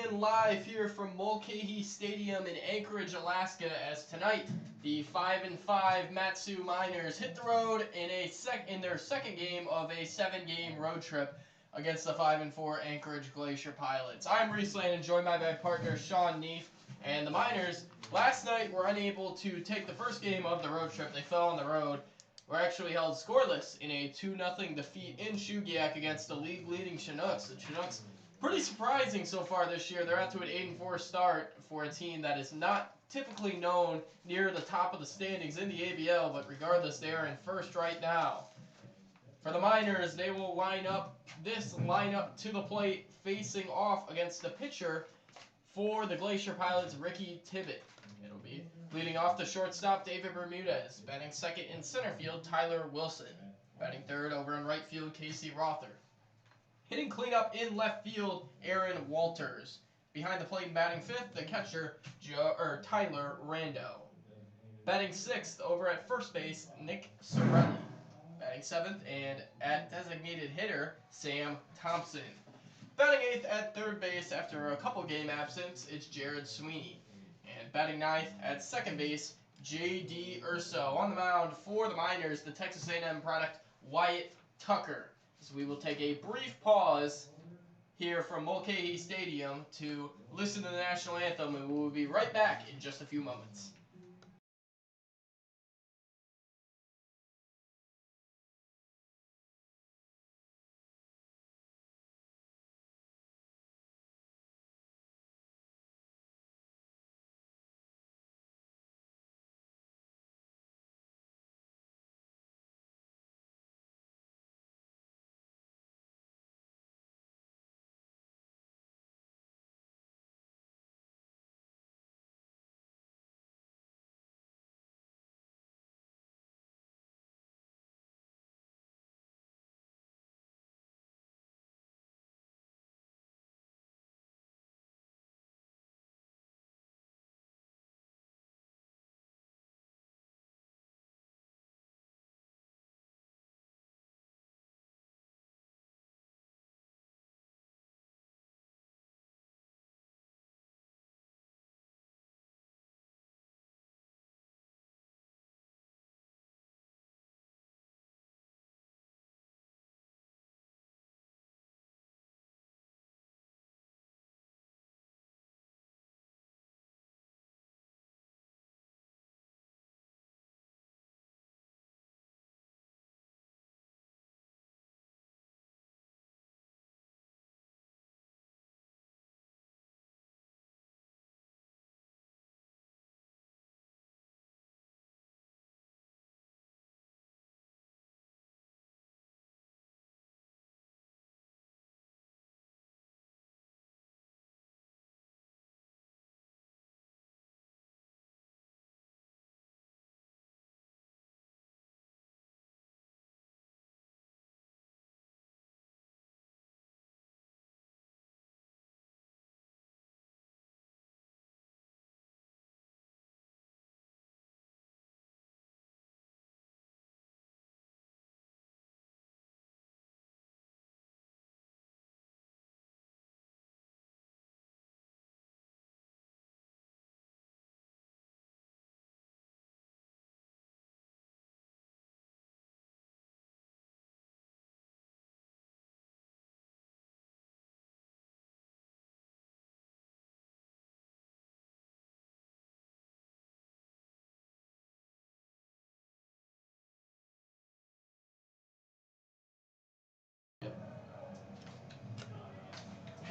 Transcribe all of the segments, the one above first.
in live here from Mulcahy Stadium in Anchorage, Alaska, as tonight the 5-5 Matsu Miners hit the road in their second game of a 7-game road trip against the 5-4 Anchorage Glacier Pilots. I'm Reese Lane, joined by my partner Sean Neef, and the Miners last night were unable to take the first game of the road trip. They fell on the road. Were actually held scoreless in a 2-0 defeat in Shugiak against the league-leading Chinooks. The Chinooks, pretty surprising so far this year. They're out to an 8-4 start for a team that is not typically known near the top of the standings in the ABL, but regardless, they are in first right now. For the Miners, they will line up this lineup to the plate, facing off against the pitcher for the Glacier Pilots, Ricky Tibbett. It'll be leading off the shortstop, David Bermudez. Batting second in center field, Tyler Wilson. Batting third over in right field, Casey Rother. Hitting cleanup in left field, Aaron Walters. Behind the plate and batting fifth, the catcher, Tyler Rando. Batting sixth over at first base, Nick Sorelli. Batting seventh and at designated hitter, Sam Thompson. Batting eighth at third base after a couple game absence, it's Jared Sweeney. And batting ninth at second base, J.D. Urso. On the mound for the Miners, the Texas A&M product, Wyatt Tucker. So we will take a brief pause here from Mulcahy Stadium to listen to the national anthem, and we will be right back in just a few moments.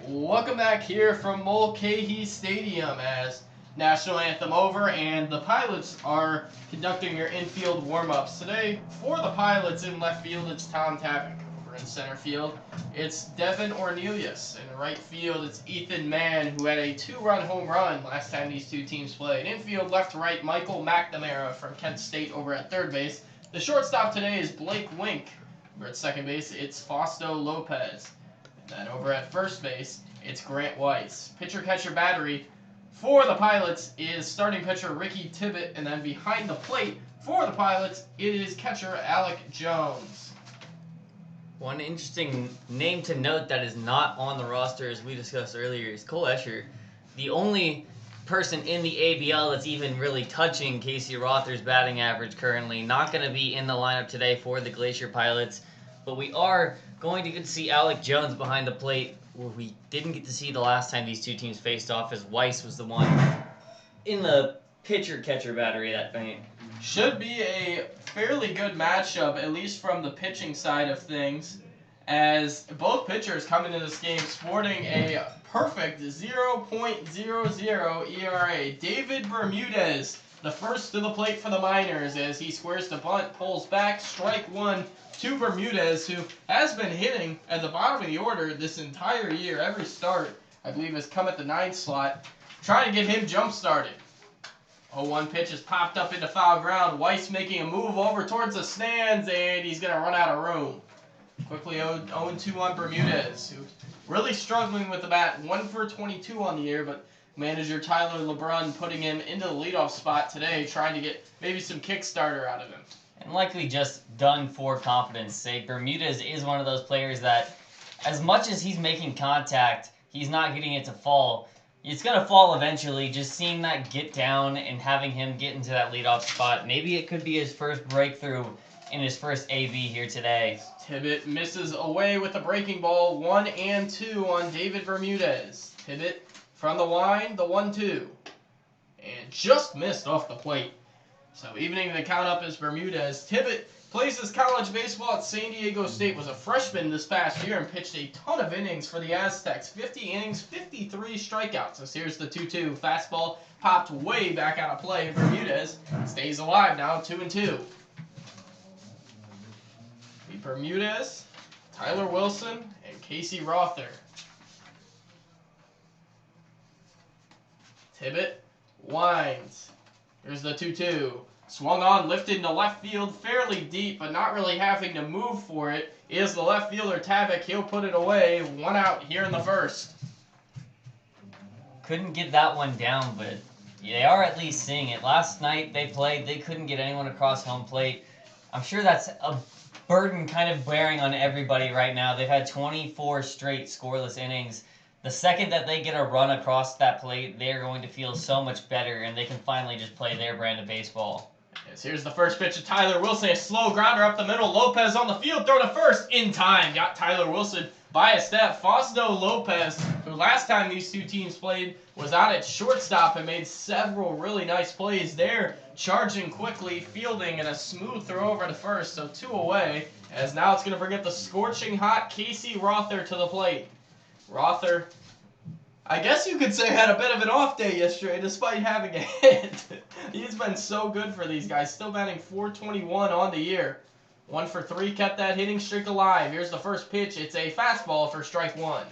Welcome back here from Mulcahy Stadium as national anthem over and the Pilots are conducting their infield warm-ups. Today, for the Pilots in left field, it's Tom Tavick. Over in center field, it's Devin Ornelius. In right field, it's Ethan Mann, who had a 2-run home run last time these two teams played. Infield, left to right, Michael McNamara from Kent State over at third base. The shortstop today is Blake Wink. Over at second base, it's Fausto Lopez. Then over at first base, it's Grant Weiss. Pitcher-catcher battery for the Pilots is starting pitcher Ricky Tibbett, and then behind the plate for the Pilots, it is catcher Alec Jones. One interesting name to note that is not on the roster, as we discussed earlier, is Cole Escher. The only person in the ABL that's even really touching Casey Rother's batting average currently. Not going to be in the lineup today for the Glacier Pilots, but we are going to get to see Alec Jones behind the plate, where we didn't get to see the last time these two teams faced off, as Weiss was the one in the pitcher-catcher battery that night. Should be a fairly good matchup, at least from the pitching side of things, as both pitchers come into this game sporting a perfect 0.00 ERA. David Bermudez, the first to the plate for the Miners, as he squares the bunt, pulls back, strike one to Bermudez, who has been hitting at the bottom of the order this entire year. Every start, I believe, has come at the 9th slot. Trying to get him jump-started. 0-1 pitch is popped up into foul ground. Weiss making a move over towards the stands, and he's going to run out of room. Quickly 0-2 on Bermudez, who's really struggling with the bat. 1 for 22 on the year, but manager Tyler LeBrun putting him into the leadoff spot today, trying to get maybe some kickstarter out of him. And likely just done for confidence sake. Bermudez is one of those players that, as much as he's making contact, he's not getting it to fall. It's going to fall eventually. Just seeing that get down and having him get into that leadoff spot, maybe it could be his first breakthrough in his first AB here today. Tibbet misses away with the breaking ball. 1-2 on David Bermudez. Tibbet from the line, the 1-2. And just missed off the plate. So evening the count up is Bermudez. Tibbet plays his college baseball at San Diego State, was a freshman this past year, and pitched a ton of innings for the Aztecs. 50 innings, 53 strikeouts. So here's the 2-2. Fastball popped way back out of play. Bermudez stays alive now, 2-2. Bermudez, Tyler Wilson, and Casey Rother. Tibbet winds. Here's the 2-2. Swung on, lifted into left field, fairly deep, but not really having to move for it. Is the left fielder Tabak. He'll put it away. 1 out here in the first. Couldn't get that one down, but they are at least seeing it. Last night they played, they couldn't get anyone across home plate. I'm sure that's a burden kind of bearing on everybody right now. They've had 24 straight scoreless innings. The second that they get a run across that plate, they're going to feel so much better, and they can finally just play their brand of baseball. Yes, here's the first pitch of Tyler Wilson. A slow grounder up the middle. Lopez on the field. Throw to first in time. Got Tyler Wilson by a step. Fausto Lopez, who last time these two teams played was out at shortstop and made several really nice plays there. Charging quickly, fielding, and a smooth throw over to first. So 2 away, as now it's going to bring up the scorching hot Casey Rother to the plate. Rother, I guess you could say, had a bit of an off day yesterday despite having a hit. He's been so good for these guys. Still batting .421 on the year. 1 for 3, kept that hitting streak alive. Here's the first pitch. It's a fastball for strike 1.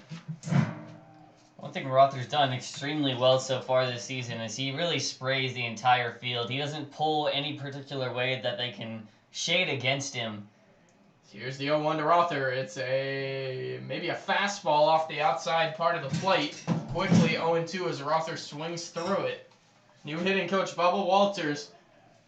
One thing Rother's done extremely well so far this season is he really sprays the entire field. He doesn't pull any particular way that they can shade against him. Here's the 0-1 to Rother. It's maybe a fastball off the outside part of the plate. Quickly 0-2 as Rother swings through it. New hitting coach Bubba Walters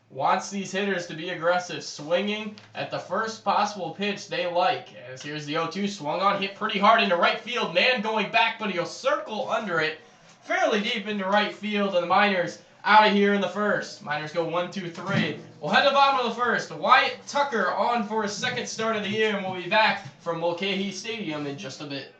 wants these hitters to be aggressive, swinging at the first possible pitch they like. As here's the 0-2, swung on, hit pretty hard into right field. Man going back, but he'll circle under it fairly deep into right field, and the Miners out of here in the first. Miners go 1-2-3. We'll head to the bottom of the first. Wyatt Tucker on for his second start of the year, and we'll be back from Mulcahy Stadium in just a bit.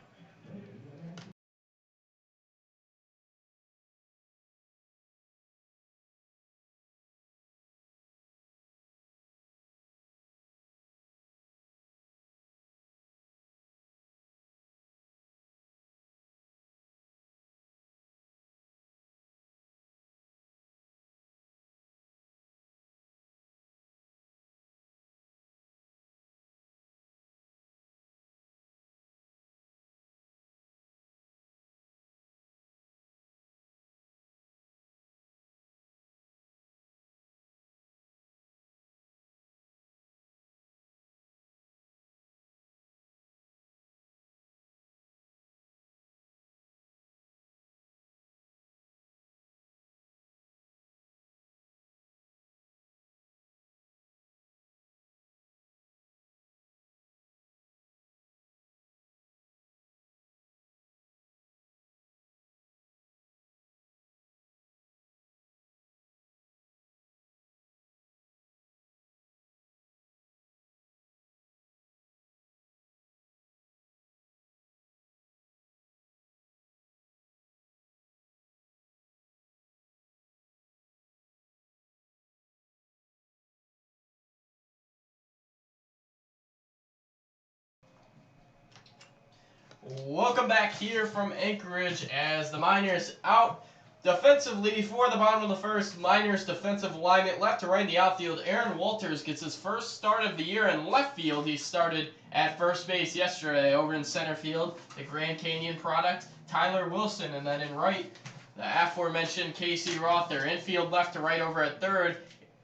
Welcome back here from Anchorage as the Miners out defensively for the bottom of the first. Miners defensive alignment left to right in the outfield. Aaron Walters gets his first start of the year in left field. He started at first base yesterday. Over in center field, the Grand Canyon product, Tyler Wilson. And then in right, the aforementioned Casey Rother. Infield left to right over at third,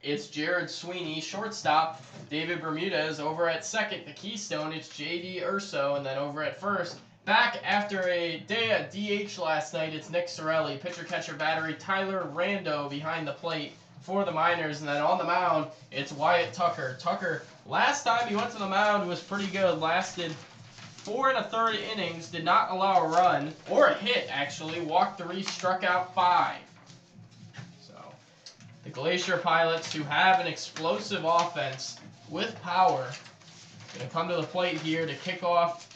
it's Jared Sweeney. Shortstop, David Bermudez. Over at second, the Keystone, it's J.D. Urso. And then over at first, back after a day at DH last night, it's Nick Sorelli. Pitcher-catcher battery, Tyler Rando behind the plate for the Miners. And then on the mound, it's Wyatt Tucker. Tucker, last time he went to the mound, was pretty good. Lasted 4 1/3 innings, did not allow a run, or a hit actually. Walked 3, struck out 5. So, the Glacier Pilots, who have an explosive offense with power, going to come to the plate here to kick off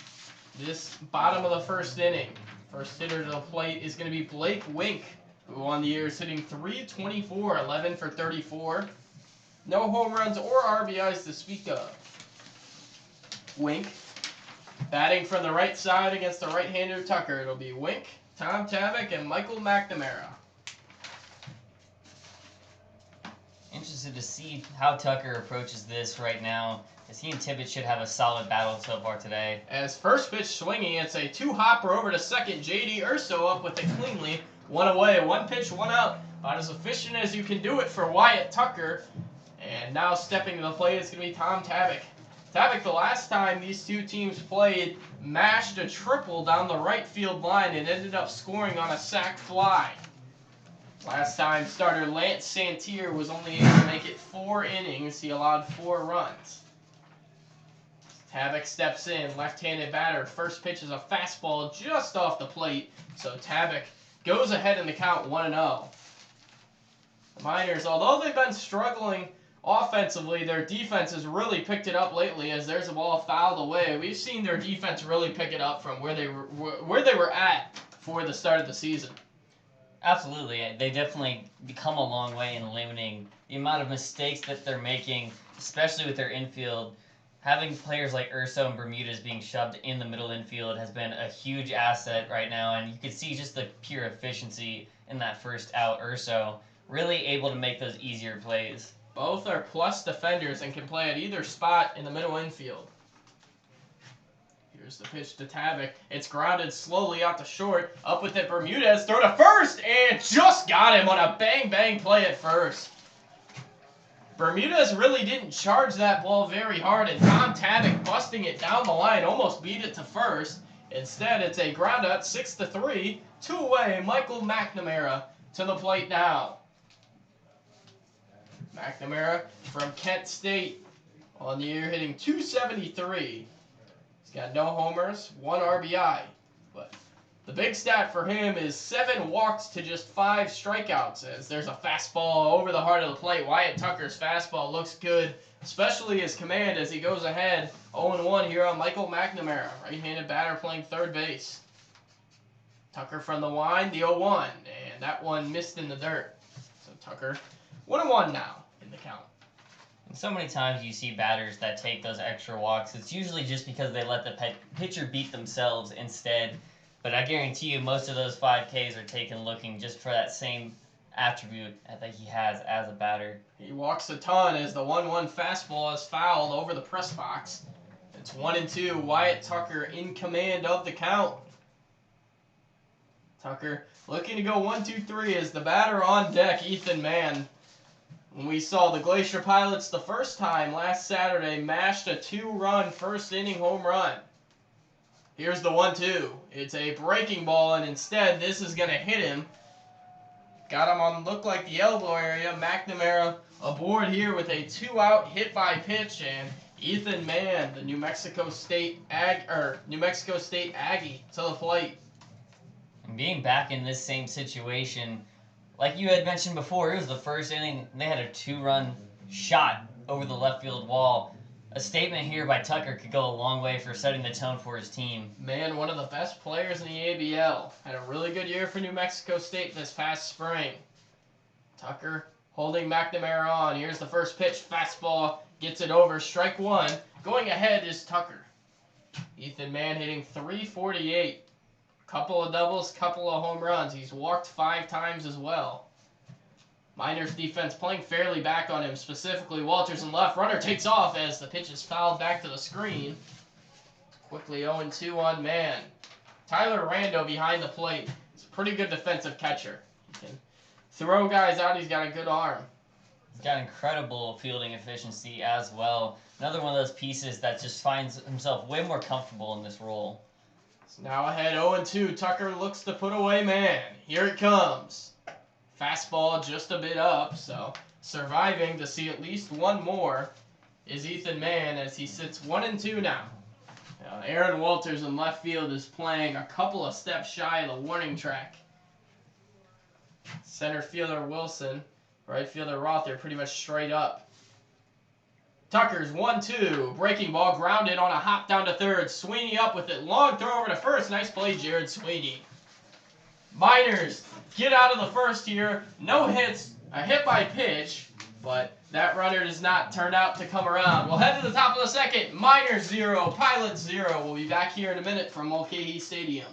this bottom of the first inning. First hitter to the plate is going to be Blake Wink, who on the year is hitting .324, 11 for 34. No home runs or RBIs to speak of. Wink, batting from the right side against the right-hander Tucker. It'll be Wink, Tom Tavik, and Michael McNamara. Interested to see how Tucker approaches this right now, as he and Tibbetts should have a solid battle so far today. As first pitch swinging, it's a 2-hopper over to second. J.D. Urso up with it cleanly. 1 away, 1 pitch, 1 out. About as efficient as you can do it for Wyatt Tucker. And now stepping to the plate, it's going to be Tom Tavik. Tavik, the last time these two teams played, mashed a triple down the right field line and ended up scoring on a sac fly. Last time, starter Lance Santier was only able to make it 4 innings. He allowed 4 runs. Tavik steps in, left-handed batter. First pitch is a fastball just off the plate, so Tavik goes ahead in the count 1-0. The Miners, although they've been struggling offensively, their defense has really picked it up lately as there's a ball fouled away. We've seen their defense really pick it up from where they were at for the start of the season. Absolutely. They definitely come a long way in limiting the amount of mistakes that they're making, especially with their infield. Having players like Urso and Bermudez being shoved in the middle infield has been a huge asset right now, and you can see just the pure efficiency in that first out. Urso really able to make those easier plays. Both are plus defenders and can play at either spot in the middle infield. Here's the pitch to Tavik. It's grounded slowly out to short. Up with it, Bermudez. Throw to first, and just got him on a bang-bang play at first. Bermudez really didn't charge that ball very hard, and Tom Tavik busting it down the line almost beat it to first. Instead, it's a ground out, 6-3, 2 away. Michael McNamara to the plate now. McNamara from Kent State on the year hitting .273. He's got no homers, 1 RBI. But the big stat for him is 7 walks to just 5 strikeouts, as there's a fastball over the heart of the plate. Wyatt Tucker's fastball looks good, especially his command as he goes ahead 0-1 here on Michael McNamara, right-handed batter playing third base. Tucker from the line, the 0-1, and that one missed in the dirt. So Tucker 1-1 now in the count. And so many times you see batters that take those extra walks. It's usually just because they let the pitcher beat themselves instead. But I guarantee you most of those 5Ks are taken looking just for that same attribute that he has as a batter. He walks a ton as the 1-1 fastball is fouled over the press box. It's 1-2. Wyatt Tucker in command of the count. Tucker looking to go 1-2-3 as the batter on deck, Ethan Mann. When we saw the Glacier Pilots the first time last Saturday, mashed a 2-run first inning home run. Here's the 1-2. It's a breaking ball, and instead this is going to hit him. Got him on look like the elbow area. McNamara aboard here with a 2-out hit by pitch, and Ethan Mann, the New Mexico State Aggie to the plate. And being back in this same situation, like you had mentioned before, it was the first inning, and they had a 2-run shot over the left field wall. A statement here by Tucker could go a long way for setting the tone for his team. Man, one of the best players in the ABL. Had a really good year for New Mexico State this past spring. Tucker holding McNamara on. Here's the first pitch. Fastball. Gets it over. Strike 1. Going ahead is Tucker. Ethan Mann hitting .348. Couple of doubles, couple of home runs. He's walked 5 times as well. Miners defense playing fairly back on him, specifically Walters in left. Runner takes off as the pitch is fouled back to the screen. Quickly 0-2 on Mann. Tyler Rando behind the plate. He's a pretty good defensive catcher. He can throw guys out. He's got a good arm. He's got incredible fielding efficiency as well. Another one of those pieces that just finds himself way more comfortable in this role. Now ahead 0-2. Tucker looks to put away Mann. Here it comes. Fastball just a bit up, so surviving to see at least one more is Ethan Mann as he sits 1-2 now. Aaron Walters in left field is playing a couple of steps shy of the warning track. Center fielder Wilson, right fielder Rother pretty much straight up. Tucker's 1-2. Breaking ball grounded on a hop down to third. Sweeney up with it. Long throw over to first. Nice play, Jared Sweeney. Miners get out of the first here. No hits. A hit by pitch. But that runner does not turn out to come around. We'll head to the top of the second. Miners 0. Pilots 0. We'll be back here in a minute from Mulcahy Stadium.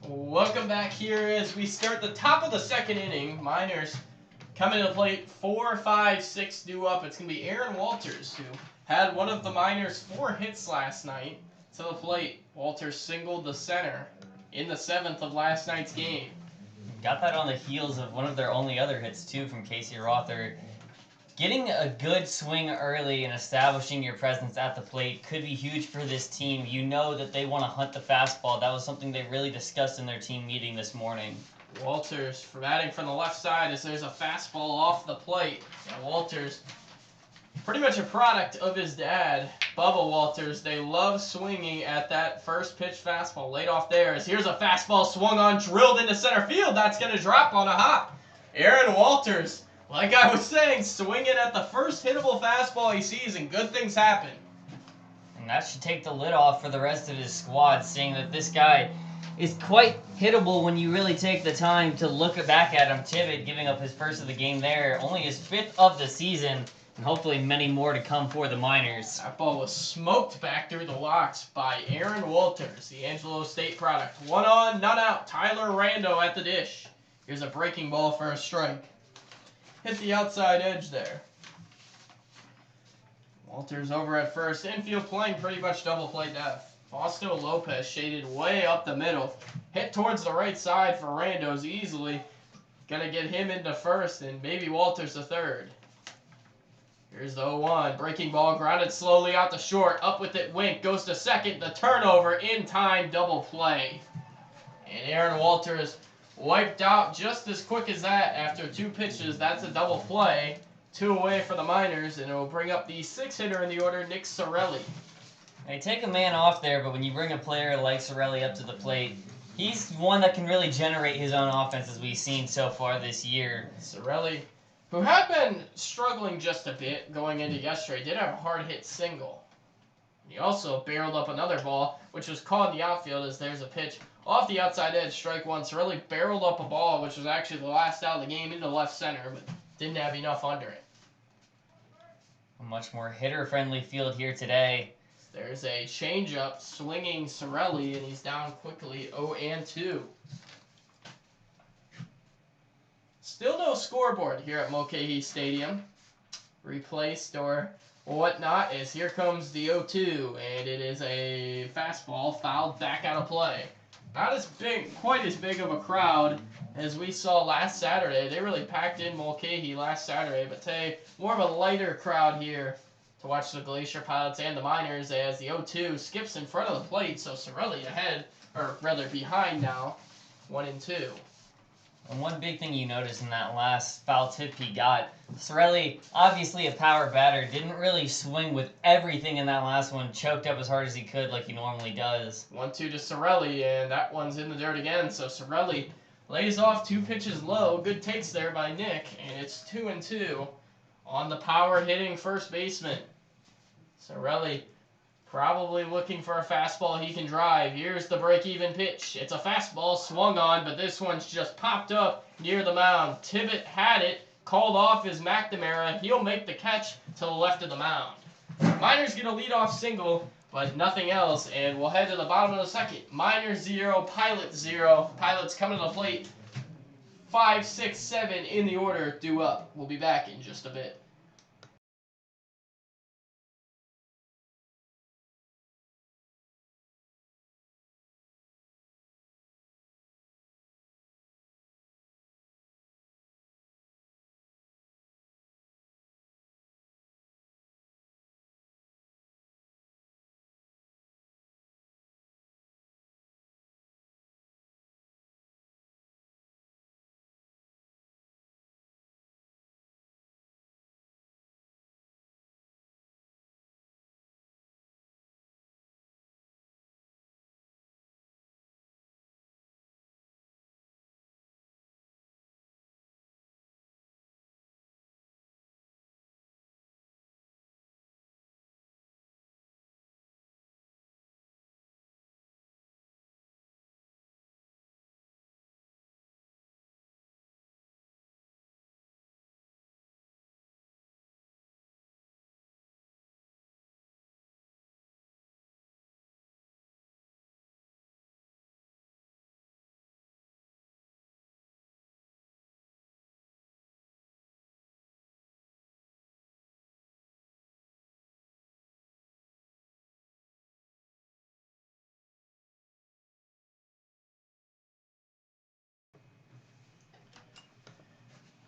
Welcome back here as we start the top of the second inning. Miners coming to the plate 4, 5, 6 due up. It's going to be Aaron Walters, who had one of the Miners' 4 hits last night to the plate. Walters singled the center in the 7th of last night's game. Got that on the heels of one of their only other hits, too, from Casey Rother. Getting a good swing early and establishing your presence at the plate could be huge for this team. You know that they want to hunt the fastball. That was something they really discussed in their team meeting this morning. Walters batting from the left side as there's a fastball off the plate. And Walters, pretty much a product of his dad, Bubba Walters. They love swinging at that first pitch fastball laid off there. As here's a fastball swung on, drilled into center field. That's going to drop on a hop. Aaron Walters, like I was saying, swinging at the first hittable fastball he sees, and good things happen. And that should take the lid off for the rest of his squad, seeing that this guy is quite hittable when you really take the time to look back at him. Tibbet giving up his first of the game there, only his 5th of the season, and hopefully many more to come for the Miners. That ball was smoked back through the locks by Aaron Walters, the Angelo State product. 1 on, none out. Tyler Rando at the dish. Here's a breaking ball for a strike. Hit the outside edge there. Walters over at first. Infield playing pretty much double play depth. Fausto Lopez shaded way up the middle. Hit towards the right side for Rando's easily. Gonna get him into first and maybe Walters to third. Here's the 0-1. Breaking ball grounded slowly out to short. Up with it, Wink. Goes to second. The turnover in time, double play. And Aaron Walters wiped out just as quick as that after 2 pitches. That's a double play. 2 away for the Miners, and it will bring up the 6th hitter in the order, Nick Sorelli. They take a man off there, but when you bring a player like Sorelli up to the plate, he's one that can really generate his own offense, as we've seen so far this year. Sorelli, who had been struggling just a bit going into yesterday, did have a hard hit single. He also barreled up another ball, which was caught in the outfield as there's a pitch Off the outside edge, strike one. Sorelli barreled up a ball, which was actually the last out of the game, into left center, but didn't have enough under it. A much more hitter-friendly field here today. There's a changeup swinging Sorelli, and he's down quickly 0-2. Still no scoreboard here at Mulcahy Stadium. Replaced or whatnot, as here comes the 0-2, and it is a fastball fouled back out of play. Not as big, quite as big of a crowd as we saw last Saturday. They really packed in Mulcahy last Saturday, but today more of a lighter crowd here to watch the Glacier Pilots and the Miners, as the 0-2 skips in front of the plate, so Sorelli ahead, or rather behind now, 1-2. And one big thing you noticed in that last foul tip he got, Sorelli, obviously a power batter, didn't really swing with everything in that last one, choked up as hard as he could like he normally does. 1-2 to Sorelli, and that one's in the dirt again, so Sorelli lays off 2 pitches low. Good takes there by Nick, and it's 2-2 on the power hitting first baseman. Sorelli probably looking for a fastball he can drive. Here's the break-even pitch. It's a fastball swung on, but this one's just popped up near the mound. Tibbet had it, called off is McNamara. He'll make the catch to the left of the mound. Miners get a leadoff single, but nothing else, and we'll head to the bottom of the second. Miners 0, Pilots 0. Pilots coming to the plate. 5, 6, 7 in the order, due up. We'll be back in just a bit.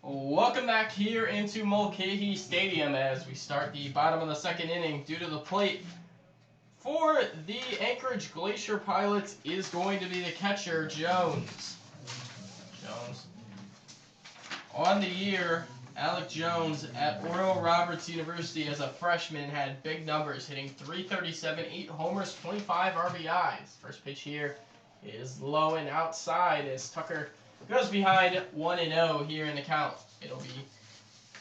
Welcome back here into Mulcahy Stadium as we start the bottom of the second inning. Due to the plate for the Anchorage Glacier Pilots is going to be the catcher, Jones. On the year, Alec Jones at Oral Roberts University as a freshman had big numbers, hitting .337, 8 homers, 25 RBIs. First pitch here is low and outside as Tucker goes behind 1-0 here in the count. It'll be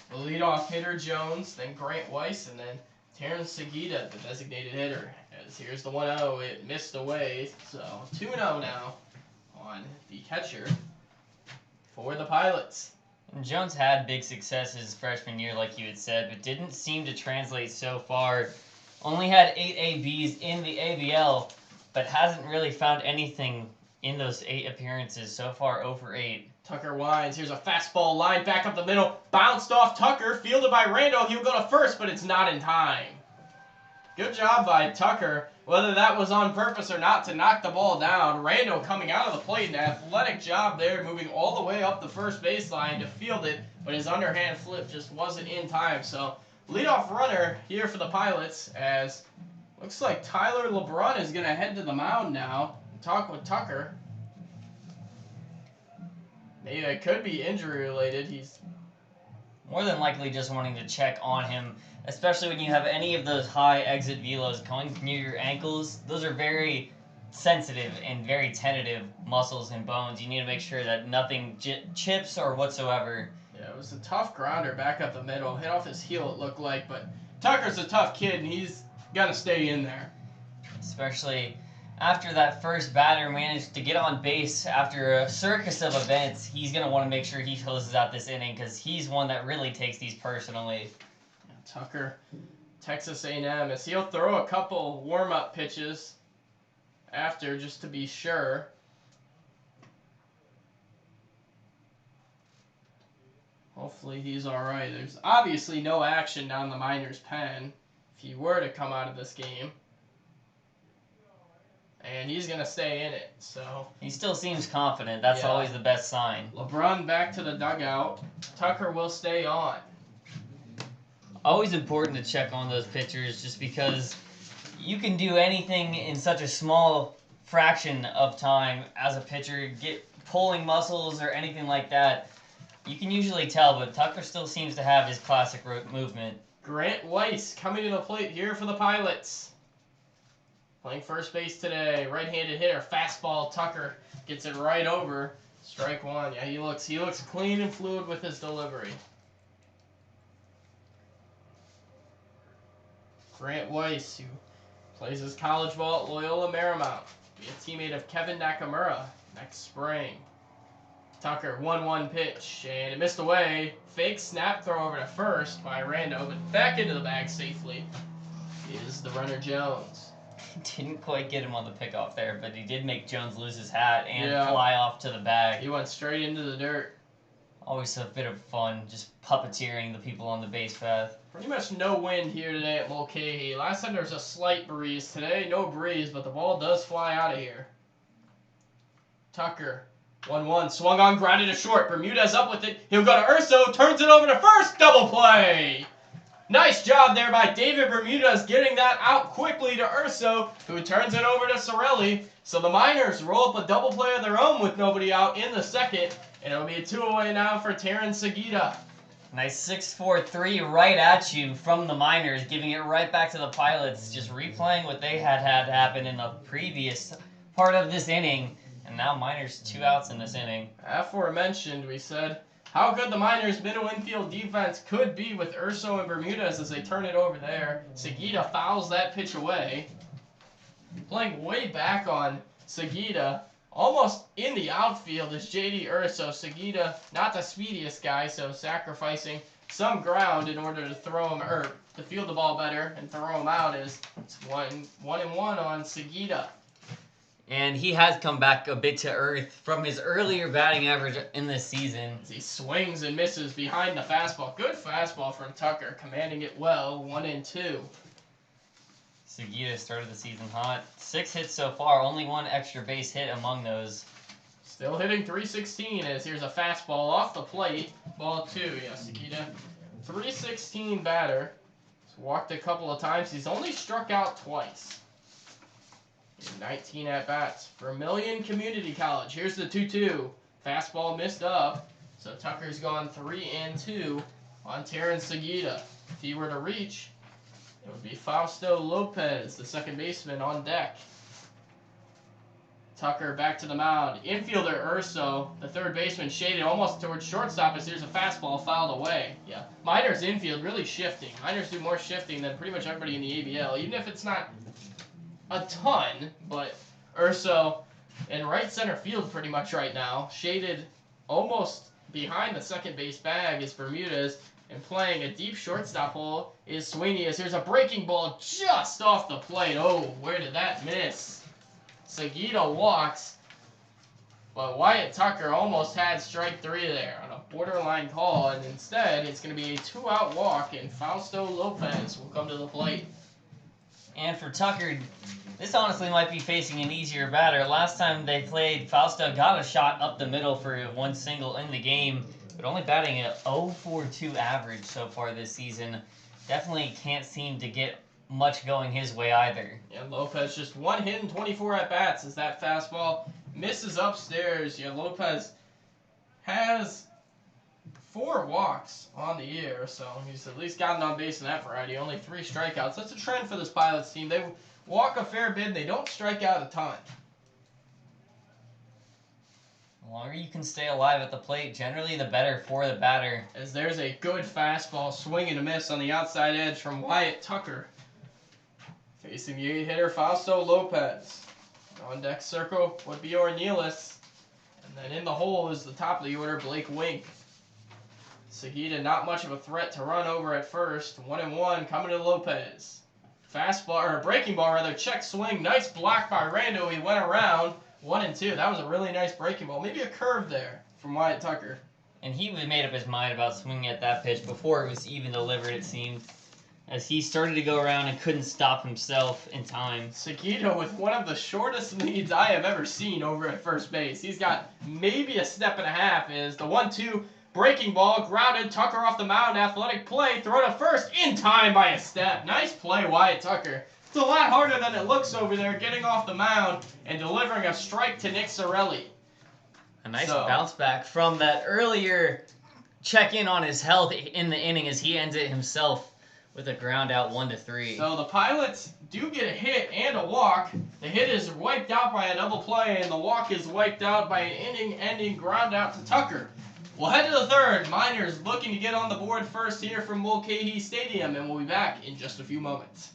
the leadoff hitter, Jones, then Grant Weiss, and then Terrence Seguida, the designated hitter. As here's the 1-0, it missed away, so 2-0 now on the catcher for the Pilots. And Jones had big success his freshman year, like you had said, but didn't seem to translate so far. Only had 8 ABs in the ABL, but hasn't really found anything in those 8 appearances. So far, 0 for 8. Tucker winds. Here's a fastball line back up the middle. Bounced off Tucker. Fielded by Rando. He'll go to first, but it's not in time. Good job by Tucker. Whether that was on purpose or not to knock the ball down. Rando coming out of the plate. An athletic job there, moving all the way up the first baseline to field it, but his underhand flip just wasn't in time. So leadoff runner here for the Pilots, as looks like Tyler LeBrun is going to head to the mound now and talk with Tucker. Maybe it could be injury related. He's more than likely just wanting to check on him, especially when you have any of those high exit velos going near your ankles. Those are very sensitive and very tentative muscles and bones. You need to make sure that nothing chips or whatsoever. Yeah, it was a tough grounder back up the middle. Hit off his heel, it looked like, but Tucker's a tough kid, and he's got to stay in there. Especially after that first batter managed to get on base after a circus of events, he's going to want to make sure he closes out this inning because he's one that really takes these personally. Tucker, Texas A&M, as he'll throw a couple warm-up pitches after just to be sure. Hopefully he's all right. There's obviously no action down the Miners' pen if he were to come out of this game. And he's going to stay in it, so. He still seems confident. That's always the best sign. LeBron back to the dugout. Tucker will stay on. Always important to check on those pitchers just because you can do anything in such a small fraction of time as a pitcher, get pulling muscles or anything like that. You can usually tell, but Tucker still seems to have his classic movement. Grant Weiss coming to the plate here for the Pilots. Playing first base today. Right-handed hitter, fastball. Tucker gets it right over. Strike one. Yeah, he looks clean and fluid with his delivery. Grant Weiss, who plays his college ball at Loyola Marymount, be a teammate of Kevin Nakamura next spring. Tucker, 1-1 pitch, and it missed away. Fake snap throw over to first by Rando, but back into the bag safely is the runner Jones. Didn't quite get him on the pickoff there, but he did make Jones lose his hat and fly off to the bag. He went straight into the dirt. Always a bit of fun, just puppeteering the people on the base path. Pretty much no wind here today at Mulcahy. Last time there was a slight breeze. Today, no breeze, but the ball does fly out of here. Tucker, 1-1, swung on, grounded to short. Bermudez up with it. He'll go to Urso, turns it over to first, double play. Nice job there by David Bermudez getting that out quickly to Urso, who turns it over to Sorelli. So the Miners roll up a double play of their own with nobody out in the second, and it'll be a 2 away now for Terrence Seguida. Nice 6-4-3 right at you from the Miners, giving it right back to the Pilots, just replaying what they had happen in the previous part of this inning. And now Miners 2 outs in this inning. Aforementioned, we said how good the Miners' middle infield defense could be with Urso and Bermudez as they turn it over there. Seguida fouls that pitch away. Playing way back on Seguida, almost in the outfield is J.D. Urso. Seguida, not the speediest guy, so sacrificing some ground in order to throw him, or to field the ball better and throw him out is 1-1 on Seguida. And he has come back a bit to earth from his earlier batting average in this season. As he swings and misses behind the fastball. Good fastball from Tucker, commanding it well, 1-2. Seguida started the season hot. 6 hits so far, only 1 extra base hit among those. Still hitting .316 as here's a fastball off the plate. Ball 2, yeah, Seguida. .316 batter. He's walked a couple of times. He's only struck out twice. 19 at-bats. Vermilion Community College. Here's the 2-2. Fastball missed up. So Tucker's gone 3-2 on Terrence Seguida. If he were to reach, it would be Fausto Lopez, the second baseman, on deck. Tucker back to the mound. Infielder Urso, the third baseman, shaded almost towards shortstop as there's a fastball fouled away. Yeah, Miners infield really shifting. Miners do more shifting than pretty much everybody in the ABL, even if it's not a ton, but Urso in right center field pretty much right now, shaded almost behind the second base bag is Bermudez, and playing a deep shortstop hole is Sweeney as there's a breaking ball just off the plate. Oh, where did that miss? Seguida walks, but Wyatt Tucker almost had strike 3 there on a borderline call, and instead it's going to be a 2-out walk, and Fausto Lopez will come to the plate. And for Tucker, this honestly might be facing an easier batter. Last time they played, Fausto got a shot up the middle for 1 single in the game, but only batting a 0.42 average so far this season. Definitely can't seem to get much going his way either. Yeah, Lopez just 1 hit and 24 at-bats as that fastball misses upstairs. Yeah, Lopez has 4 walks on the year, so he's at least gotten on base in that variety. Only 3 strikeouts. That's a trend for this Pilots team. They walk a fair bit, and they don't strike out a ton. The longer you can stay alive at the plate, generally the better for the batter. As there's a good fastball, swing and a miss on the outside edge from Wyatt Tucker. Facing the 8-hitter, Fausto Lopez. On deck circle would be Ornelas. And then in the hole is the top of the order, Blake Wink. Seguida, not much of a threat to run over at first. 1-1 coming to Lopez. Fastball, or breaking ball rather, check swing. Nice block by Rando. He went around. 1-2. That was a really nice breaking ball. Maybe a curve there from Wyatt Tucker. And he made up his mind about swinging at that pitch before it was even delivered, it seemed, as he started to go around and couldn't stop himself in time. Seguida with one of the shortest leads I have ever seen over at first base. He's got maybe a step and a half. Is the 1-2 breaking ball, grounded, Tucker off the mound, athletic play, throw to first, in time by a step. Nice play, Wyatt Tucker. It's a lot harder than it looks over there, getting off the mound and delivering a strike to Nick Sorelli. A nice bounce back from that earlier check-in on his health in the inning as he ends it himself with a ground out 1-3. So the Pilots do get a hit and a walk. The hit is wiped out by a double play, and the walk is wiped out by an inning-ending ground out to Tucker. We'll head to the third. Miners looking to get on the board first here from Mulcahy Stadium, and we'll be back in just a few moments.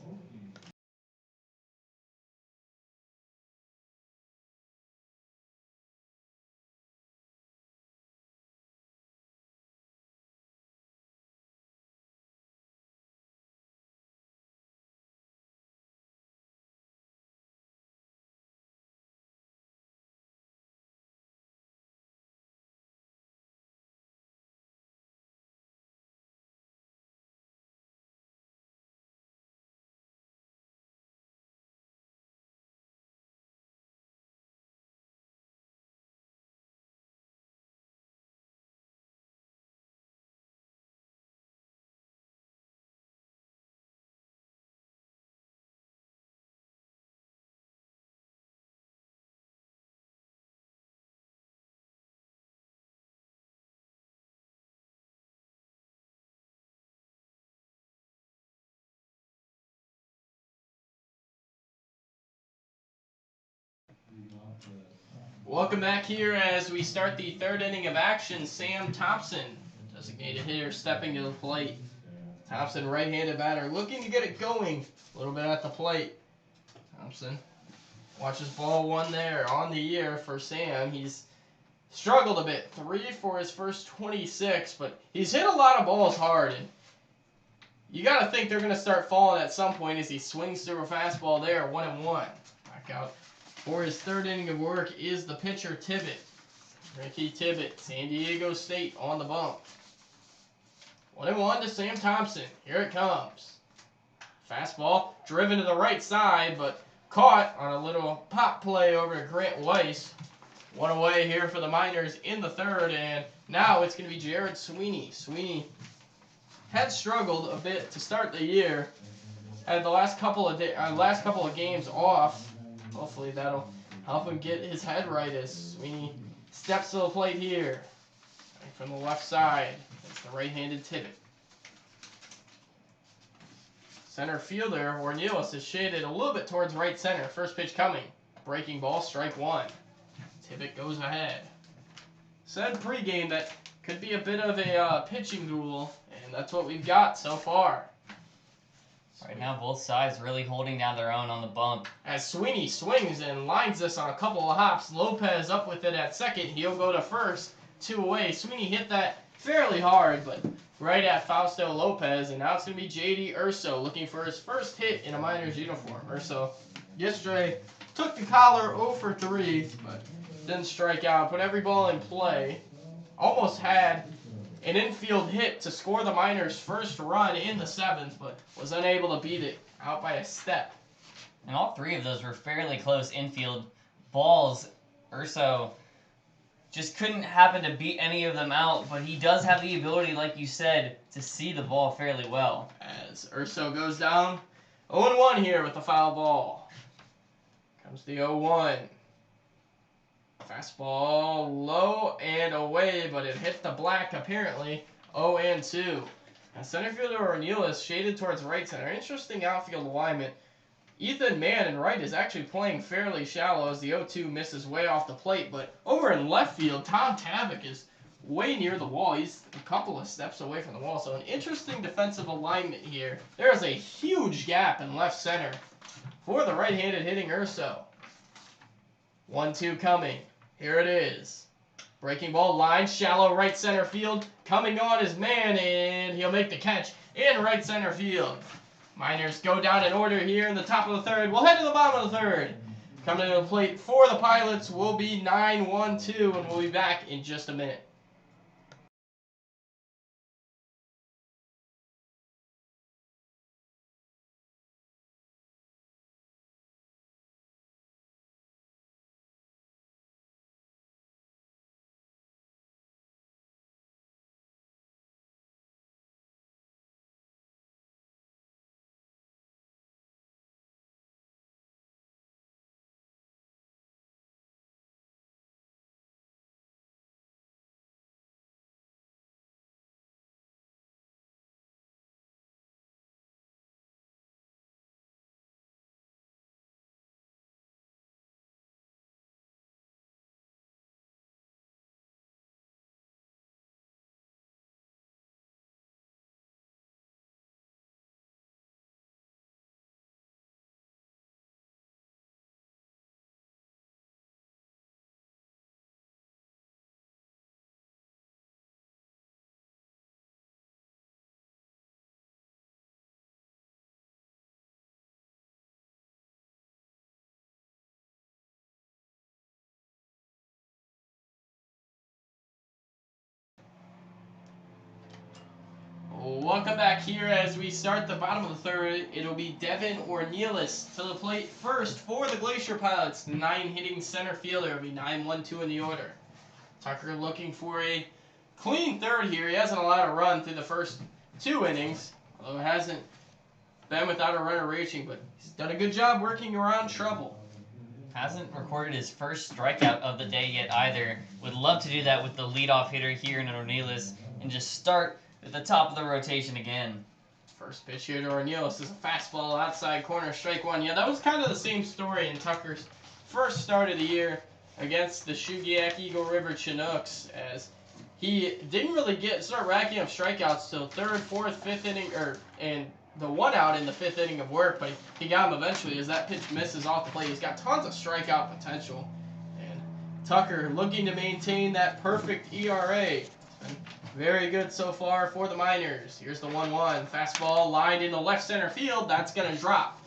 Welcome back here as we start the third inning of action. Sam Thompson, designated hitter, stepping to the plate. Thompson, right-handed batter, looking to get it going a little bit at the plate. Thompson watches ball one there on the year for Sam. He's struggled a bit. 3 for his first 26, but he's hit a lot of balls hard. And you got to think they're going to start falling at some point as he swings through a fastball there. 1-1. Back out for his third inning of work is the pitcher, Tibbet. Ricky Tibbet, San Diego State on the bump. 1-1 to Sam Thompson. Here it comes. Fastball driven to the right side, but caught on a little pop play over to Grant Weiss. One away here for the Miners in the third, and now it's going to be Jared Sweeney. Sweeney had struggled a bit to start the year. Had the last couple of games off. Hopefully that'll help him get his head right as Sweeney steps to the plate here. Right from the left side, it's the right-handed Tibbet. Center fielder, Ornelas, is shaded a little bit towards right center. First pitch coming. Breaking ball, strike one. Tibbet goes ahead. Said pregame that could be a bit of a pitching duel, and that's what we've got so far. Right now, both sides really holding down their own on the bump. As Sweeney swings and lines this on a couple of hops, Lopez up with it at second. He'll go to first. 2 away. Sweeney hit that fairly hard, but right at Fausto Lopez. And now it's going to be J.D. Urso looking for his first hit in a Miners uniform. Urso yesterday took the collar 0 for 3, but didn't strike out. Put every ball in play. Almost had an infield hit to score the Miners' first run in the 7th, but was unable to beat it out by a step. And all 3 of those were fairly close infield balls. Urso just couldn't happen to beat any of them out, but he does have the ability, like you said, to see the ball fairly well. As Urso goes down 0-1 here with the foul ball. Comes the 0-1. Fastball low and away, but it hit the black apparently. 0-2. Now center fielder Ornelas shaded towards right center. Interesting outfield alignment. Ethan Mann in right is actually playing fairly shallow as the 0-2 misses way off the plate, but over in left field, Tom Tavik is way near the wall. He's a couple of steps away from the wall, so an interesting defensive alignment here. There is a huge gap in left center for the right-handed hitting Urso. 1-2 coming. Here it is. Breaking ball line, shallow right center field. Coming on his man, and he'll make the catch in right center field. Miners go down in order here in the top of the third. We'll head to the bottom of the third. Coming to the plate for the Pilots will be 9-1-2, and we'll be back in just a minute. Welcome back here as we start the bottom of the third. It'll be Devin Ornelas to the plate first for the Glacier Pilots. 9-hitting center fielder. It'll be 9-1-2 in the order. Tucker looking for a clean third here. He hasn't allowed a run through the first 2 innings, although it hasn't been without a runner reaching, but he's done a good job working around trouble. Hasn't recorded his first strikeout of the day yet either. Would love to do that with the leadoff hitter here in Ornelas and just start at the top of the rotation again. First pitch here to Ornelas is a fastball outside corner, strike one. Yeah, that was kind of the same story in Tucker's first start of the year against the Shugiak Eagle River Chinooks, as he didn't really start racking up strikeouts till third, fourth, fifth inning, and the one out in the 5th inning of work, but he got him eventually as that pitch misses off the plate. He's got tons of strikeout potential, and Tucker looking to maintain that perfect ERA. Very good so far for the Miners. Here's the 1-1. Fastball lined into left center field. That's going to drop.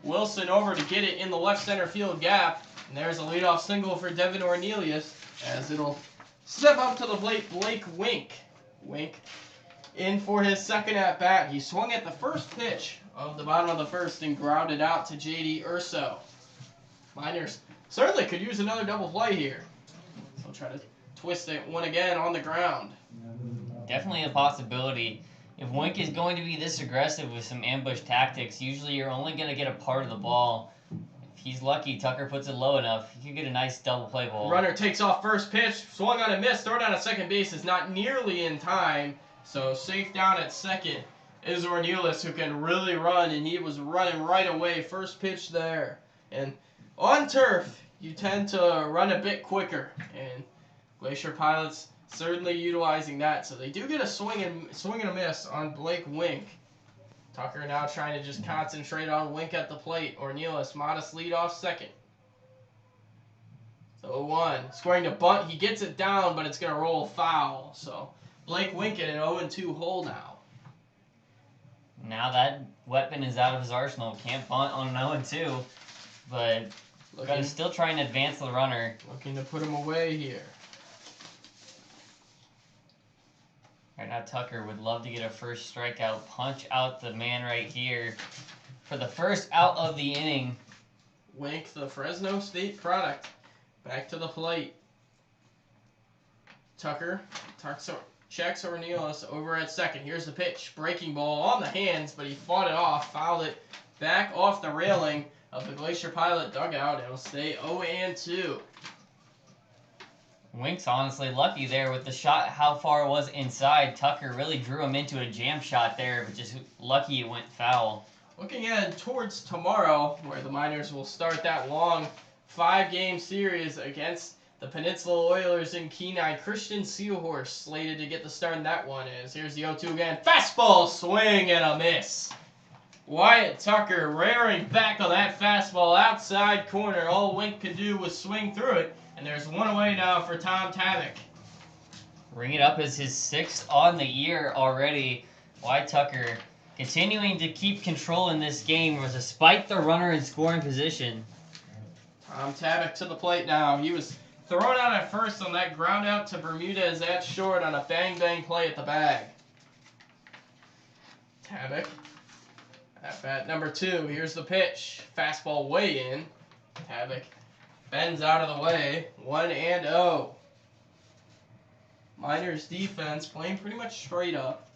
Wilson over to get it in the left center field gap. And there's a leadoff single for Devin Ornelas as it'll step up to the plate. Blake Wink. Wink in for his second at bat. He swung at the first pitch of the bottom of the first and grounded out to J.D. Urso. Miners certainly could use another double play here. So I'll try to twist it one again on the ground. Definitely a possibility. If Wink is going to be this aggressive with some ambush tactics, usually you're only going to get a part of the ball. If he's lucky, Tucker puts it low enough, he could get a nice double play ball. Runner takes off first pitch, swung on a miss, throw down at second base is not nearly in time, so safe down at second is Ornelas, who can really run, and he was running right away. First pitch there. And on turf, you tend to run a bit quicker, and Glacier Pilots certainly utilizing that. So they do get a swing and a miss on Blake Wink. Tucker now trying to just concentrate on Wink at the plate. Ornelas, modest leadoff second. So 1. Scoring to bunt. He gets it down, but it's going to roll foul. So Blake Wink in an 0-2 hole now. Now that weapon is out of his arsenal. Can't bunt on an 0-2, but got to still try and advance the runner. Looking to put him away here. Right now, Tucker would love to get a first strikeout, punch out the man right here for the first out of the inning. Wink, the Fresno State product, back to the plate. Tucker checks Ornelas over at second. Here's the pitch. Breaking ball on the hands, but he fought it off, fouled it back off the railing of the Glacier Pilot dugout. It'll stay 0-2. Wink's honestly lucky there with the shot, how far it was inside. Tucker really drew him into a jam shot there, but just lucky it went foul. Looking ahead towards tomorrow, where the Miners will start that long 5-game series against the Peninsula Oilers in Kenai. Christian Seahorse slated to get the start in that one. Here's the 0-2 again. Fastball swing and a miss. Wyatt Tucker rearing back on that fastball outside corner. All Wink could do was swing through it. And there's one away now for Tom Tabak. Ring it up as his 6th on the year already. Wyatt Tucker continuing to keep control in this game despite the runner in scoring position. Tom Tabak to the plate now. He was thrown out at first on that ground out to Bermudez at short on a bang-bang play at the bag. Tabak at bat number 2. Here's the pitch. Fastball way in. Tabak bends out of the way. 1-0. Miners defense playing pretty much straight up.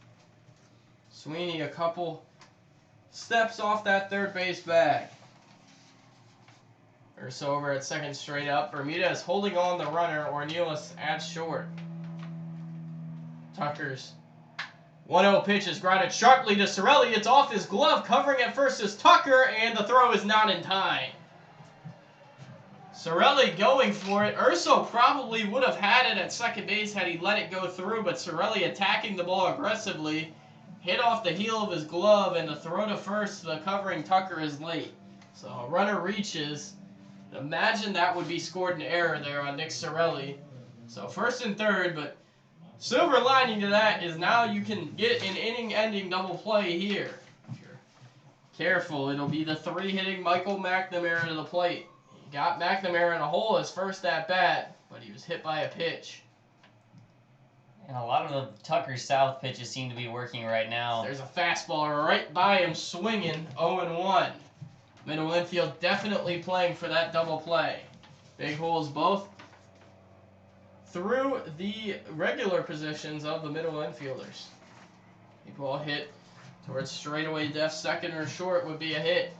Sweeney a couple steps off that third base bag. Urso over at second straight up. Bermudez holding on the runner. Ornelas at short. Tucker's 1-0 pitch is grounded sharply to Sorelli. It's off his glove. Covering at first is Tucker, and the throw is not in time. Sorelli going for it. Urso probably would have had it at second base had he let it go through, but Sorelli attacking the ball aggressively. Hit off the heel of his glove, and the throw to first, the covering Tucker is late. So a runner reaches. Imagine that would be scored in error there on Nick Sorelli. So first and third, but silver lining to that is now you can get an inning-ending double play here. If you're careful, it'll be the 3-hitting Michael McNamara to the plate. He got McNamara in a hole his first at-bat, but he was hit by a pitch. And a lot of the Tucker South pitches seem to be working right now. There's a fastball right by him swinging, 0-1. Middle infield definitely playing for that double play. Big holes both through the regular positions of the middle infielders. The ball hit towards straightaway def second or short would be a hit.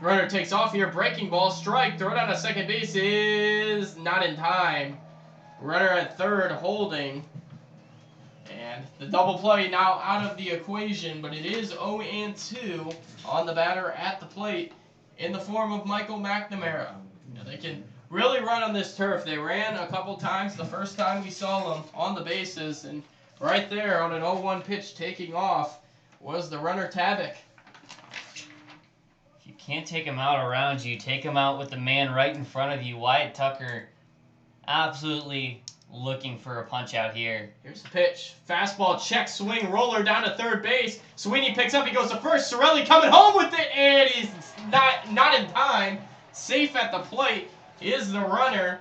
Runner takes off here, breaking ball, strike, throw down to second base is not in time. Runner at third holding. And the double play now out of the equation, but it is 0-2 on the batter at the plate in the form of Michael McNamara. Now they can really run on this turf. They ran a couple times the first time we saw them on the bases, and right there on an 0-1 pitch taking off was the runner Tabak. If you can't take him out around you, take him out with the man right in front of you. Wyatt Tucker absolutely looking for a punch out here. Here's the pitch. Fastball, check, swing, roller down to third base. Sweeney picks up, he goes to first. Sorelli coming home with it, and he's not in time. Safe at the plate is the runner.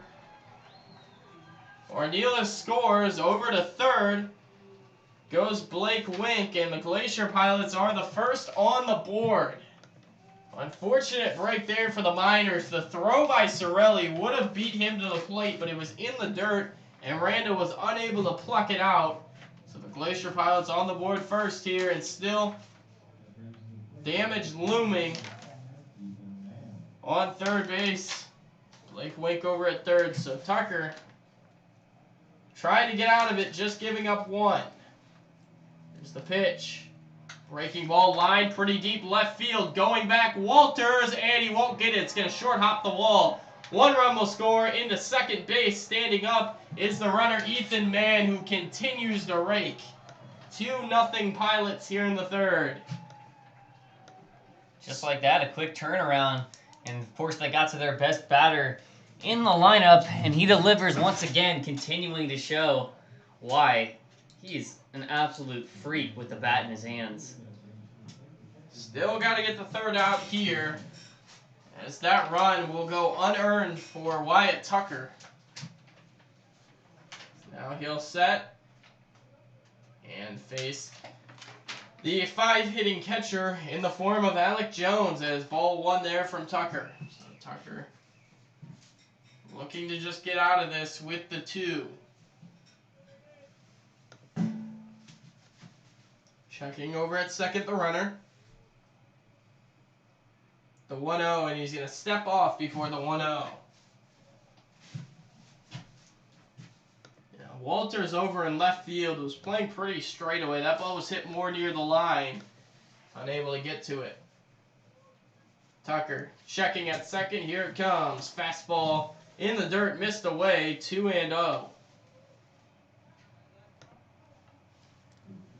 Ornelas scores over to third. Goes Blake Wink, and the Glacier Pilots are the first on the board. Unfortunate break there for the Miners. The throw by Sorelli would have beat him to the plate, but it was in the dirt, and Randall was unable to pluck it out. So the Glacier Pilots on the board first here, and still damage looming on third base. Blake Wink over at third, so Tucker tried to get out of it, just giving up one. Here's the pitch. Breaking ball line, pretty deep left field, going back, Walters, and he won't get it. It's going to short hop the wall. 1 run will score into second base. Standing up is the runner Ethan Mann, who continues to rake. 2-0 Pilots here in the third. Just like that, a quick turnaround. And of course, they got to their best batter in the lineup, and he delivers once again, continuing to show why he's an absolute freak with the bat in his hands. Still got to get the third out here, as that run will go unearned for Wyatt Tucker. Now he'll set and face the 5-hitting catcher in the form of Alec Jones, as ball 1 there from Tucker. So Tucker looking to just get out of this with the 2. Checking over at second, the runner. The 1-0, and he's going to step off before the 1-0. Walters over in left field was playing pretty straight away. That ball was hit more near the line. Unable to get to it. Tucker checking at second. Here it comes. Fastball in the dirt, missed away. 2-0.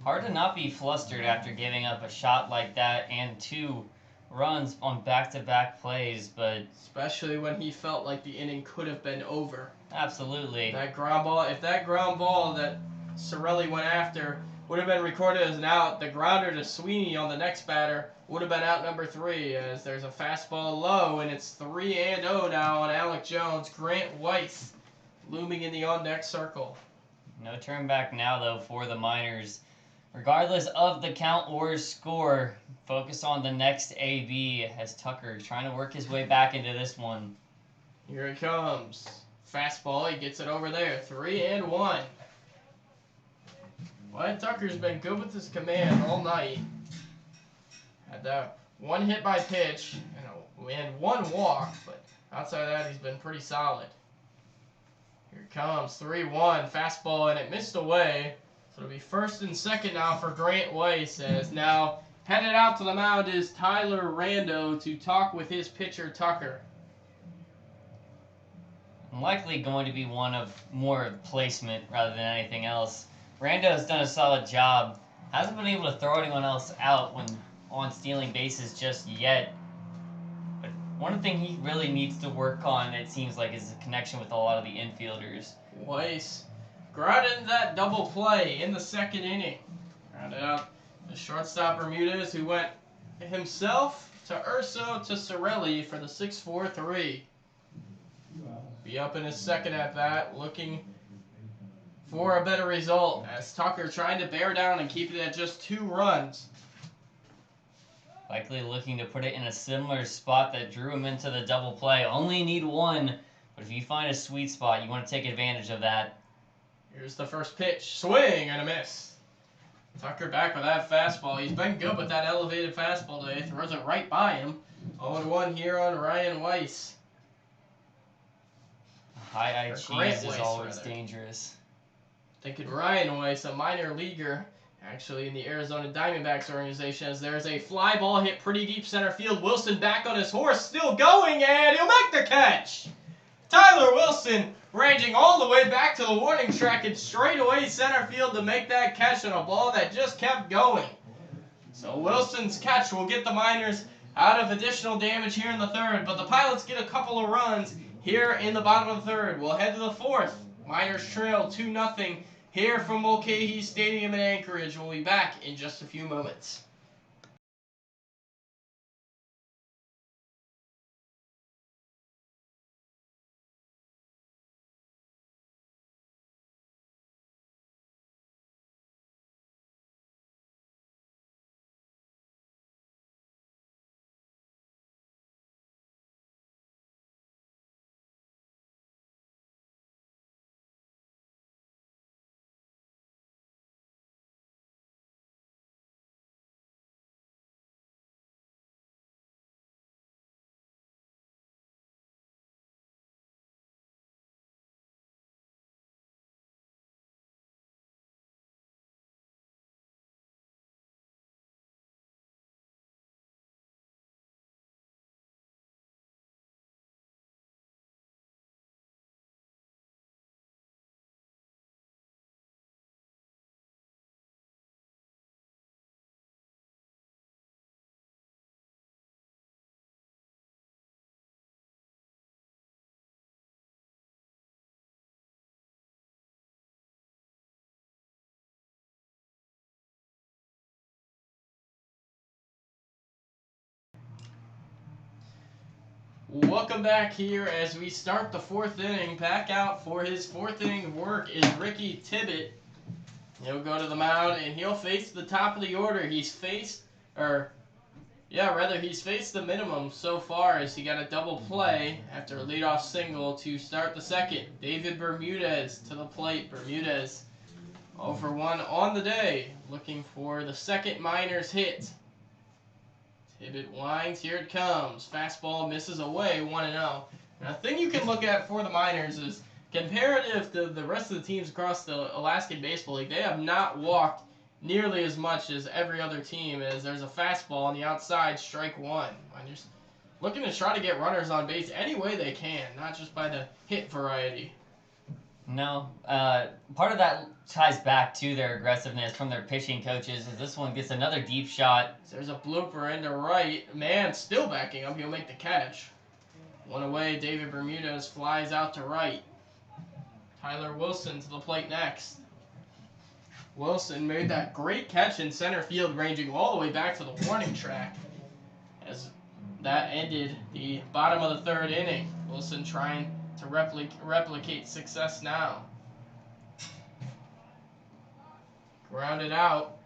Hard to not be flustered after giving up a shot like that and 2 runs on back-to-back plays, but... Especially when he felt like the inning could have been over. Absolutely. That ground ball, if that ground ball that Cirelli went after would have been recorded as an out, the grounder to Sweeney on the next batter would have been out number 3, as there's a fastball low, and it's 3-0 now on Alec Jones. Grant Weiss looming in the on-deck circle. No turn back now, though, for the Miners. Regardless of the count or score, focus on the next AB as Tucker trying to work his way back into this one. Here it comes. Fastball, he gets it over there. 3-1. Well, Tucker's been good with his command all night. Had that 1 hit by pitch and 1 walk, but outside of that, he's been pretty solid. Here it comes. 3-1. Fastball, and it missed away. So it'll be first and second now for Grant Weiss, as now headed out to the mound is Tyler Rando to talk with his pitcher, Tucker. Likely going to be one of more placement rather than anything else. Rando's done a solid job. Hasn't been able to throw anyone else out when on stealing bases just yet. But one thing he really needs to work on, it seems like, is the connection with a lot of the infielders. Weiss grounded that double play in the second inning. Grounded out the shortstop Bermudez, who went himself to Urso to Cirelli for the 6-4-3. Be up in his second at bat, looking for a better result, as Tucker trying to bear down and keep it at just 2 runs. Likely looking to put it in a similar spot that drew him into the double play. Only need 1, but if you find a sweet spot, you want to take advantage of that. Here's the first pitch. Swing and a miss. Tucker back with that fastball. He's been good with that elevated fastball today. Throws it right by him. 0-1 here on Ryan Weiss. High-eye cheese is always dangerous. Thinking Ryan Weiss, a minor leaguer, actually in the Arizona Diamondbacks organization, as there's a fly ball hit pretty deep center field. Wilson back on his horse, still going, and he'll make the catch. Tyler Wilson ranging all the way back to the warning track and straight away center field to make that catch on a ball that just kept going. So Wilson's catch will get the Miners out of additional damage here in the third, but the Pilots get a couple of runs here in the bottom of the third. We'll head to the fourth. Miners trail 2-0 here from Mulcahy Stadium in Anchorage. We'll be back in just a few moments. Welcome back here as we start the fourth inning. Back out for his fourth inning of work is Ricky Tibbett. He'll go to the mound and he'll face the top of the order. He's faced the minimum so far, as he got a double play after a leadoff single to start the second. David Bermudez to the plate. Bermudez 0 for 1 on the day, looking for the second Miners hit. Tibbett winds, here it comes. Fastball misses away, 1-0. Now, the thing you can look at for the Miners is, comparative to the rest of the teams across the Alaskan Baseball League, they have not walked nearly as much as every other team. As there's a fastball on the outside, strike 1. Miners looking to try to get runners on base any way they can, not just by the hit variety. No. Part of that ties back to their aggressiveness from their pitching coaches as this one gets another deep shot. There's a blooper into right. Man still backing up. He'll make the catch. One away. David Bermudez flies out to right. Tyler Wilson to the plate next. Wilson made that great catch in center field, ranging all the way back to the warning track. As that ended the bottom of the third inning. Wilson trying to replicate success now. Grounded out.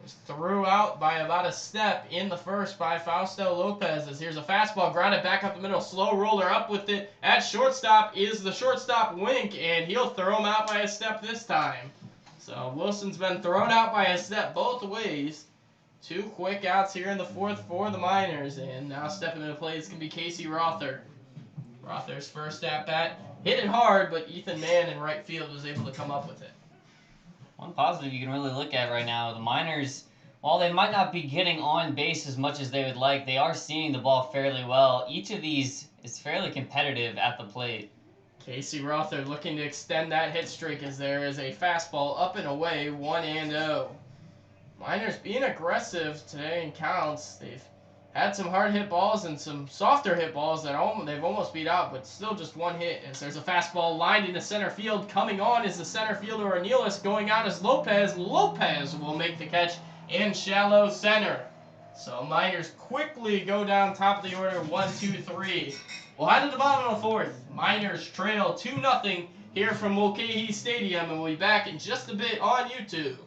Was threw out by about a step in the first by Fausto Lopez. As here's a fastball grounded back up the middle. Slow roller up with it. At shortstop is the shortstop Wink, and he'll throw him out by a step this time. So Wilson's been thrown out by a step both ways. 2 quick outs here in the fourth for the Miners. And now stepping into play is going to be Casey Rother. Rother's first at bat. Hit it hard, but Ethan Mann in right field was able to come up with it. One positive you can really look at right now, the Miners, while they might not be getting on base as much as they would like, they are seeing the ball fairly well. Each of these is fairly competitive at the plate. Casey Rother looking to extend that hit streak as there is a fastball up and away, 1-0. Miners being aggressive today in counts. They've had some hard hit balls and some softer hit balls that they've almost beat out, but still just one hit. As there's a fastball lined into center field. Coming on is the center fielder Ornelas. Going out is Lopez. Lopez will make the catch in shallow center. So Miners quickly go down top of the order, 1-2-3. We'll head to the bottom of the fourth. Miners trail 2-0 here from Mulcahy Stadium, and we'll be back in just a bit on YouTube.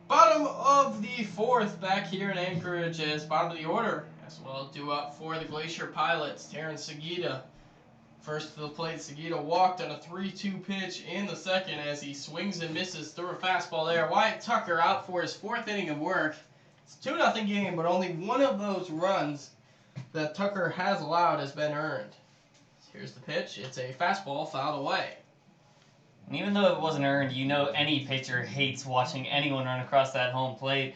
Bottom of the fourth back here in Anchorage as bottom of the order as well. Due up for the Glacier Pilots. Terrence Seguida first to the plate. Seguida walked on a 3-2 pitch in the second as he swings and misses through a fastball there. Wyatt Tucker out for his 4th inning of work. It's a 2-0 game, but only one of those runs that Tucker has allowed has been earned. Here's the pitch. It's a fastball fouled away. And even though it wasn't earned, you know any pitcher hates watching anyone run across that home plate.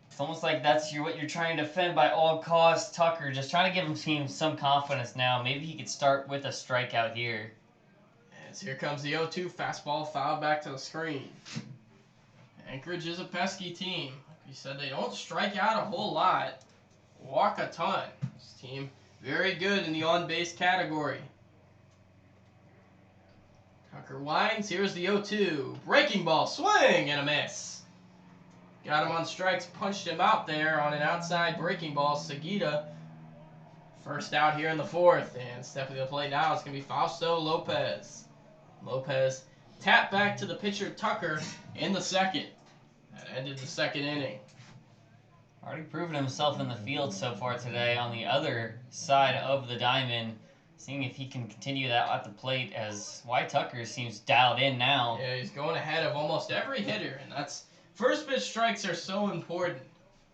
It's almost like that's what you're trying to defend by all costs. Tucker just trying to give him team some confidence now. Maybe he could start with a strikeout here. As here comes the 0-2 fastball fouled back to the screen. Anchorage is a pesky team. Like we said, they don't strike out a whole lot, walk a ton. This team very good in the on-base category. Tucker winds. Here's the 0-2. Breaking ball. Swing and a miss. Got him on strikes. Punched him out there on an outside breaking ball. Seguida. First out here in the fourth. And stepping to the plate now is going to be Fausto Lopez. Lopez tapped back to the pitcher Tucker in the second. That ended the second inning. Already proven himself in the field so far today on the other side of the diamond. Seeing if he can continue that at the plate as Wyatt Tucker seems dialed in now. Yeah, he's going ahead of almost every hitter, and that's First pitch strikes are so important.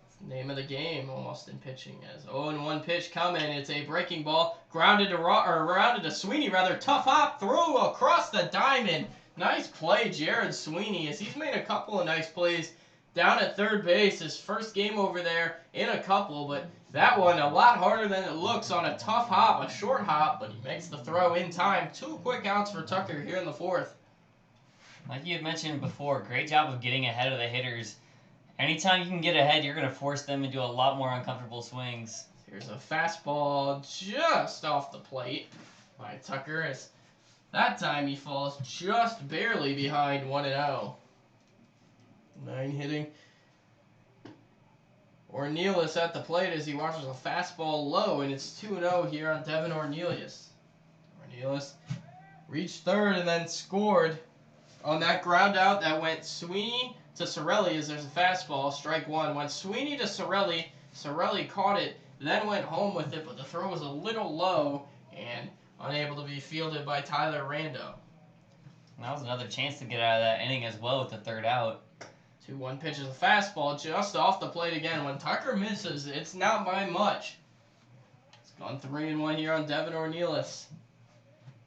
It's the name of the game, almost in pitching. As 0-1 pitch coming, it's a breaking ball, grounded to Sweeney. Rather tough hop, throw across the diamond. Nice play, Jared Sweeney, as he's made a couple of nice plays down at third base. His first game over there in a couple, but that one a lot harder than it looks on a tough hop, a short hop, but he makes the throw in time. 2 quick outs for Tucker here in the 4th. Like you had mentioned before, great job of getting ahead of the hitters. Anytime you can get ahead, you're going to force them into a lot more uncomfortable swings. Here's a fastball just off the plate by Tucker. As that time he falls just barely behind 1-0. 9 hitting. Ornelas at the plate as he watches a fastball low, and it's 2-0 here on Devin Ornelas. Ornelas reached third and then scored on that ground out that went Sweeney to Sorelli as there's a fastball, strike 1. Went Sweeney to Sorelli. Sorelli caught it, then went home with it, but the throw was a little low and unable to be fielded by Tyler Rando. And that was another chance to get out of that inning as well with the 3rd out. 2-1 pitch is a fastball just off the plate again. When Tucker misses, it's not by much. It's gone 3-1 here on Devin Ornelas.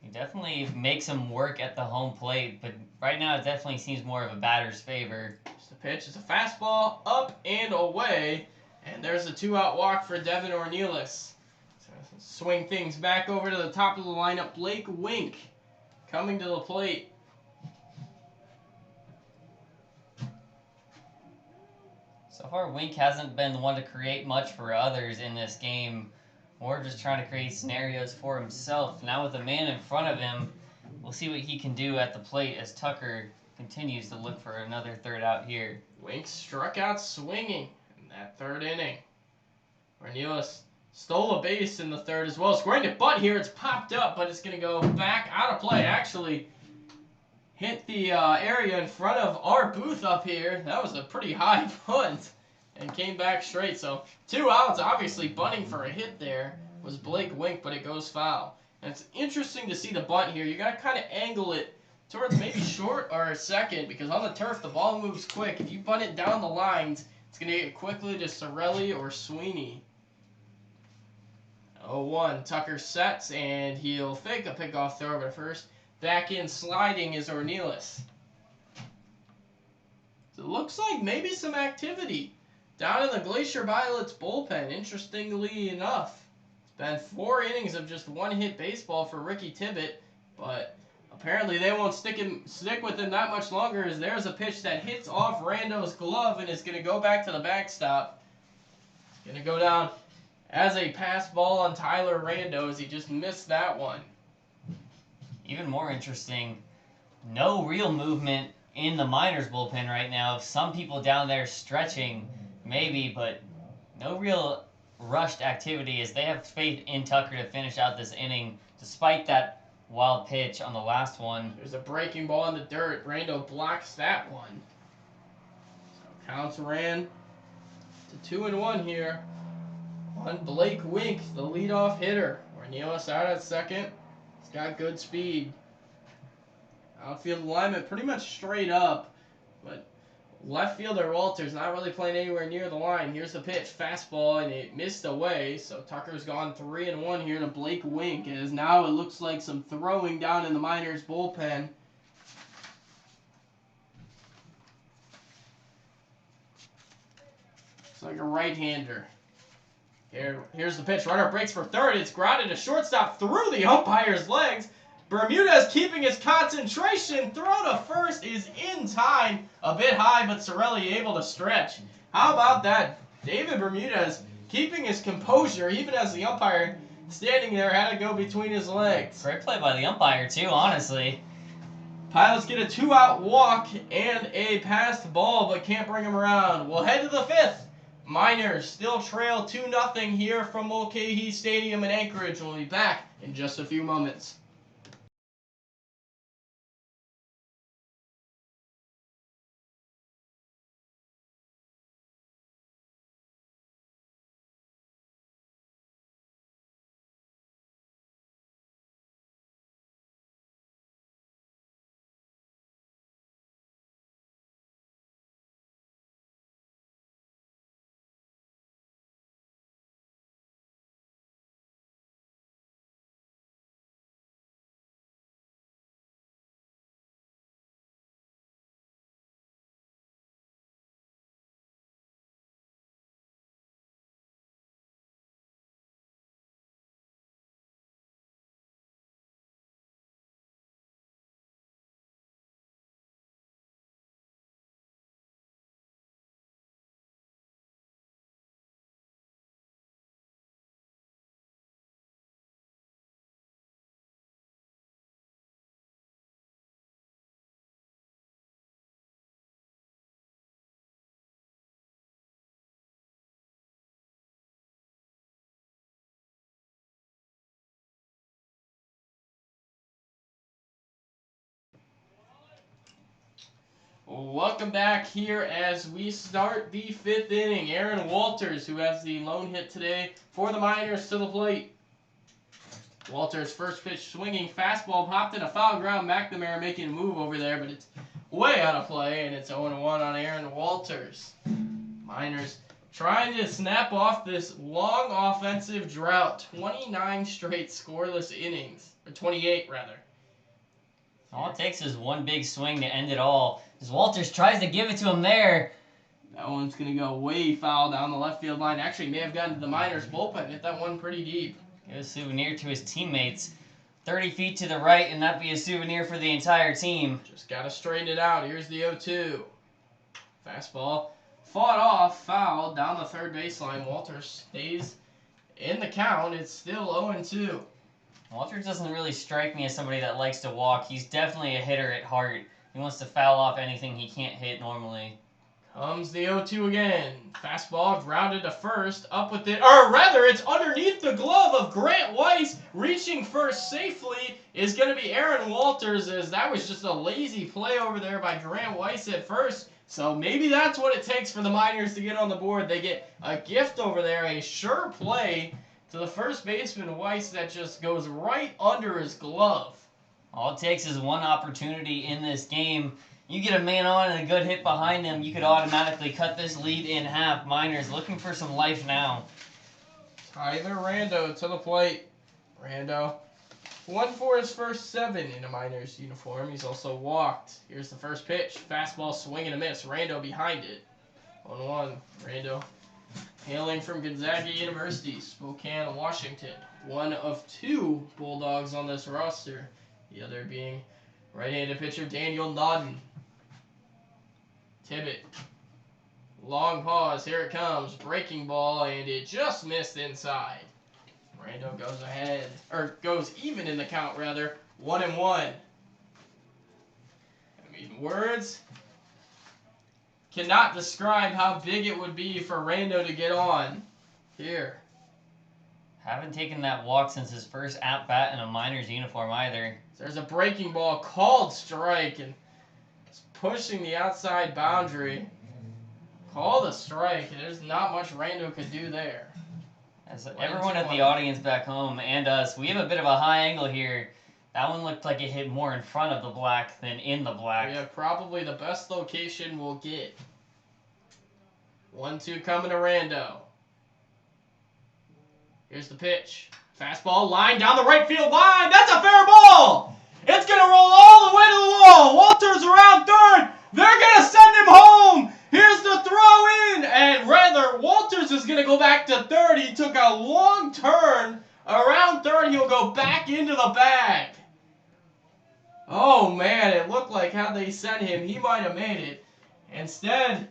He definitely makes him work at the home plate, but right now it definitely seems more of a batter's favor. Just a pitch. It's a fastball up and away, and there's a 2-out walk for Devin Ornelas. So swing things back over to the top of the lineup. Blake Wink coming to the plate. So far, Wink hasn't been the one to create much for others in this game. More just trying to create scenarios for himself. Now with a man in front of him, we'll see what he can do at the plate as Tucker continues to look for another 3rd out here. Wink struck out swinging in that 3rd inning. Ornelas stole a base in the 3rd as well. It's going to bunt here. It's popped up, but it's going to go back out of play. Actually hit the area in front of our booth up here. That was a pretty high punt and came back straight. So 2 outs, obviously bunting for a hit there was Blake Wink, but it goes foul. And it's interesting to see the bunt here. You got to kind of angle it towards maybe short or second, because on the turf the ball moves quick. If you bunt it down the lines, it's going to get quickly to Sorelli or Sweeney. 0-1, Tucker sets, and he'll fake a pickoff throw to first. Back in sliding is Ornelas. So it looks like maybe some activity down in the Glacier Pilots bullpen, interestingly enough. It's been 4 innings of just 1-hit baseball for Ricky Tibbett, but apparently they won't stick with him that much longer, as there's a pitch that hits off Rando's glove and is going to go back to the backstop. It's going to go down as a pass ball on Tyler Rando as he just missed that one. Even more interesting, no real movement in the Miners bullpen right now. Some people down there stretching, maybe, but no real rushed activity as they have faith in Tucker to finish out this inning, despite that wild pitch on the last one. There's a breaking ball in the dirt. Rando blocks that one. So counts ran to 2-1 here on Blake Wink, the leadoff hitter. Ornelas out at second. He's got good speed. Outfield alignment pretty much straight up, but left fielder Walter's not really playing anywhere near the line. Here's the pitch, fastball, and it missed away. So Tucker's gone 3-1 here to Blake Wink, as now it looks like some throwing down in the Miners bullpen. Looks like a right-hander. Here's the pitch. Runner breaks for third. It's grounded to shortstop through the umpire's legs. Bermudez keeping his concentration. Throw to first is in time. A bit high, but Sorelli able to stretch. How about that? David Bermudez keeping his composure, even as the umpire standing there had to go between his legs. Great play by the umpire, too, honestly. Pilots get a 2-out walk and a passed ball, but can't bring him around. We'll head to the 5th. Miners still trail 2-0 here from Mulcahy Stadium in Anchorage. We'll be back in just a few moments. Welcome back here as we start the 5th inning. Aaron Walters, who has the lone hit today for the Miners, to the plate. Walters' first pitch swinging fastball popped in a foul ground. McNamara making a move over there, but it's way out of play, and it's 0-1 on Aaron Walters. Miners trying to snap off this long offensive drought. 29 straight scoreless innings, or 28 rather. All it takes is one big swing to end it all. As Walters tries to give it to him there. That one's going to go way foul down the left field line. Actually, may have gotten to the Miners' bullpen. Hit that one pretty deep. Give a souvenir to his teammates. 30 feet to the right, and that'd be a souvenir for the entire team. Just got to straighten it out. Here's the 0-2. Fastball fought off, foul down the third baseline. Walters stays in the count. It's still 0-2. Walters doesn't really strike me as somebody that likes to walk. He's definitely a hitter at heart. He wants to foul off anything he can't hit normally. Comes the 0-2 again. Fastball grounded to first. Up with it. Or rather, it's underneath the glove of Grant Weiss. Reaching first safely is going to be Aaron Walters, as that was just a lazy play over there by Grant Weiss at first. So maybe that's what it takes for the Miners to get on the board. They get a gift over there, a sure play to the first baseman, Weiss, that just goes right under his glove. All it takes is one opportunity in this game. You get a man on and a good hit behind him, you could automatically cut this lead in half. Miners looking for some life now. Tyler Rando to the plate. Rando won for his first 7 in a Miners uniform. He's also walked. Here's the first pitch. Fastball swing and a miss. Rando behind it. 1-1. Rando hailing from Gonzaga University, Spokane, Washington. One of 2 Bulldogs on this roster. The other being right-handed pitcher Daniel Nodden. Tibbet. Long pause. Here it comes. Breaking ball, and it just missed inside. Rando goes ahead, or goes even in the count, rather. 1-1. I mean, words cannot describe how big it would be for Rando to get on here. Haven't taken that walk since his first at-bat in a Miners uniform either. There's a breaking ball, called strike, and it's pushing the outside boundary. Called a strike, and there's not much Rando could do there. As everyone at the audience back home and us, we have a bit of a high angle here. That one looked like it hit more in front of the black than in the black. We have probably the best location we'll get. 1-2 coming to Rando. Here's the pitch. Fastball line down the right field line. That's a fair ball. It's going to roll all the way to the wall. Walters around third. They're going to send him home. Here's the throw in. And rather, Walters is going to go back to third. He took a long turn. Around third, he'll go back into the bag. Oh, man, it looked like had they sent him, he might have made it. Instead,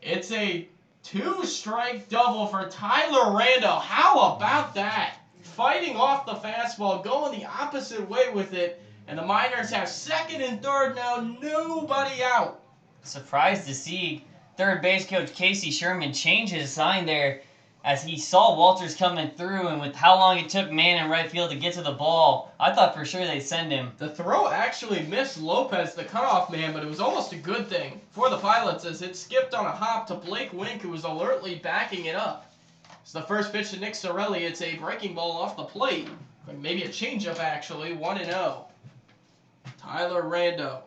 it's a 2-strike double for Tyler Rando. How about that? Fighting off the fastball, going the opposite way with it. And the Miners have second and third now, nobody out. Surprised to see third base coach Casey Sherman change his sign there as he saw Walters coming through, and with how long it took man in right field to get to the ball, I thought for sure they'd send him. The throw actually missed Lopez, the cutoff man, but it was almost a good thing for the Pilots as it skipped on a hop to Blake Wink, who was alertly backing it up. It's the first pitch to Nick Sorelli. It's a breaking ball off the plate. Maybe a changeup, actually. 1-0. Tyler Rando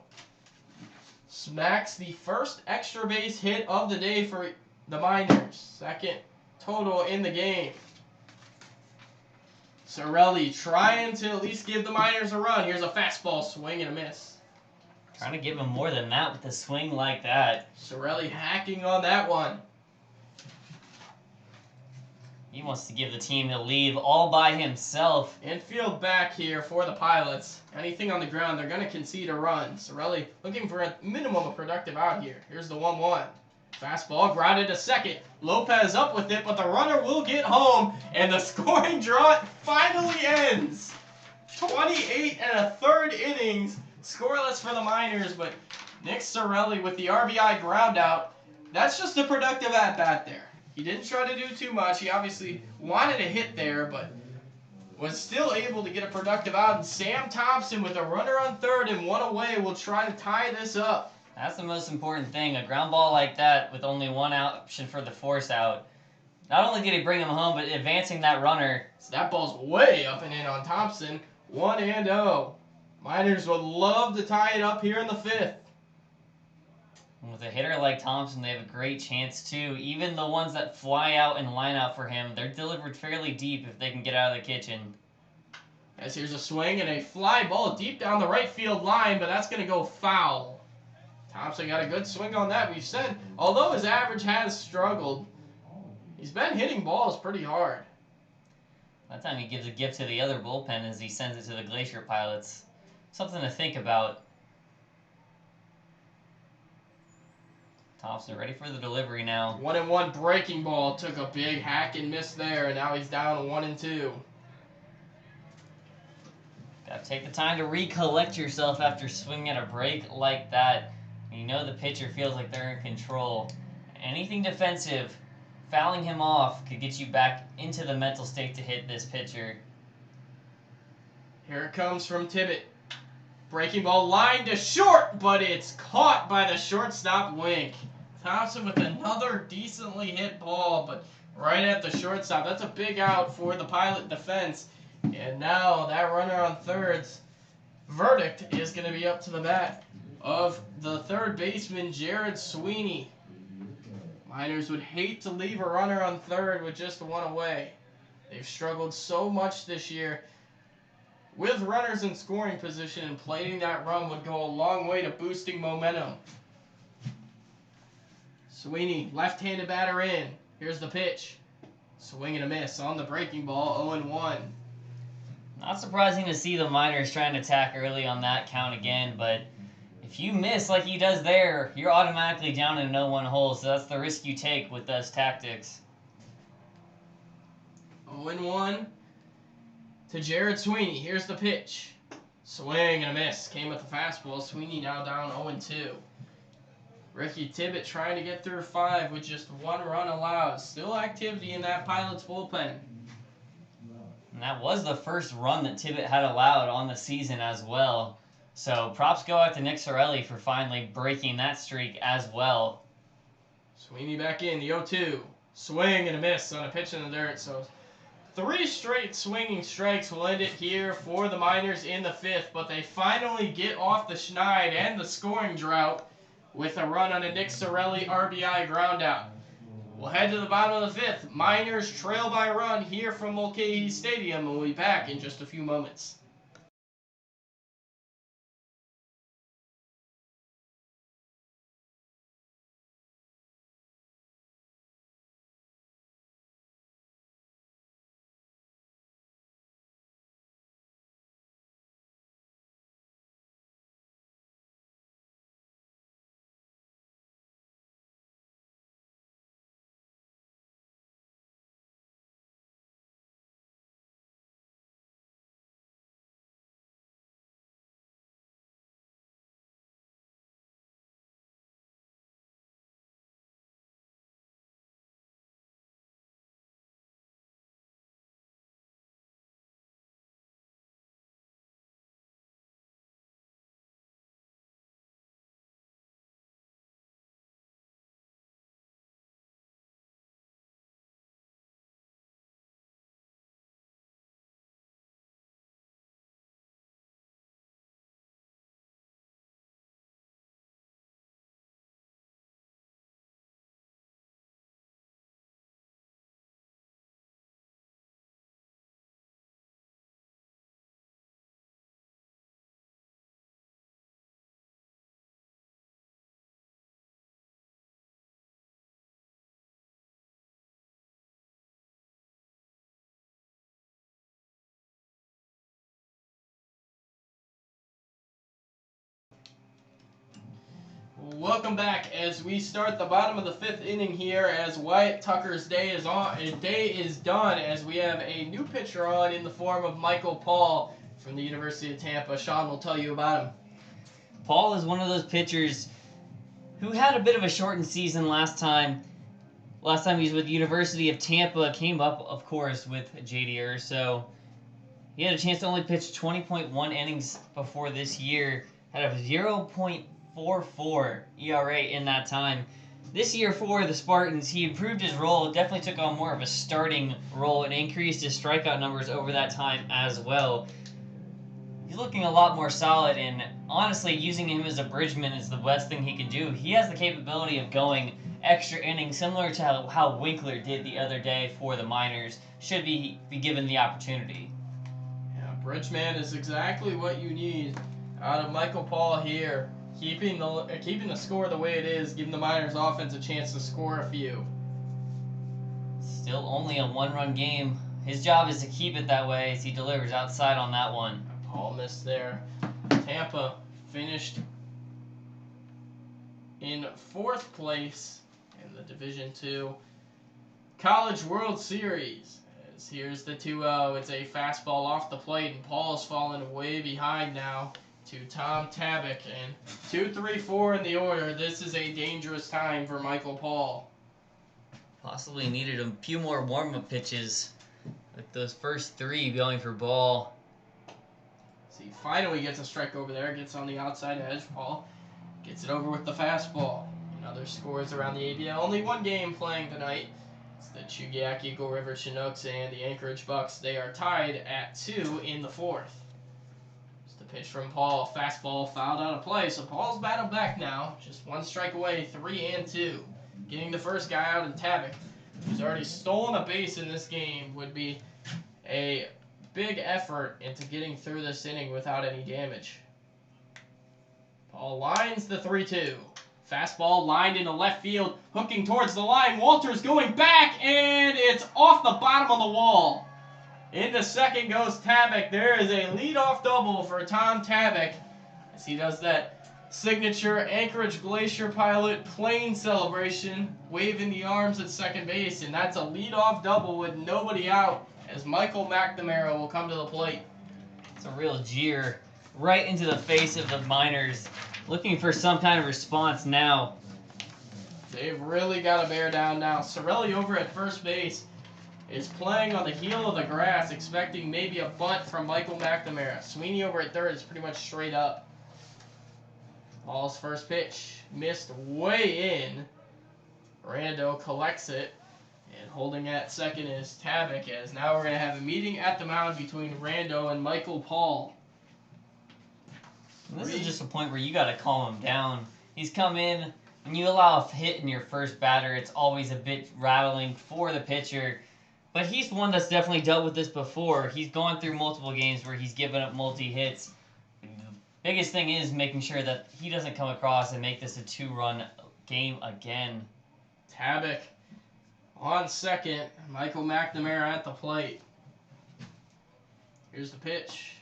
smacks the first extra base hit of the day for the Miners. Second total in the game. Sorelli trying to at least give the Miners a run. Here's a fastball swing and a miss. Trying to give him more than that with a swing like that. Sorelli hacking on that one. He wants to give the team the lead all by himself. Infield back here for the Pilots. Anything on the ground, they're going to concede a run. Sorelli looking for a minimum of productive out here. Here's the 1-1. Fastball grounded to second. Lopez up with it, but the runner will get home, and the scoring drought finally ends. 28 1/3 innings, scoreless for the Miners, but Nick Sorelli with the RBI ground out. That's just a productive at-bat there. He didn't try to do too much. He obviously wanted a hit there, but was still able to get a productive out. And Sam Thompson with a runner on third and one away will try to tie this up. That's the most important thing. A ground ball like that with only one option for the force out. Not only did he bring him home, but advancing that runner. So that ball's way up and in on Thompson. 1-0. Miners would love to tie it up here in the 5th. And with a hitter like Thompson, they have a great chance too. Even the ones that fly out and line out for him, they're delivered fairly deep if they can get out of the kitchen. As here's a swing and a fly ball deep down the right field line, but that's going to go foul. Thompson got a good swing on that, we've said. Although his average has struggled, he's been hitting balls pretty hard. That time he gives a gift to the other bullpen as he sends it to the Glacier Pilots. Something to think about. Thompson ready for the delivery now. 1-1 breaking ball. Took a big hack and miss there, and now he's down 1-2. Gotta take the time to recollect yourself after swinging at a break like that. You know the pitcher feels like they're in control. Anything defensive, fouling him off could get you back into the mental state to hit this pitcher. Here it comes from Tibbet. Breaking ball lined to short, but it's caught by the shortstop Wink. Thompson with another decently hit ball, but right at the shortstop. That's a big out for the Pilot defense. And now that runner on third's verdict is going to be up to the bat of the third baseman, Jared Sweeney. Miners would hate to leave a runner on third with just one away. They've struggled so much this year with runners in scoring position, and plating that run would go a long way to boosting momentum. Sweeney, left-handed batter in. Here's the pitch. Swing and a miss on the breaking ball, 0-1. Not surprising to see the Miners trying to attack early on that count again, but if you miss like he does there, you're automatically down in a 0-1 hole, so that's the risk you take with those tactics. 0-1 to Jared Sweeney. Here's the pitch. Swing and a miss. Came with the fastball. Sweeney now down 0-2. Ricky Tibbet trying to get through 5 with just 1 run allowed. Still activity in that Pilot's bullpen. And that was the first run that Tibbet had allowed on the season as well. So props go out to Nick Sorelli for finally breaking that streak as well. Sweeney back in, the 0-2. Swing and a miss on a pitch in the dirt. So 3 straight swinging strikes will end it here for the Miners in the 5th. But they finally get off the schneid and the scoring drought with a run on a Nick Sorelli RBI groundout. We'll head to the bottom of the 5th. Miners trail by a run here from Mulcahy Stadium, and we'll be back in just a few moments. Welcome back as we start the bottom of the 5th inning here as Wyatt Tucker's day is done as we have a new pitcher on in the form of Michael Paul from the University of Tampa. Sean will tell you about him. Paul is one of those pitchers who had a bit of a shortened season last time. Last time he was with the University of Tampa, came up, of course, with J.D. Urso. He had a chance to only pitch 20.1 innings before this year. Had a 0. 4.4 ERA in that time. This year for the Spartans, he improved his role, definitely took on more of a starting role, and increased his strikeout numbers over that time as well. He's looking a lot more solid, and honestly, using him as a bridgeman is the best thing he can do. He has the capability of going extra innings, similar to how Winkler did the other day for the Miners, should be given the opportunity. Yeah, bridgeman is exactly what you need out of Michael Paul here. Keeping the score the way it is, giving the Miners offense a chance to score a few. Still only a 1-run game. His job is to keep it that way as he delivers outside on that one. Paul missed there. Tampa finished in 4th place in the Division II College World Series. As here's the 2-0. It's a fastball off the plate, and Paul's falling way behind now to Tom Tabak. And 2, 3, 4 in the order. This is a dangerous time for Michael Paul. Possibly needed a few more warm-up pitches, like those first 3 going for ball. See, finally gets a strike over there. Gets on the outside edge. Paul gets it over with the fastball. And other scores around the ABL. Only one game playing tonight. It's the Chugiak Eagle River Chinooks and the Anchorage Bucks. They are tied at 2 in the 4th. It's the pitch from Paul. Fastball fouled out of play. So Paul's battled back now. Just 1 strike away. 3-2. Getting the first guy out in Tabak, who's already stolen a base in this game, would be a big effort into getting through this inning without any damage. Paul lines the 3-2. Fastball lined into left field, hooking towards the line. Walters going back, and it's off the bottom of the wall. Into second goes Tabak. There is a leadoff double for Tom Tabak as he does that signature Anchorage Glacier Pilot plane celebration, waving the arms at second base, and that's a leadoff double with nobody out as Michael McNamara will come to the plate. It's a real jeer right into the face of the Miners, looking for some kind of response now. They've really got to bear down now. Sorelli over at first base is playing on the heel of the grass, expecting maybe a bunt from Michael McNamara. Sweeney over at third is pretty much straight up. Paul's first pitch missed way in. Rando collects it, and holding at second is Tabak, as now we're going to have a meeting at the mound between Rando and Michael Paul. And this is just a point where you got to calm him down. He's come in. When you allow a hit in your first batter, it's always a bit rattling for the pitcher. But he's one that's definitely dealt with this before. He's gone through multiple games where he's given up multi-hits. Biggest thing is making sure that he doesn't come across and make this a 2-run game again. Tabak on second. Michael McNamara at the plate. Here's the pitch.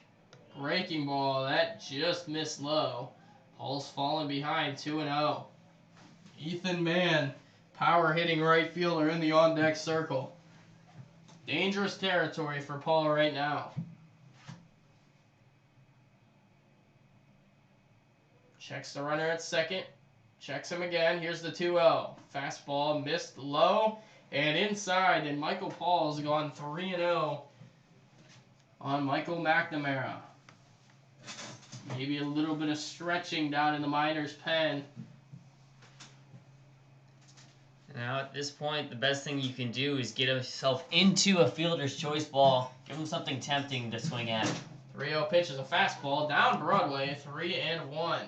Breaking ball. That just missed low. Paul's falling behind 2-0. Ethan Mann, power hitting right fielder in the on-deck circle. Dangerous territory for Paul right now. Checks the runner at second. Checks him again. Here's the 2-0. Fastball missed low and inside. And Michael Paul's gone 3-0 on Michael McNamara. Maybe a little bit of stretching down in the Miners' pen. Now at this point, the best thing you can do is get yourself into a fielder's choice ball. Give him something tempting to swing at. 3-0 pitch is a fastball down Broadway. 3-1.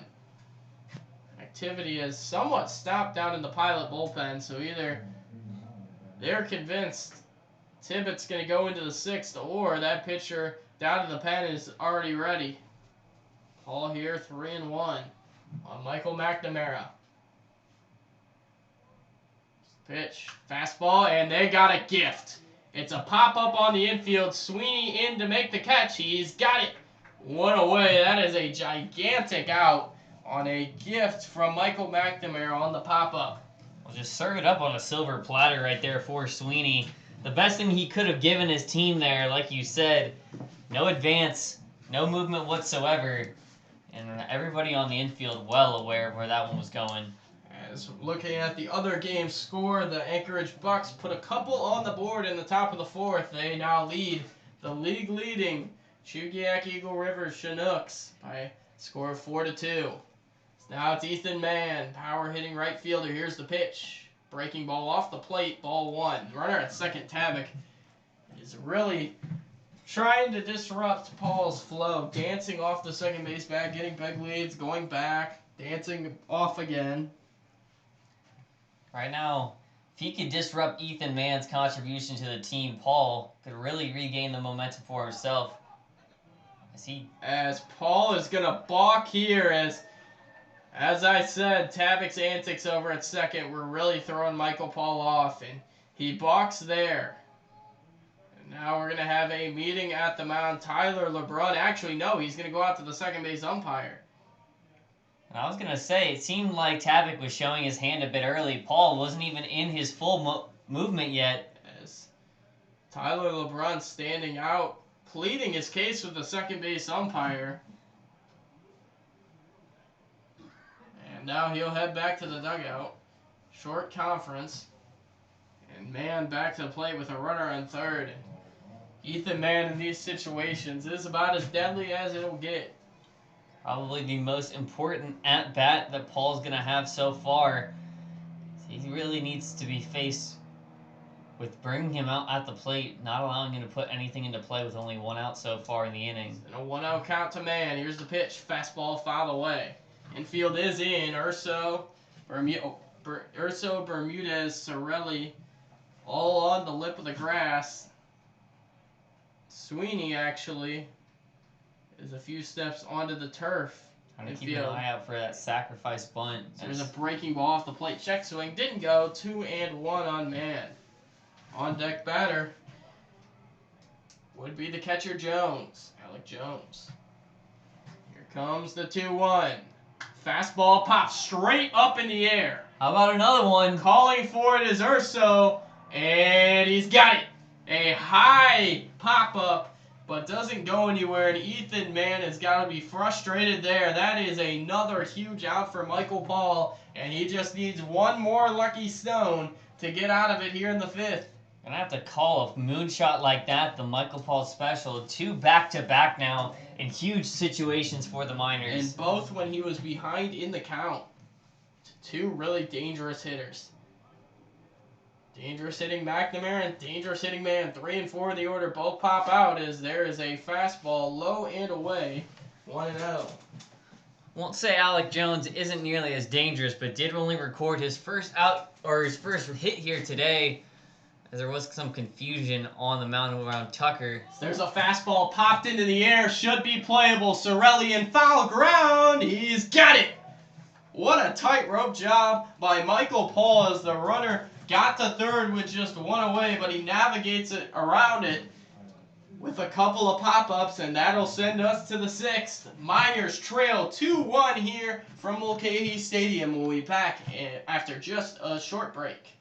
Activity has somewhat stopped down in the Pilot bullpen, so either they're convinced Tibbetts going to go into the 6th, or that pitcher down in the pen is already ready. Paul here, 3-1 on Michael McNamara. Pitch, fastball, and they got a gift. It's a pop-up on the infield. Sweeney in to make the catch. He's got it. 1 away. That is a gigantic out on a gift from Michael McNamara on the pop-up. Well, just serve it up on a silver platter right there for Sweeney. The best thing he could have given his team there, like you said, no advance, no movement whatsoever, and everybody on the infield well aware of where that one was going. As looking at the other game score, the Anchorage Bucks put a couple on the board in the top of the 4th. They now lead the league-leading Chugiak Eagle River Chinooks by a score of 4-2. Now it's Ethan Mann, power hitting right fielder. Here's the pitch. Breaking ball off the plate, ball 1. Runner at second, Tabak, is really trying to disrupt Paul's flow. Dancing off the second base bag, getting big leads, going back, dancing off again. Right now, if he could disrupt Ethan Mann's contribution to the team, Paul could really regain the momentum for himself. As Paul is going to balk here, as I said, Tabak's antics over at second were really throwing Michael Paul off, and he balks there. And now we're going to have a meeting at the mound. Tyler LeBrun, actually, no, he's going to go out to the second base umpire. And I was going to say, it seemed like Tabak was showing his hand a bit early. Paul wasn't even in his full movement yet. As Tyler LeBrun standing out, pleading his case with the second base umpire. And now he'll head back to the dugout. Short conference. And Mann back to the plate with a runner on third. Ethan Mann in these situations is about as deadly as it'll get. Probably the most important at-bat that Paul's going to have so far. He really needs to be faced with bringing him out at the plate, not allowing him to put anything into play with only 1 out so far in the inning. And a 1-0 count to Mann. Here's the pitch. Fastball foul away. Infield is in. Urso, Bermudez, Sorelli, all on the lip of the grass. Sweeney, actually, is a few steps onto the turf. Trying to keep an eye out for that sacrifice bunt. So there's a breaking ball off the plate. Check swing. Didn't go. 2-1 on Mann. On deck batter would be the catcher Jones. Alec Jones. Here comes the 2-1. Fastball pops straight up in the air. How about another one? Calling for it is Urso. And he's got it. A high pop-up, but doesn't go anywhere. And Ethan Mann has got to be frustrated there. That is another huge out for Michael Paul. And he just needs one more lucky stone to get out of it here in the 5th. Gonna have to call a moonshot like that, the Michael Paul special. 2 back-to-back now in huge situations for the Miners. And both when he was behind in the count. 2 really dangerous hitters. Dangerous hitting McNamara and dangerous hitting Mann. 3 and 4 in the order both pop out as there is a fastball low and away. 1-0. Won't say Alec Jones isn't nearly as dangerous, but did only record his first out or his first hit here today, as there was some confusion on the mound around Tucker. There's a fastball popped into the air, should be playable. Sorelli in foul ground. He's got it. What a tightrope job by Michael Paul as the runner got to third with just 1 away, but he navigates it around it with a couple of pop-ups, and that'll send us to the 6th. Miners trail 2-1 here from Mulcahy Stadium. We'll be back after just a short break.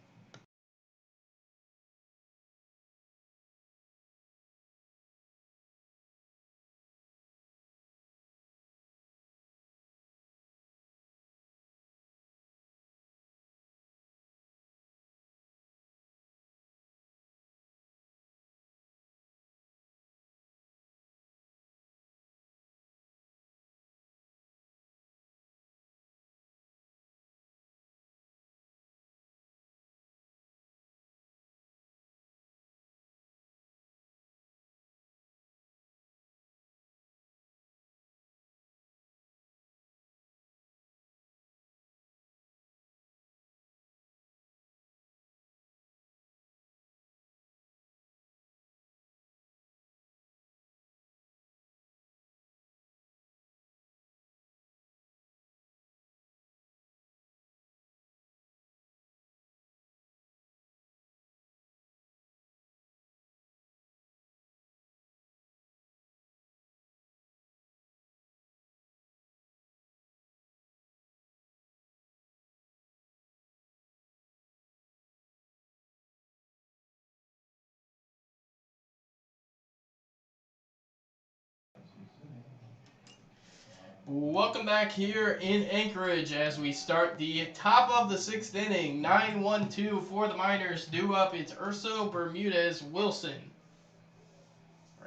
Welcome back here in Anchorage as we start the top of the 6th inning. 9-1-2 for the Miners. Due up, it's Urso, Bermudez, Wilson.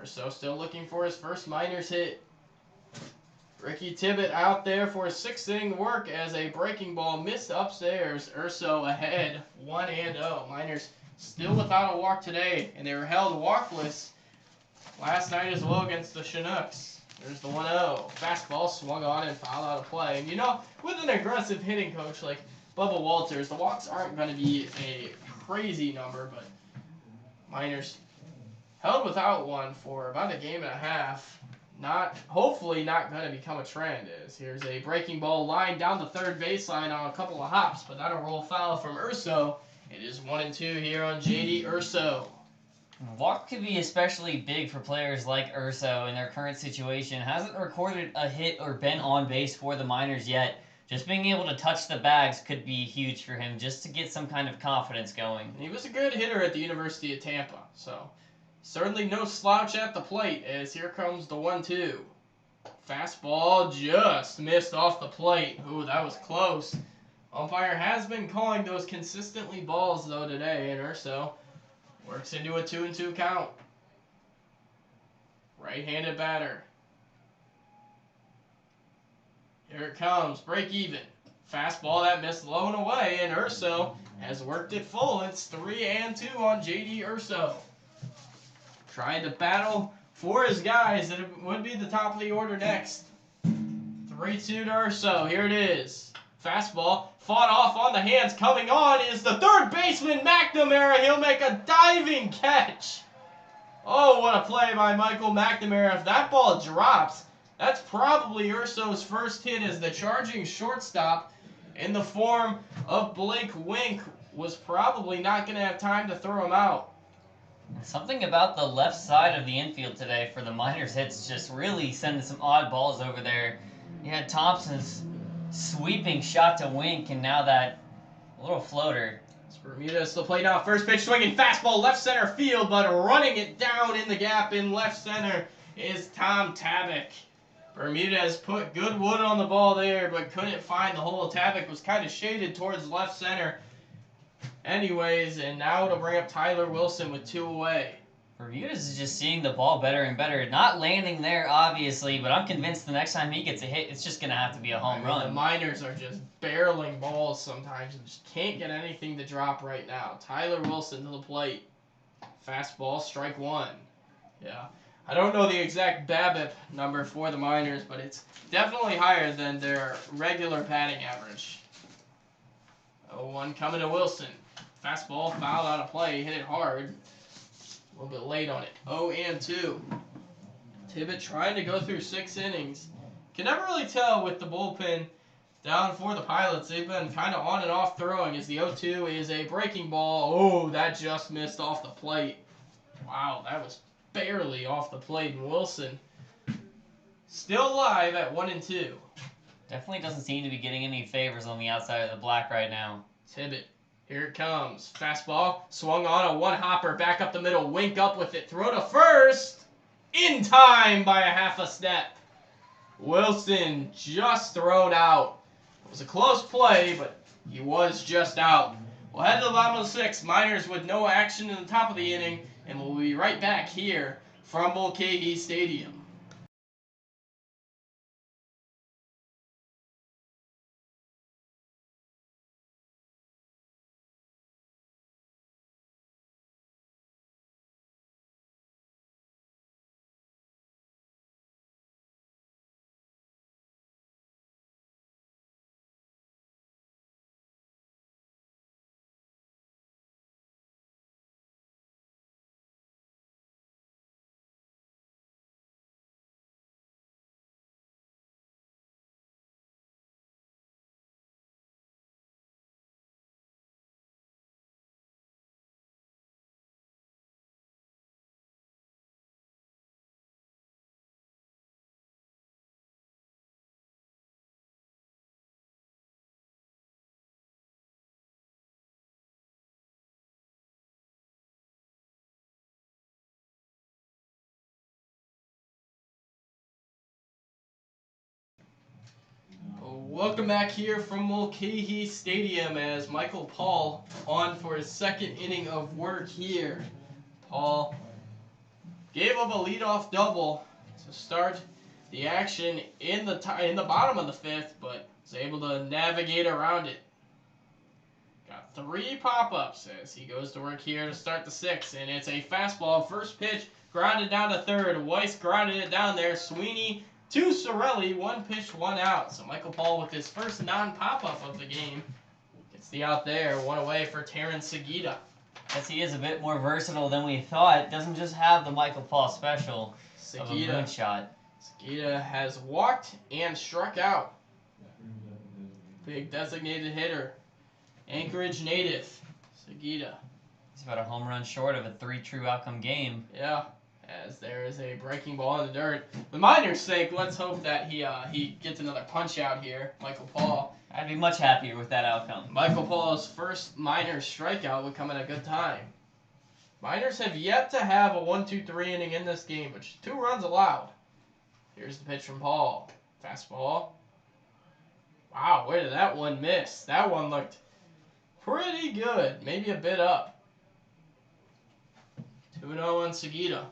Urso still looking for his first Miners hit. Ricky Tibbett out there for a 6th inning work as a breaking ball missed upstairs. Urso ahead, 1-0. Miners still without a walk today, and they were held walkless last night as well against the Chinooks. There's the 1-0. Fastball swung on and fouled out of play. And you know, with an aggressive hitting coach like Bubba Walters, the walks aren't going to be a crazy number, but Miners held without one for about a game and a half. Hopefully not going to become a trend. Here's a breaking ball line down the third baseline on a couple of hops, but that'll roll foul from Urso. It is 1-2 here on JD Urso. Walk could be especially big for players like Urso in their current situation. Hasn't recorded a hit or been on base for the Miners yet. Just being able to touch the bags could be huge for him just to get some kind of confidence going. He was a good hitter at the University of Tampa, so certainly no slouch at the plate as here comes the 1-2. Fastball just missed off the plate. Ooh, that was close. Umpire has been calling those consistently balls though today, and Urso works into a 2-2 count. Right-handed batter. Here it comes, break even. Fastball that missed low and away, and Urso has worked it full. It's 3-2 on JD Urso. Trying to battle for his guys that would be the top of the order next. 3-2 to Urso. Here it is. Fastball fought off on the hands. Coming on is the third baseman, McNamara. He'll make a diving catch. Oh, what a play by Michael McNamara. If that ball drops, that's probably Urso's first hit as the charging shortstop in the form of Blake Wink was probably not going to have time to throw him out. Something about the left side of the infield today for the Miners hits just really sending some odd balls over there. You had Thompson's sweeping shot to Wink, and now that little floater. It's Bermudez to the plate now. First pitch swinging fastball left center field, but running it down in the gap in left center is Tom Tabak. Bermudez put good wood on the ball there, but couldn't find the hole. Tabak was kind of shaded towards left center. Anyways, and now it'll bring up Tyler Wilson with 2 away. Bermudez is just seeing the ball better and better. Not landing there, obviously, but I'm convinced the next time he gets a hit, it's just going to have to be a home run. The Miners are just barreling balls sometimes and just can't get anything to drop right now. Tyler Wilson to the plate. Fastball, strike 1. Yeah. I don't know the exact BABIP number for the Miners, but it's definitely higher than their regular batting average. 0-1 coming to Wilson. Fastball fouled out of play, hit it hard. A little bit late on it. 0-2. Tibbett trying to go through 6 innings. Can never really tell with the bullpen down for the Pilots. They've been kind of on and off throwing as the 0-2 is a breaking ball. Oh, that just missed off the plate. Wow, that was barely off the plate. And Wilson still alive at 1-2. Definitely doesn't seem to be getting any favors on the outside of the black right now. Tibbett. Here it comes. Fastball swung on a 1-hopper back up the middle. Wink up with it. Throw to first. In time by a half a step. Wilson just thrown out. It was a close play, but he was just out. We'll head to the bottom of the 6th. Miners with no action in the top of the inning, and we'll be right back here from Mulcahy Stadium. Welcome back here from Mulcahy Stadium as Michael Paul on for his 2nd inning of work here. Paul gave up a leadoff double to start the action in the bottom of the 5th, but was able to navigate around it. Got 3 pop-ups as he goes to work here to start the 6th, and it's a fastball. First pitch, grounded down to third. Weiss grounded it down there. Sweeney to Sorelli, 1 pitch, 1 out. So Michael Paul with his first non-pop-up of the game gets the out there. 1 away for Terrence Segita. Guess he is a bit more versatile than we thought. Doesn't just have the Michael Paul special of a moonshot. Segita has walked and struck out. Big designated hitter. Anchorage native, Segita. He's about a home run short of a 3 true outcome game. Yeah, as there is a breaking ball in the dirt. For the Miners' sake, let's hope that he gets another punch out here, Michael Paul. I'd be much happier with that outcome. Michael Paul's first Miners strikeout would come at a good time. Miners have yet to have a 1-2-3 inning in this game, but 2 runs allowed. Here's the pitch from Paul. Fastball. Wow, where did that one miss? That one looked pretty good. Maybe a bit up. 2-0 on Segita.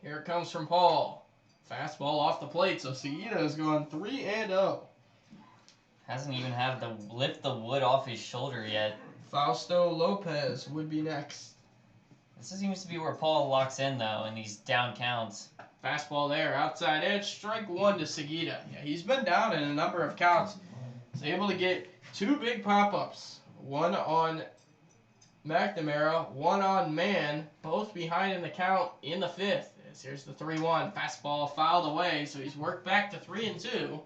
Here it comes from Paul. Fastball off the plate, so Segita is going 3-0. Hasn't even had to lift the wood off his shoulder yet. Fausto Lopez would be next. This seems to be where Paul locks in, though, in these down counts. Fastball there, outside edge, strike 1 to Segita. Yeah, he's been down in a number of counts. He's able to get 2 big pop-ups. 1 on McNamara, 1 on Mann, both behind in the count in the 5th. Here's the 3-1. Fastball fouled away, so he's worked back to 3-2.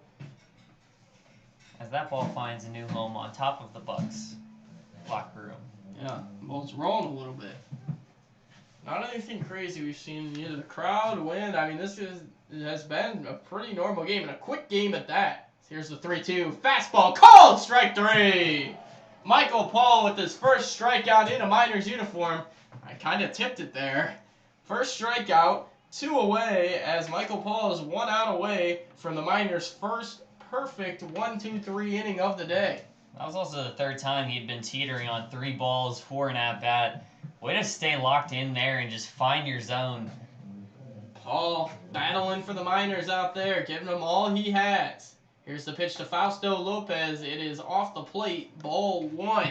As that ball finds a new home on top of the Bucks locker room. Yeah, ball's rolling a little bit. Not anything crazy we've seen in either the crowd, wind. I mean, this has been a pretty normal game and a quick game at that. Here's the 3-2. Fastball called, strike 3. Michael Paul with his first strikeout in a Miners uniform. I kind of tipped it there. First strikeout, 2 away, as Michael Paul is 1 out away from the Miners' first perfect 1-2-3 inning of the day. That was also the 3rd time he'd been teetering on 3 balls for an at-bat. Way to stay locked in there and just find your zone. Paul battling for the Miners out there, giving them all he has. Here's the pitch to Fausto Lopez. It is off the plate, ball 1.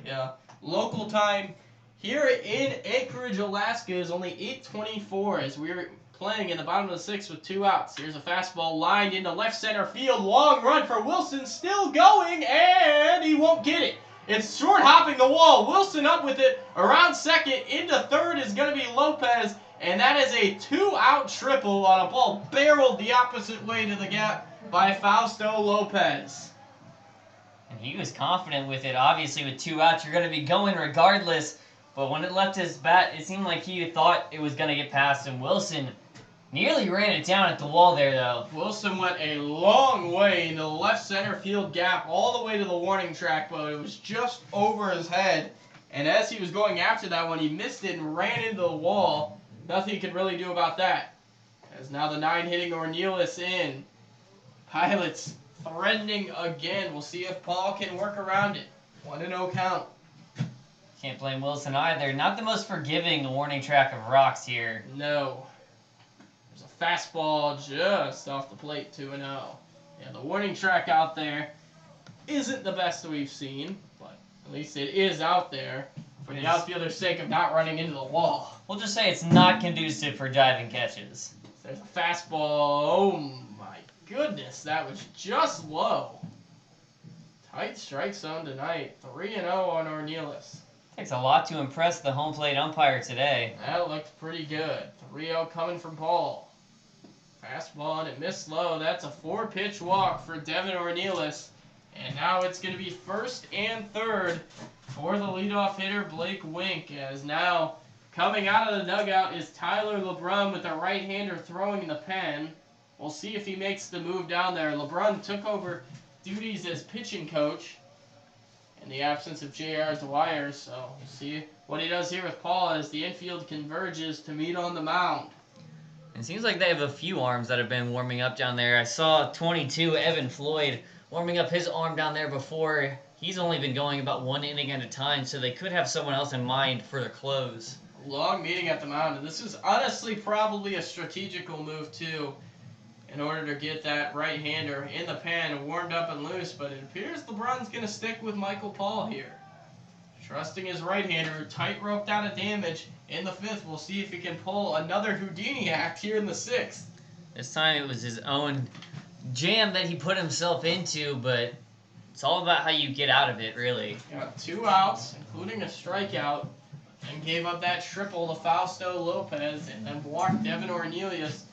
Yeah, local time here in Anchorage, Alaska is only 8:24 as we're playing in the bottom of the 6th with 2 outs. Here's a fastball lined into left center field. Long run for Wilson, still going, and he won't get it. It's short hopping the wall. Wilson up with it around second. Into 3rd is going to be Lopez, and that is a 2-out triple on a ball barreled the opposite way to the gap by Fausto Lopez. And he was confident with it. Obviously, with 2 outs, you're going to be going regardless. But when it left his bat, it seemed like he thought it was going to get past him. Wilson nearly ran it down at the wall there, though. Wilson went a long way into the left center field gap, all the way to the warning track, but it was just over his head. And as he was going after that one, he missed it and ran into the wall. Nothing he could really do about that. As now the 9-hitting Ornelas in. Pilots threatening again. We'll see if Paul can work around it. 1-0 count. Can't blame Wilson either. Not the most forgiving warning track of rocks here. No. There's a fastball just off the plate, 2-0. Yeah, the warning track out there isn't the best that we've seen, but at least it is out there for the outfielder's sake of not running into the wall. We'll just say it's not conducive for diving catches. There's a fastball. Oh my goodness, that was just low. Tight strike zone tonight. 3-0 on Ornelas. Takes a lot to impress the home plate umpire today. That looked pretty good. 3-0 coming from Paul. Fastball and it missed low. That's a 4-pitch walk for Devin Ornelas. And now it's going to be 1st and 3rd for the leadoff hitter, Blake Wink. As now coming out of the dugout is Tyler LeBrun with the right-hander throwing the pen. We'll see if he makes the move down there. LeBrun took over duties as pitching coach in the absence of J.R. Dwyer, so we'll see what he does here with Paul as the infield converges to meet on the mound. It seems like they have a few arms that have been warming up down there. I saw 22, Evan Floyd, warming up his arm down there before. He's only been going about 1 inning at a time, so they could have someone else in mind for the close. long meeting at the mound, and this is honestly probably a strategical move too, in order to get that right-hander in the pen, warmed up and loose. But it appears LeBron's going to stick with Michael Paul here, trusting his right-hander, who tight-roped out of damage in the 5th. We'll see if he can pull another Houdini act here in the 6th. This time it was his own jam that he put himself into, but it's all about how you get out of it, really. Got 2 outs, including a strikeout, and gave up that triple to Fausto Lopez, and then walked Devin Ornelas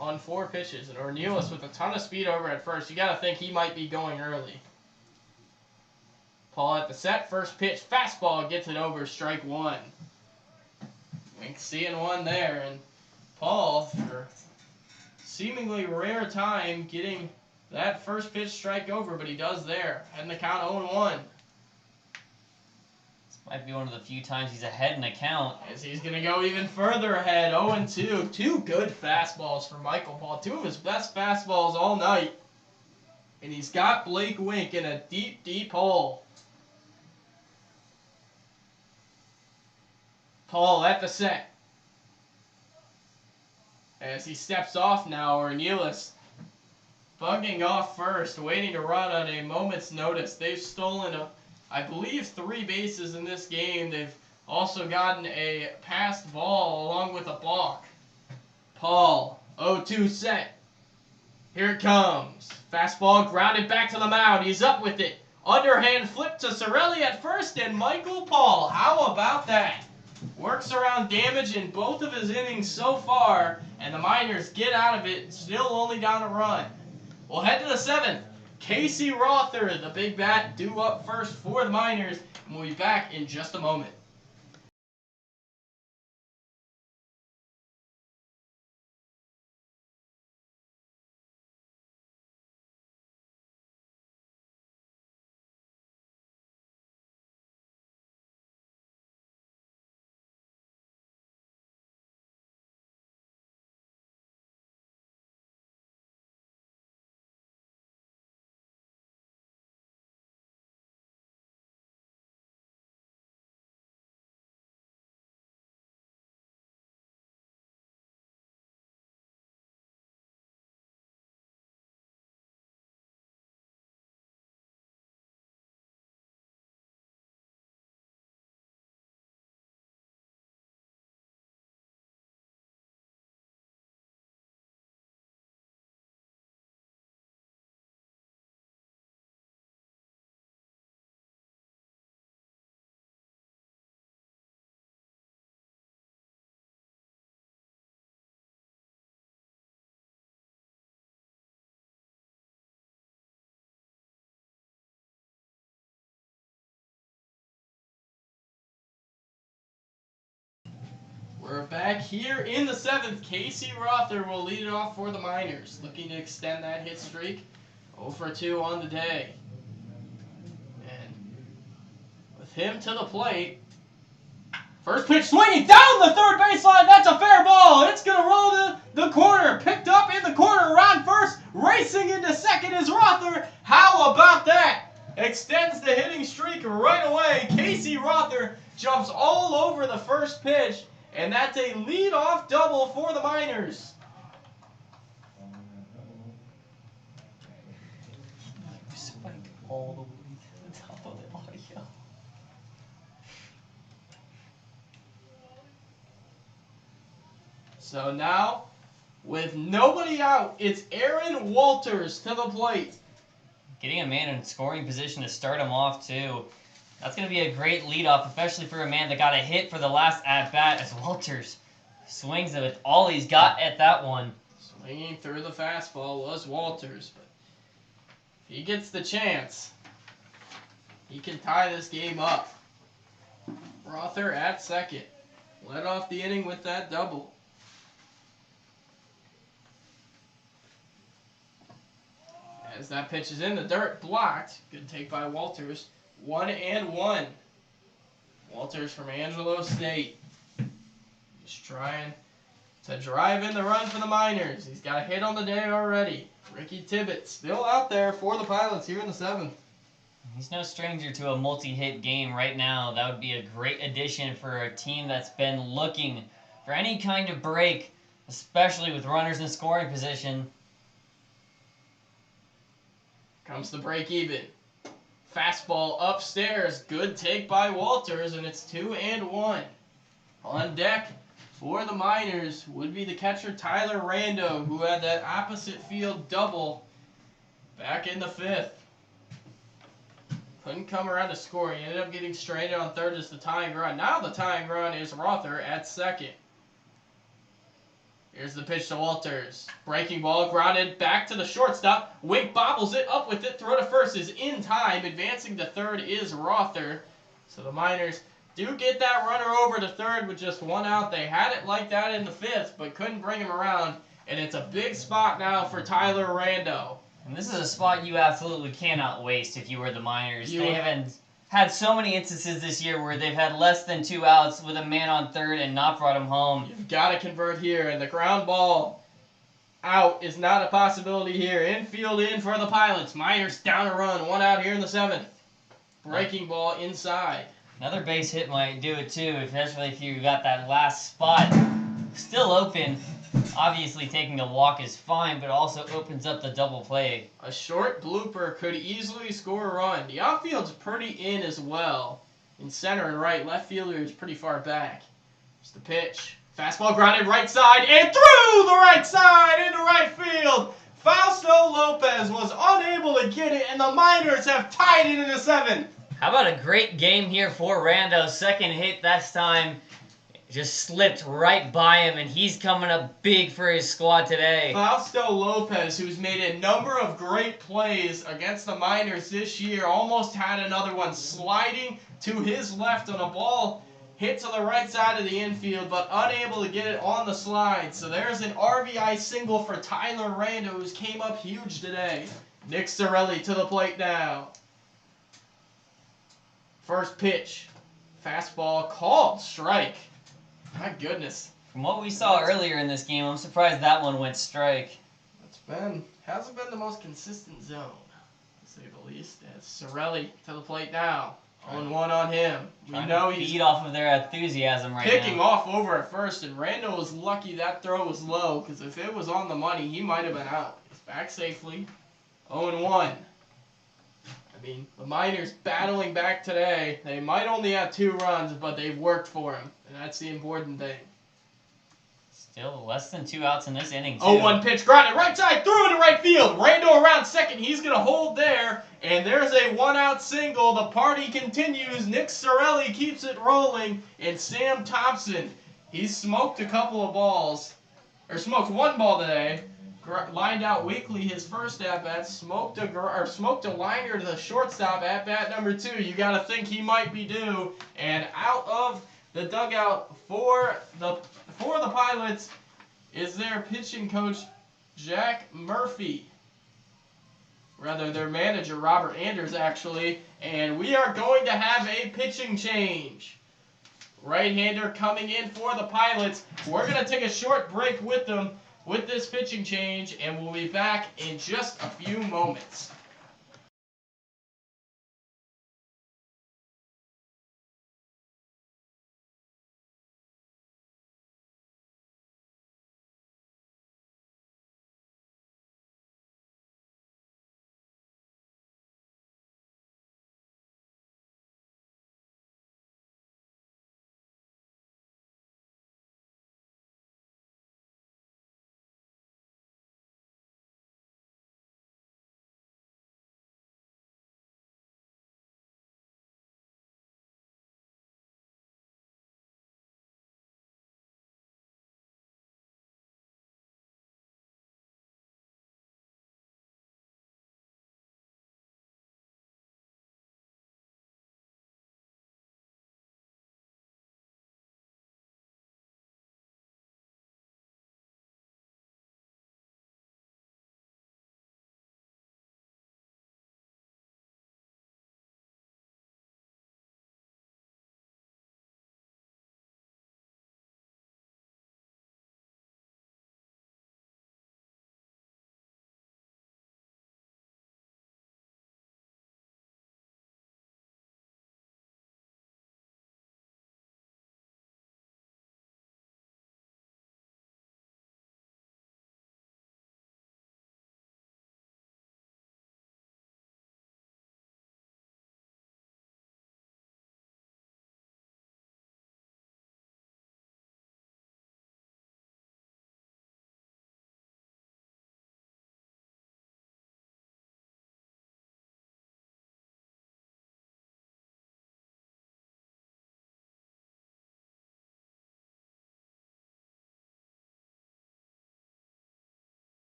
on 4 pitches. And Ornelas with a ton of speed over at first. You got to think he might be going early. Paul at the set, first pitch, fastball, gets it over, strike 1. Wink seeing one there, and Paul, for seemingly rare time, getting that first pitch strike over, but he does there. Heading the count 0-1. This might be one of the few times he's ahead in the count. As he's going to go even further ahead, 0-2. 2 good fastballs for Michael Paul. 2 of his best fastballs all night. And he's got Blake Wink in a deep, deep hole. Paul at the set. As he steps off now, Ornelas bugging off first, waiting to run on a moment's notice. They've stolen, I believe, 3 bases in this game. They've also gotten a passed ball along with a balk. Paul, 0-2 set. Here it comes. Fastball grounded back to the mound. He's up with it. Underhand flip to Sorelli at first, and Michael Paul. How about that? Works around damage in both of his innings so far, and the Miners get out of it, still only down a run. We'll head to the 7th. Casey Rother, the big bat, due up first for the Miners, and we'll be back in just a moment. We're back here in the 7th. Casey Rother will lead it off for the Miners, looking to extend that hit streak. 0-2 on the day. And with him to the plate, first pitch swinging down the third baseline. That's a fair ball. It's going to roll to the corner. Picked up in the corner around first. Racing into second is Rother. How about that? Extends the hitting streak right away. Casey Rother jumps all over the first pitch. And that's a lead-off double for the Miners. Spike all the way to the top of the audio. So now, with nobody out, it's Aaron Walters to the plate. Getting a man in scoring position to start him off, too. That's going to be a great leadoff, especially for a man that got a hit for the last at-bat as Walters swings it with all he's got at that one. Swinging through the fastball was Walters, but if he gets the chance, he can tie this game up. Rother at second. Led off the inning with that double. As that pitch is in the dirt, blocked. Good take by Walters. 1-1. Walters from Angelo State. Just trying to drive in the run for the Miners. He's got a hit on the day already. Ricky Tibbett still out there for the Pilots here in the 7th. He's no stranger to a multi-hit game right now. That would be a great addition for a team that's been looking for any kind of break, especially with runners in scoring position. Comes the break even. Fastball upstairs. Good take by Walters, and it's 2-1. On deck for the Miners would be the catcher Tyler Rando, who had that opposite field double back in the 5th. Couldn't come around to score. He ended up getting stranded on third as the tying run. Now the tying run is Rother at second. Here's the pitch to Walters. Breaking ball, grounded back to the shortstop. Wink bobbles it, up with it. Throw to first is in time. Advancing to third is Rother. So the Miners do get that runner over to third with just one out. They had it like that in the 5th, but couldn't bring him around. And it's a big spot now for Tyler Rando. And this is a spot you absolutely cannot waste if you were the Miners. They haven't had so many instances this year where they've had less than 2 outs with a man on third and not brought him home. You've got to convert here, and the ground ball out is not a possibility here. Infield in for the Pilots. Miners down a run, 1 out here in the 7th. Breaking ball inside. Another base hit might do it too, especially if you got that last spot still open. Obviously, taking a walk is fine, but also opens up the double play. A short blooper could easily score a run. The outfield's pretty in as well. In center and right, left fielder is pretty far back. Here's the pitch. Fastball grounded right side and through the right side into right field. Fausto Lopez was unable to get it, and the Miners have tied it in the 7th. How about a great game here for Rando? Second hit this time. Just slipped right by him, and he's coming up big for his squad today. Fausto Lopez, who's made a number of great plays against the Miners this year, almost had another one sliding to his left on a ball hit to the right side of the infield, but unable to get it on the slide. So there's an RBI single for Tyler Rando, who's came up huge today. Nick Sorelli to the plate now. First pitch. Fastball called strike. My goodness. From what we saw earlier in this game, I'm surprised that one went strike. Hasn't been the most consistent zone, to say the least. As Sorelli to the plate now. 0-1 on him. We know he's feed off of their enthusiasm right picking now. off over at first, and Rando was lucky that throw was low, because if it was on the money, he might have been out. He's back safely. 0-1. I mean, the Miners battling back today. They might only have 2 runs, but they've worked for him, and that's the important thing. Still less than 2 outs in this inning, too. 0-1 pitch, grounded right side, through into right field. Rando around second. He's going to hold there, and there's a 1-out single. The party continues. Nick Sorelli keeps it rolling, and Sam Thompson, he's smoked a couple of balls, or smoked 1 ball today. Lined out weekly his first at-bat, smoked a liner to the shortstop at-bat number 2. You got to think he might be due. And out of the dugout for the Pilots is their pitching coach, Jack Murphy. Rather, their manager, Robert Anders, actually. And we are going to have a pitching change. Right-hander coming in for the Pilots. We're going to take a short break with them with this pitching change, and we'll be back in just a few moments.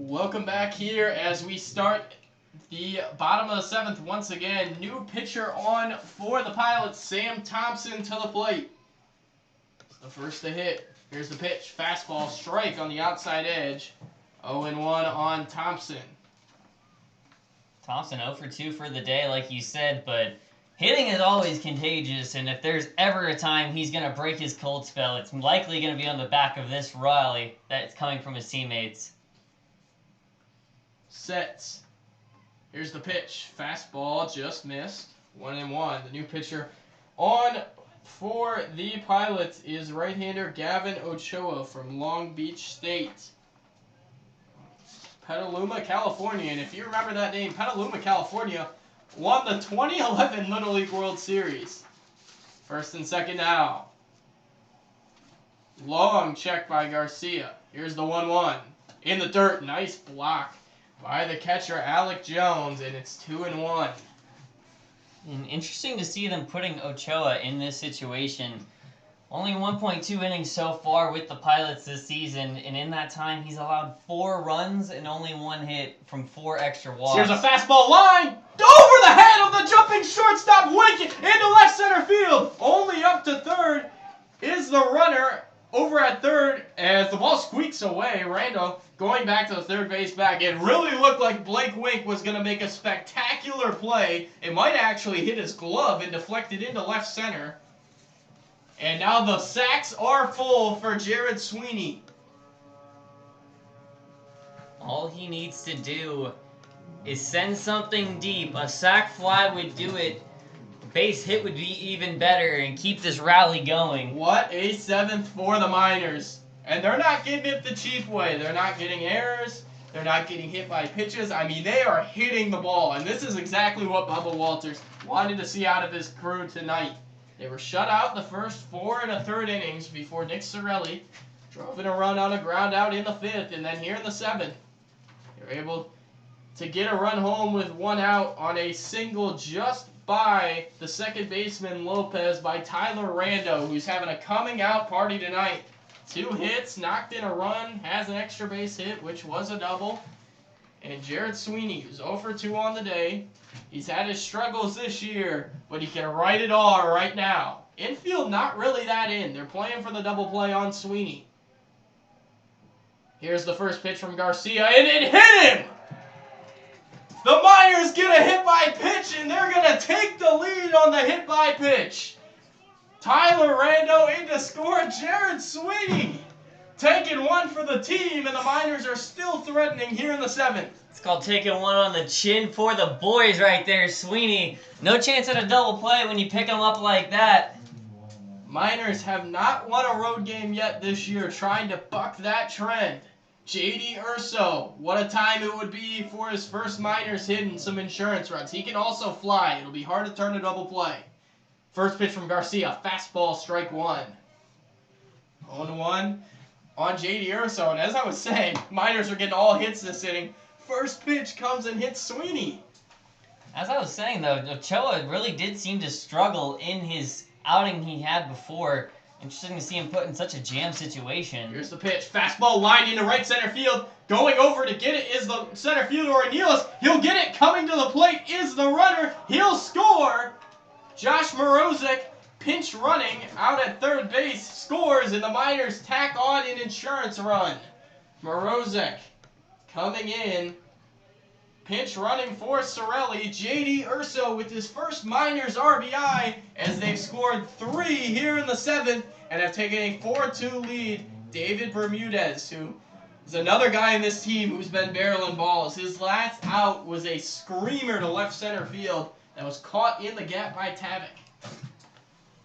Welcome back here as we start the bottom of the seventh once again. New pitcher on for the Pilots, Sam Thompson to the plate. The first to hit. Here's the pitch. Fastball strike on the outside edge. 0-1 on Thompson. Thompson 0 for 2 for the day, like you said, but hitting is always contagious, and if there's ever a time he's going to break his cold spell, it's likely going to be on the back of this rally that's coming from his teammates. Sets. Here's the pitch. Fastball just missed. 1-1. The new pitcher on for the Pilots is right-hander Gavin Ochoa from Long Beach State. Petaluma, California. And if you remember that name, Petaluma, California won the 2011 Little League World Series. First and second now. Long check by Garcia. Here's the 1-1. In the dirt. Nice block by the catcher, Alec Jones, and it's 2-1. And interesting to see them putting Ochoa in this situation. Only 1.2 innings so far with the Pilots this season, and in that time he's allowed 4 runs and only 1 hit from 4 extra walks. Here's a fastball line over the head of the jumping shortstop, Wickett into left center field. Only up to third is the runner over at third as the ball squeaks away. Randall going back to the third base back. It really looked like Blake Wink was going to make a spectacular play. It might actually hit his glove and deflected into left center. And now the sacks are full for Jared Sweeney. All he needs to do is send something deep. A sac fly would do it. Base hit would be even better and keep this rally going. What a seventh for the Miners. And they're not getting it the cheap way. They're not getting errors. They're not getting hit by pitches. I mean, they are hitting the ball. And this is exactly what Bubba Walters wanted to see out of his crew tonight. They were shut out the first 4 1/3 innings before Nick Sorelli drove in a run on a ground out in the 5th. And then here in the 7th, they were able to get a run home with 1 out on a single just by the second baseman Lopez by Tyler Rando, who's having a coming out party tonight. 2 hits, knocked in a run, has an extra base hit, which was a double. And Jared Sweeney, who's 0 for 2 on the day. He's had his struggles this year, but he can right it all right now. Infield not really that in. They're playing for the double play on Sweeney. Here's the first pitch from Garcia, and it hit him! The Miners get a hit by pitch, and they're going to take the lead on the hit by pitch. Tyler Rando in to score. Jared Sweeney taking 1 for the team, and the Miners are still threatening here in the 7th. It's called taking 1 on the chin for the boys right there, Sweeney. No chance at a double play when you pick them up like that. Miners have not won a road game yet this year, trying to buck that trend. J.D. Urso, what a time it would be for his first Miners hitting some insurance runs. He can also fly. It'll be hard to turn a double play. First pitch from Garcia, fastball, strike 1. 0-1 on J.D. Urso, and as I was saying, Miners are getting all hits this inning. First pitch comes and hits Sweeney. As I was saying, though, Ochoa really did seem to struggle in his outing he had before. Interesting to see him put in such a jam situation. Here's the pitch. Fastball lined into right center field. Going over to get it is the center fielder, Ornelas. He'll get it. Coming to the plate is the runner. He'll score. Josh Morozic, pinch running out at third base, scores, and the Miners tack on an insurance run. Morozic coming in. Pinch running for Sorelli. J.D. Urso with his first Miners RBI as they've scored 3 here in the 7th and have taken a 4-2 lead. David Bermudez, who is another guy in this team who's been barreling balls. His last out was a screamer to left center field that was caught in the gap by Tavik.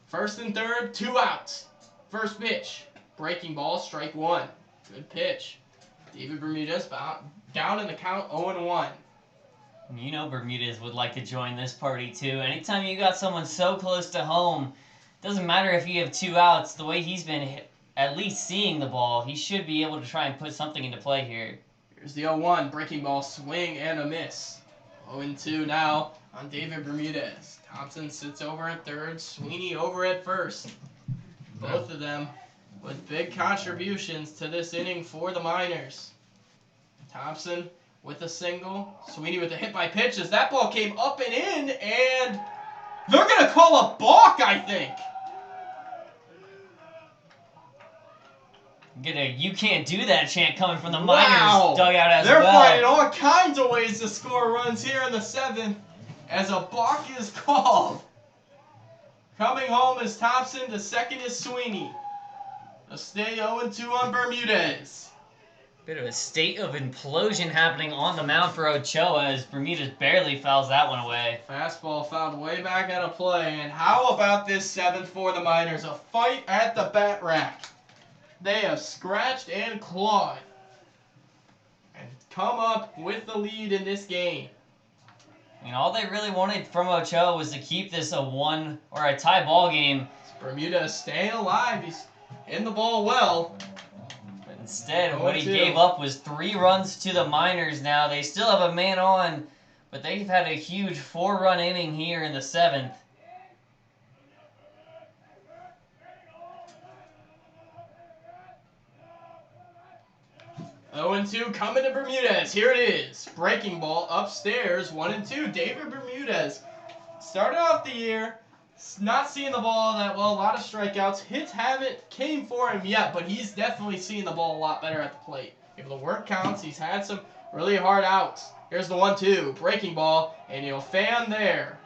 First and third, 2 outs. First pitch, breaking ball, strike 1. Good pitch. David Bermudez down in the count, 0-1. You know Bermudez would like to join this party too. Anytime you got someone so close to home, doesn't matter if you have 2 outs, the way he's been at least seeing the ball, he should be able to try and put something into play here. Here's the 0-1, breaking ball, swing and a miss. 0-2 now on David Bermudez. Thompson sits over at third, Sweeney over at first. Both of them with big contributions to this inning for the Miners. Thompson with a single. Sweeney with a hit by pitch as that ball came up and in, and they're going to call a balk, I think. Get a "you can't do that" chant coming from the Wow. Miners dugout as They're well. finding all kinds of ways to score runs here in the 7th as a balk is called. Coming home is Thompson. The second is Sweeney. A stay 0-2 on Bermudez. Bit of a state of implosion happening on the mound for Ochoa as Bermudez barely fouls that one away. Fastball fouled way back out of play. And how about this 7th for the Miners? A fight at the bat rack. They have scratched and clawed and come up with the lead in this game. And all they really wanted from Ochoa was to keep this a one or a tie ball game. Bermudez staying alive. He's in the ball well. But instead, what he gave up was 3 runs to the Miners now. They still have a man on, but they've had a huge 4-run inning here in the 7th. 0-2 coming to Bermudez. Here it is. Breaking ball upstairs. 1-2. David Bermudez started off the year not seeing the ball that well. A lot of strikeouts. Hits haven't came for him yet, but he's definitely seeing the ball a lot better at the plate. Able to work counts. He's had some really hard outs. Here's the 1-2. Breaking ball, and he'll fan there.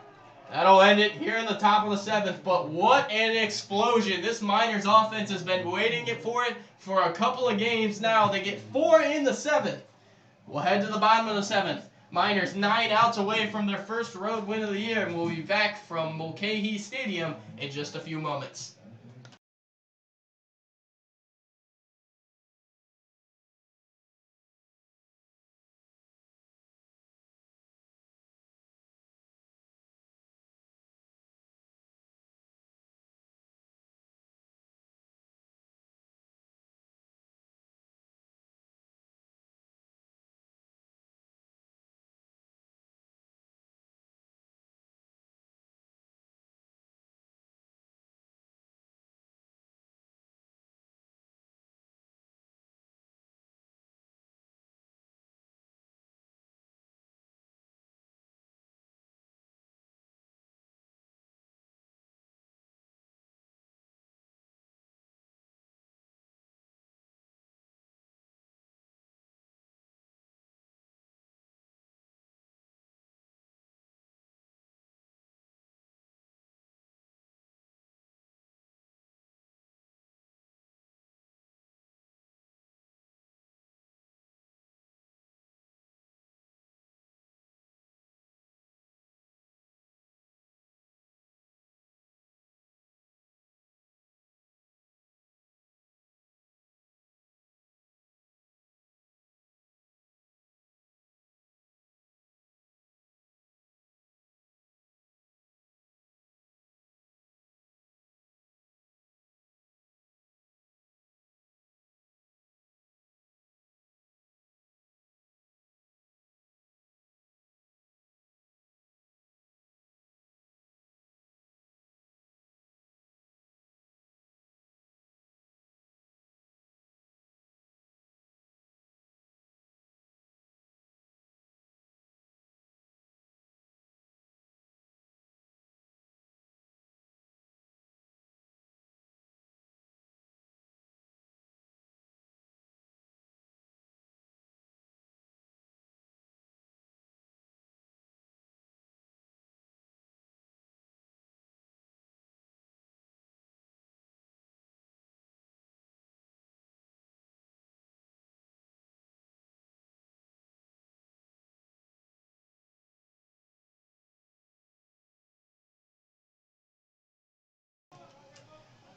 That'll end it here in the top of the 7th, but what an explosion. This Miners offense has been waiting for it for a couple of games now. They get 4 in the 7th. We'll head to the bottom of the 7th. Miners 9 outs away from their first road win of the year, and we'll be back from Mulcahy Stadium in just a few moments.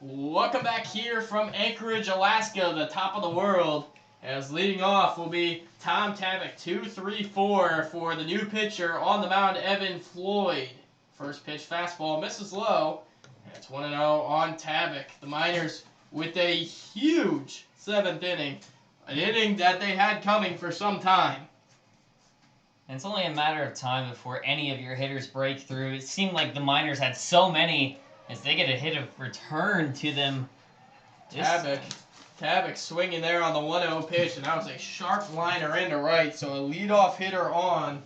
Welcome back here from Anchorage, Alaska, the top of the world. As leading off will be Tom Tabak, 2-3-4 for the new pitcher on the mound, Evan Floyd. First pitch fastball misses low. It's 1-0 on Tabak. The Miners with a huge 7th inning. An inning that they had coming for some time. And it's only a matter of time before any of your hitters break through. It seemed like the Miners had so many as they get a hit of return to them. Tabak Tabak swinging there on the 1-0 pitch, and that was a sharp liner into right, so a leadoff hitter on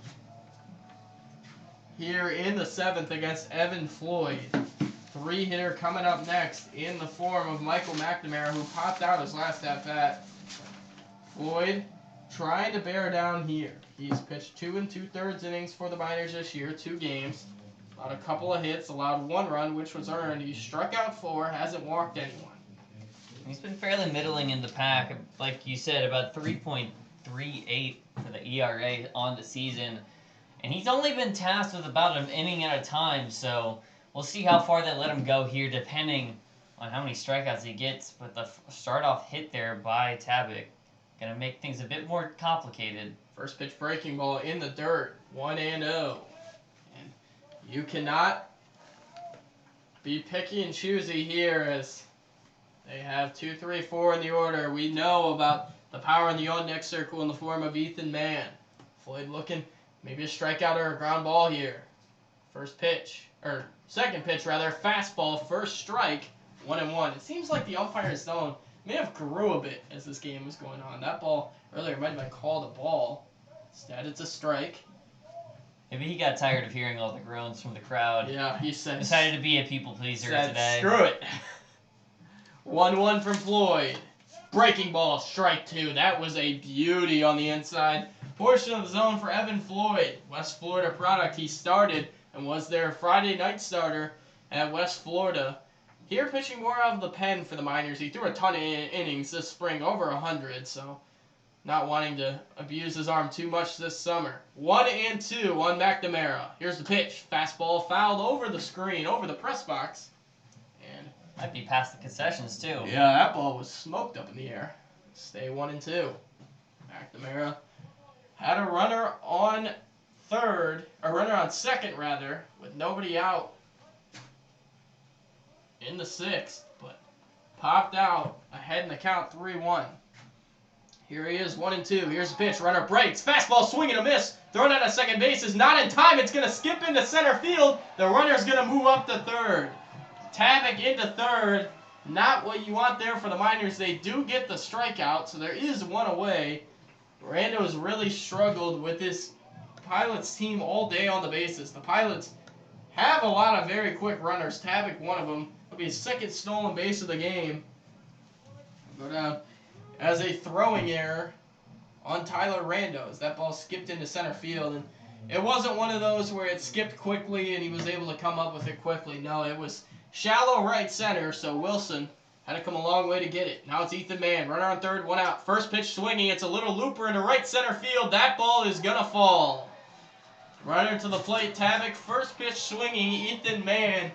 here in the 7th against Evan Floyd. 3-hitter coming up next in the form of Michael McNamara, who popped out his last at-bat. Floyd trying to bear down here. He's pitched 2 2/3 innings for the Miners this year, 2 games. Allowed a couple of hits, allowed 1 run, which was earned. He struck out 4, hasn't walked anyone. He's been fairly middling in the pack, like you said, about 3.38 for the ERA on the season. And he's only been tasked with about an inning at a time, so we'll see how far they let him go here, depending on how many strikeouts he gets. But the start-off hit there by Tabak going to make things a bit more complicated. First pitch breaking ball in the dirt, 1-0. And you cannot be picky and choosy here as they have 2, 3, 4 in the order. We know about the power in the on-deck circle in the form of Ethan Mann. Floyd looking maybe a strikeout or a ground ball here. Second pitch, fastball, first strike, 1-1. It seems like the umpire's zone may have grew a bit as this game was going on. That ball earlier might have been called a ball. Instead, it's a strike. Maybe he got tired of hearing all the groans from the crowd. Yeah, he said... Decided to be a people pleaser today. Screw it. 1-1 from Floyd. Breaking ball, strike 2. That was a beauty on the inside portion of the zone for Evan Floyd. West Florida product. He started and was their Friday night starter at West Florida. Here pitching more out of the pen for the Miners. He threw a ton of innings this spring, over 100, so not wanting to abuse his arm too much this summer. 1-2 on McNamara. Here's the pitch. Fastball fouled over the screen, over the press box. And might be past the concessions, too. yeah, that ball was smoked up in the air. Stay 1-2. McNamara had a runner on second, with nobody out in the 6th, but popped out ahead in the count, 3-1. Here he is, 1-2. Here's the pitch. Runner breaks. Fastball swing and a miss. Thrown out at second base is not in time. It's going to skip into center field. The runner's going to move up to third. Tabak into third. Not what you want there for the Miners. They do get the strikeout, so there is one away. Rando's really struggled with this Pilots team all day on the bases. The Pilots have a lot of very quick runners. Tabak, one of them. It'll be his second stolen base of the game. Go down as a throwing error on Tyler Rando as that ball skipped into center field. And it wasn't one of those where it skipped quickly and he was able to come up with it quickly. No, it was shallow right center, so Wilson had to come a long way to get it. Now it's Ethan Mann. Runner on third, 1 out. First pitch swinging. It's a little looper into right center field. That ball is going to fall. Runner to the plate, Tabak. First pitch swinging, Ethan Mann.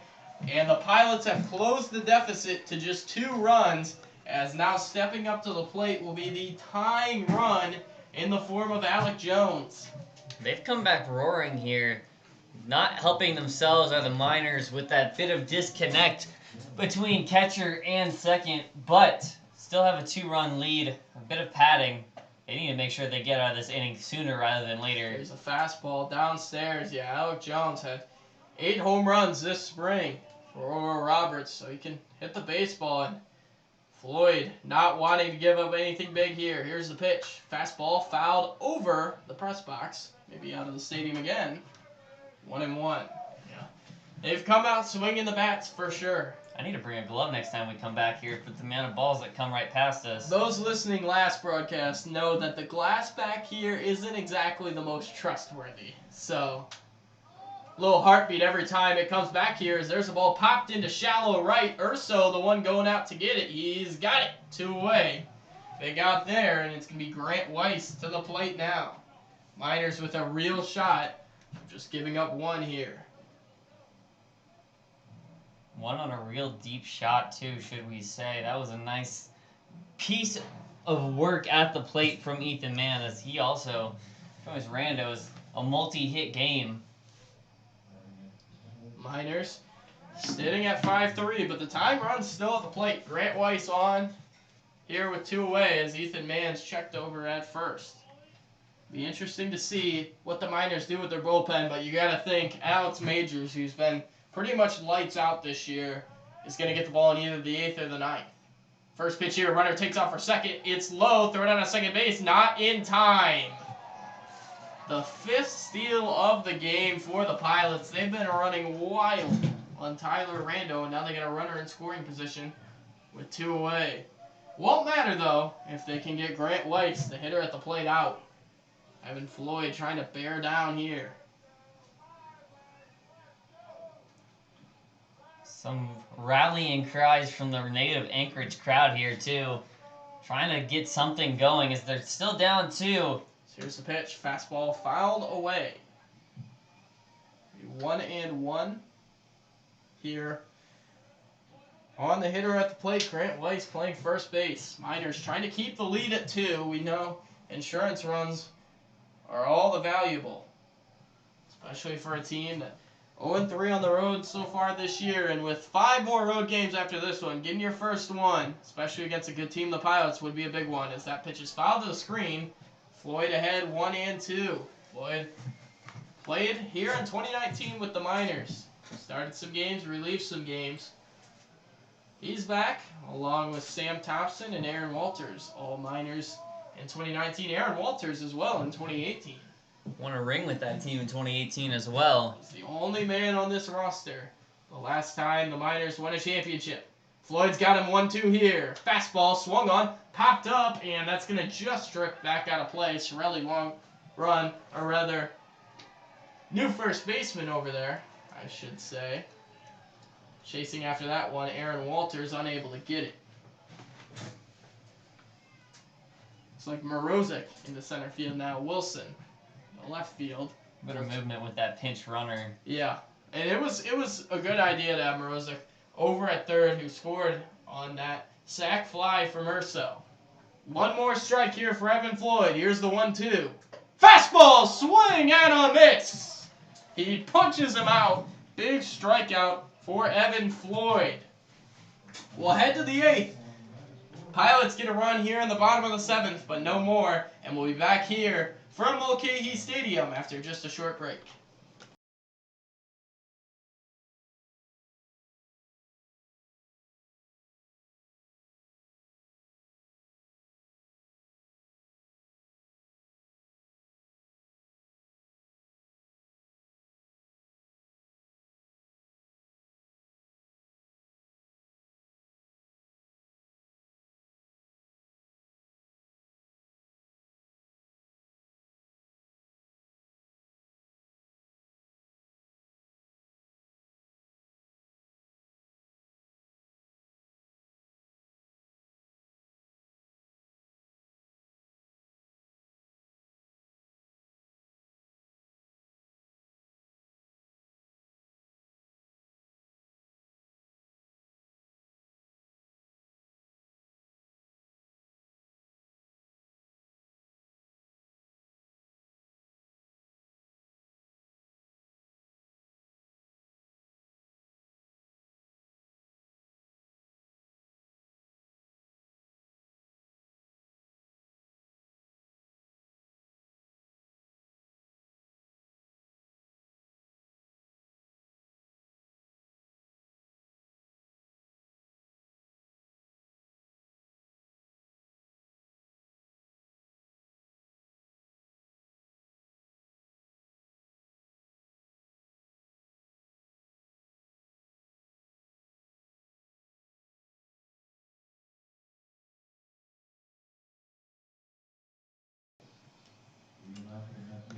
And the Pilots have closed the deficit to just 2 runs, as now stepping up to the plate will be the tying run in the form of Alec Jones. They've come back roaring here, not helping themselves or the Miners with that bit of disconnect between catcher and second, but still have a 2-run lead, a bit of padding. They need to make sure they get out of this inning sooner rather than later. There's a fastball downstairs. Yeah, Alec Jones had 8 home runs this spring for Oral Roberts, so he can hit the baseball. And Floyd not wanting to give up anything big here. Here's the pitch. Fastball fouled over the press box. Maybe out of the stadium again. 1-1. Yeah. They've come out swinging the bats for sure. I need to bring a glove next time we come back here for the amount of balls that come right past us. Those listening last broadcast know that the glass back here isn't exactly the most trustworthy. So, little heartbeat every time it comes back here as there's a ball popped into shallow right. Urso, the one going out to get it. He's got it. 2 away. They got there, and it's going to be Grant Weiss to the plate now. Miners with a real shot. Just giving up 1 here. 1 on a real deep shot, too, should we say. That was a nice piece of work at the plate from Ethan Mann, as he also, from his randos, a multi-hit game. Miners sitting at 5-3, but the time run's still at the plate. Grant Weiss on here with 2 away as Ethan Mann's checked over at first. Be interesting to see what the Miners do with their bullpen, but you got to think Alex Majors, who's been pretty much lights out this year, is going to get the ball in either the 8th or the 9th. First pitch here, runner takes off for second. It's low, throw it out on second base, not in time. The 5th steal of the game for the Pilots. They've been running wild on Tyler Rando, and now they got a runner in scoring position with 2 away. Won't matter, though, if they can get Grant Weitz, the hitter at the plate, out. Evan Floyd trying to bear down here. Some rallying cries from the native Anchorage crowd here, too. Trying to get something going as they're still down 2. So here's the pitch. Fastball fouled away. 1-1 here. On the hitter at the plate, Grant Weitz playing first base. Miners trying to keep the lead at 2. We know insurance runs are all the valuable, especially for a team that 0-3 on the road so far this year, and with 5 more road games after this one, getting your first one, especially against a good team, the Pilots, would be a big one, as that pitch is fouled to the screen. Floyd ahead 1-2. Floyd played here in 2019 with the Miners. Started some games, relieved some games. He's back, along with Sam Thompson and Aaron Walters, all Miners in 2019. Aaron Walters as well in 2018. Won a ring with that team in 2018 as well. He's the only man on this roster. The last time the Miners won a championship. Floyd's got him 1-2 here. Fastball swung on, popped up, and that's going to just strip back out of play. Sorelli long run, or rather, new first baseman over there, I should say. Chasing after that one, Aaron Walters unable to get it. It's like Morozic in the center field now. Wilson, the left field. Better movement with that pinch runner. Yeah, and it was a good idea to have Morozic over at third, who scored on that sac fly from Urso. One more strike here for Evan Floyd. Here's the 1-2. Fastball, swing and a miss. He punches him out. Big strikeout for Evan Floyd. We'll head to the 8th. Pilots get a run here in the bottom of the 7th, but no more. And we'll be back here from Mulcahy Stadium after just a short break.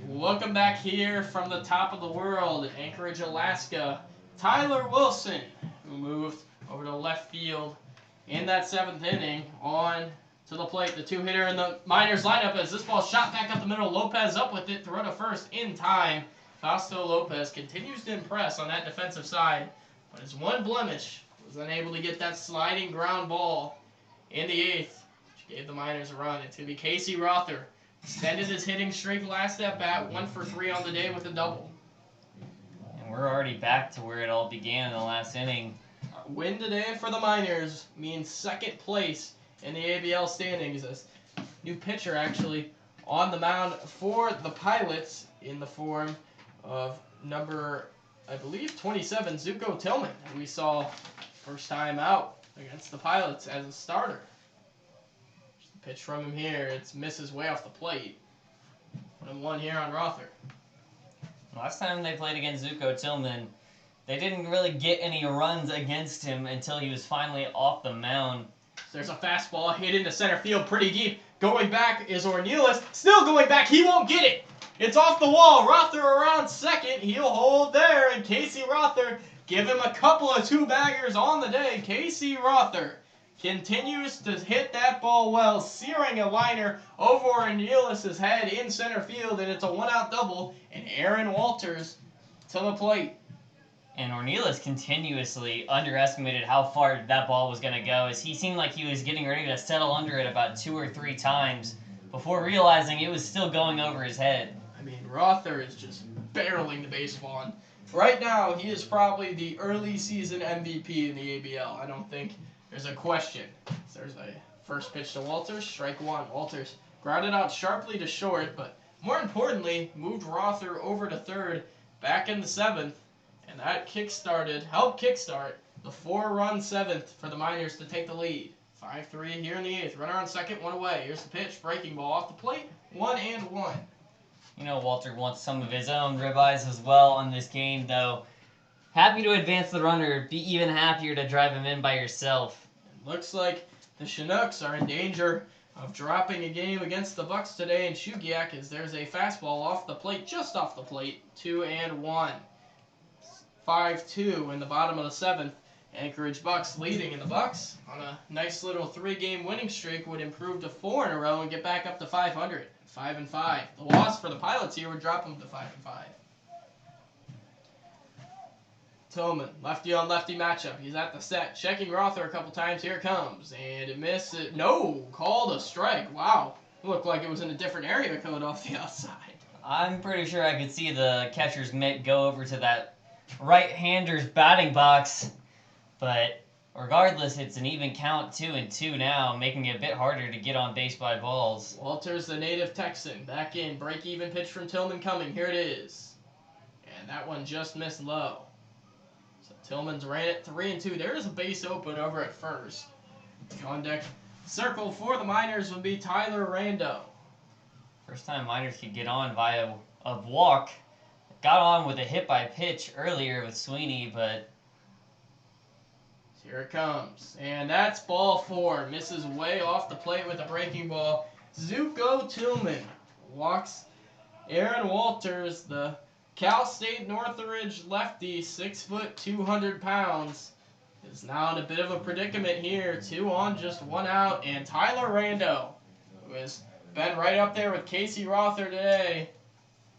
Welcome back here from the top of the world, Anchorage, Alaska. Tyler Wilson, who moved over to left field in that 7th inning, on to the plate. The 2-hitter in the Miners lineup as this ball shot back up the middle. Lopez up with it, throw to first in time. Fausto Lopez continues to impress on that defensive side, but his one blemish was unable to get that sliding ground ball in the 8th, which gave the Miners a run. It's going to be Casey Rother. Extended his hitting streak last at bat, 1 for 3 on the day with a double. And we're already back to where it all began in the last inning. A win today for the Miners means 2nd place in the ABL standings. As new pitcher actually on the mound for the Pilots in the form of number, I believe, 27, Zuko Tillman, who we saw first time out against the Pilots as a starter. Pitch from him here. It misses way off the plate. 1-1 here on Rother. Last time they played against Zuko Tillman, they didn't really get any runs against him until he was finally off the mound. There's a fastball hit into center field pretty deep. Going back is Ornelas. Still going back. He won't get it. It's off the wall. Rother around second. He'll hold there. And Casey Rother give him a couple of two-baggers on the day. Casey Rother continues to hit that ball well, searing a liner over Ornelas' head in center field. And it's a one-out double. And Aaron Walters to the plate. And Ornelas continuously underestimated how far that ball was going to go, as he seemed like he was getting ready to settle under it about 2 or 3 times before realizing it was still going over his head. I mean, Rother is just barreling the baseball. And right now, he is probably the early season MVP in the ABL. I don't think there's a question. There's a first pitch to Walters, strike one. Walters grounded out sharply to short, but more importantly, moved Rother over to third, back in the 7th. And that helped kickstart the 4-run 7th for the Miners to take the lead. 5-3 here in the 8th. Runner on second, 1 away. Here's the pitch. Breaking ball off the plate. 1-1. You know, Walter wants some of his own ribeyes as well on this game, though. Happy to advance the runner. Be even happier to drive him in by yourself. It looks like the Chinooks are in danger of dropping a game against the Bucks today in Shugiak, as there's a fastball off the plate, just off the plate. 2-1. 5-2 in the bottom of the 7th. Anchorage Bucks leading, in the Bucks on a nice little 3-game winning streak would improve to 4 in a row and get back up to 500. 5-5. The loss for the Pilots here would drop them to 5-5. Tillman, lefty on lefty matchup. He's at the set, checking Rother a couple times. Here it comes, and it misses. No, called a strike. Wow, it looked like it was in a different area code off the outside. I'm pretty sure I could see the catcher's mitt go over to that right-hander's batting box, but regardless, it's an even count, 2-2 now, making it a bit harder to get on base by balls. Walters, the native Texan, back in. Break-even pitch from Tillman coming. Here it is. And that one just missed low. So Tillman's ran it 3-2. There's a base open over at first. On deck circle for the Miners would be Tyler Rando. First time Miners could get on via a walk. Got on with a hit by pitch earlier with Sweeney, but here it comes. And that's ball 4. Misses way off the plate with a breaking ball. Zuko Tillman walks Aaron Walters, the Cal State Northridge lefty, 6 foot, 200 pounds, is now in a bit of a predicament here. 2 on, just 1 out. And Tyler Rando, who has been right up there with Casey Rother today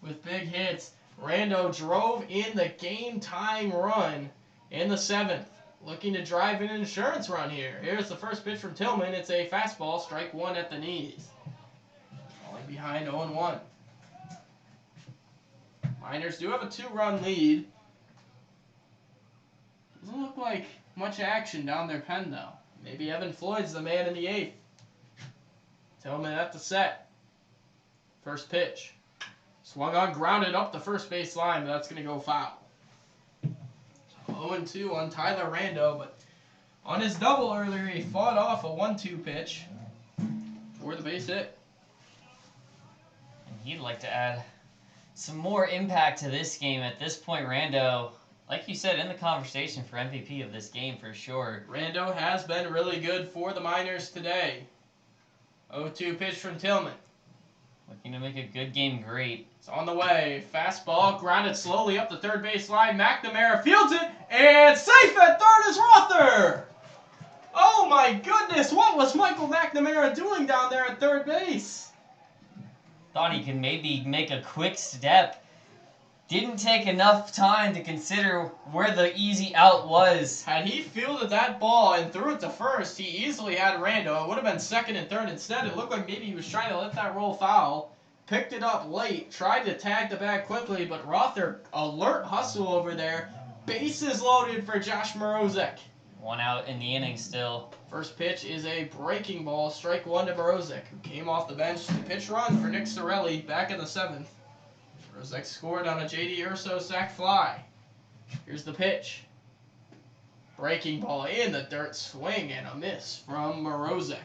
with big hits. Rando drove in the game-time run in the 7th, looking to drive an insurance run here. Here's the first pitch from Tillman. It's a fastball, strike 1 at the knees. Falling behind 0-1. Miners do have a 2-run lead. Doesn't look like much action down their pen, though. Maybe Evan Floyd's the man in the 8th. Tillman at the set. First pitch. Swung on, grounded up the first base line, but that's going to go foul. So 0-2 on Tyler Rando, but on his double earlier, he fought off a 1-2 pitch for the base hit. And he'd like to add some more impact to this game. At this point, Rando, like you said, in the conversation for MVP of this game for sure. Rando has been really good for the Miners today. 0-2 pitch from Tillman. Looking to make a good game great. It's on the way. Fastball grounded slowly up the third base line. McNamara fields it, and safe at third is Rother. Oh my goodness, what was Michael McNamara doing down there at third base? Thought he could maybe make a quick step. Didn't take enough time to consider where the easy out was. Had he fielded that ball and threw it to first, he easily had Rando. It would have been second and third. Instead, it looked like maybe he was trying to let that roll foul. Picked it up late, tried to tag the bag quickly, but Rother, alert hustle over there. Bases loaded for Josh Morozek. 1 out in the inning still. First pitch is a breaking ball, strike 1 to Morozek, who came off the bench. The pitch run for Nick Sorelli back in the 7th. Morozek scored on a J.D. Urso sac fly. Here's the pitch. Breaking ball in the dirt, swing and a miss from Morozek.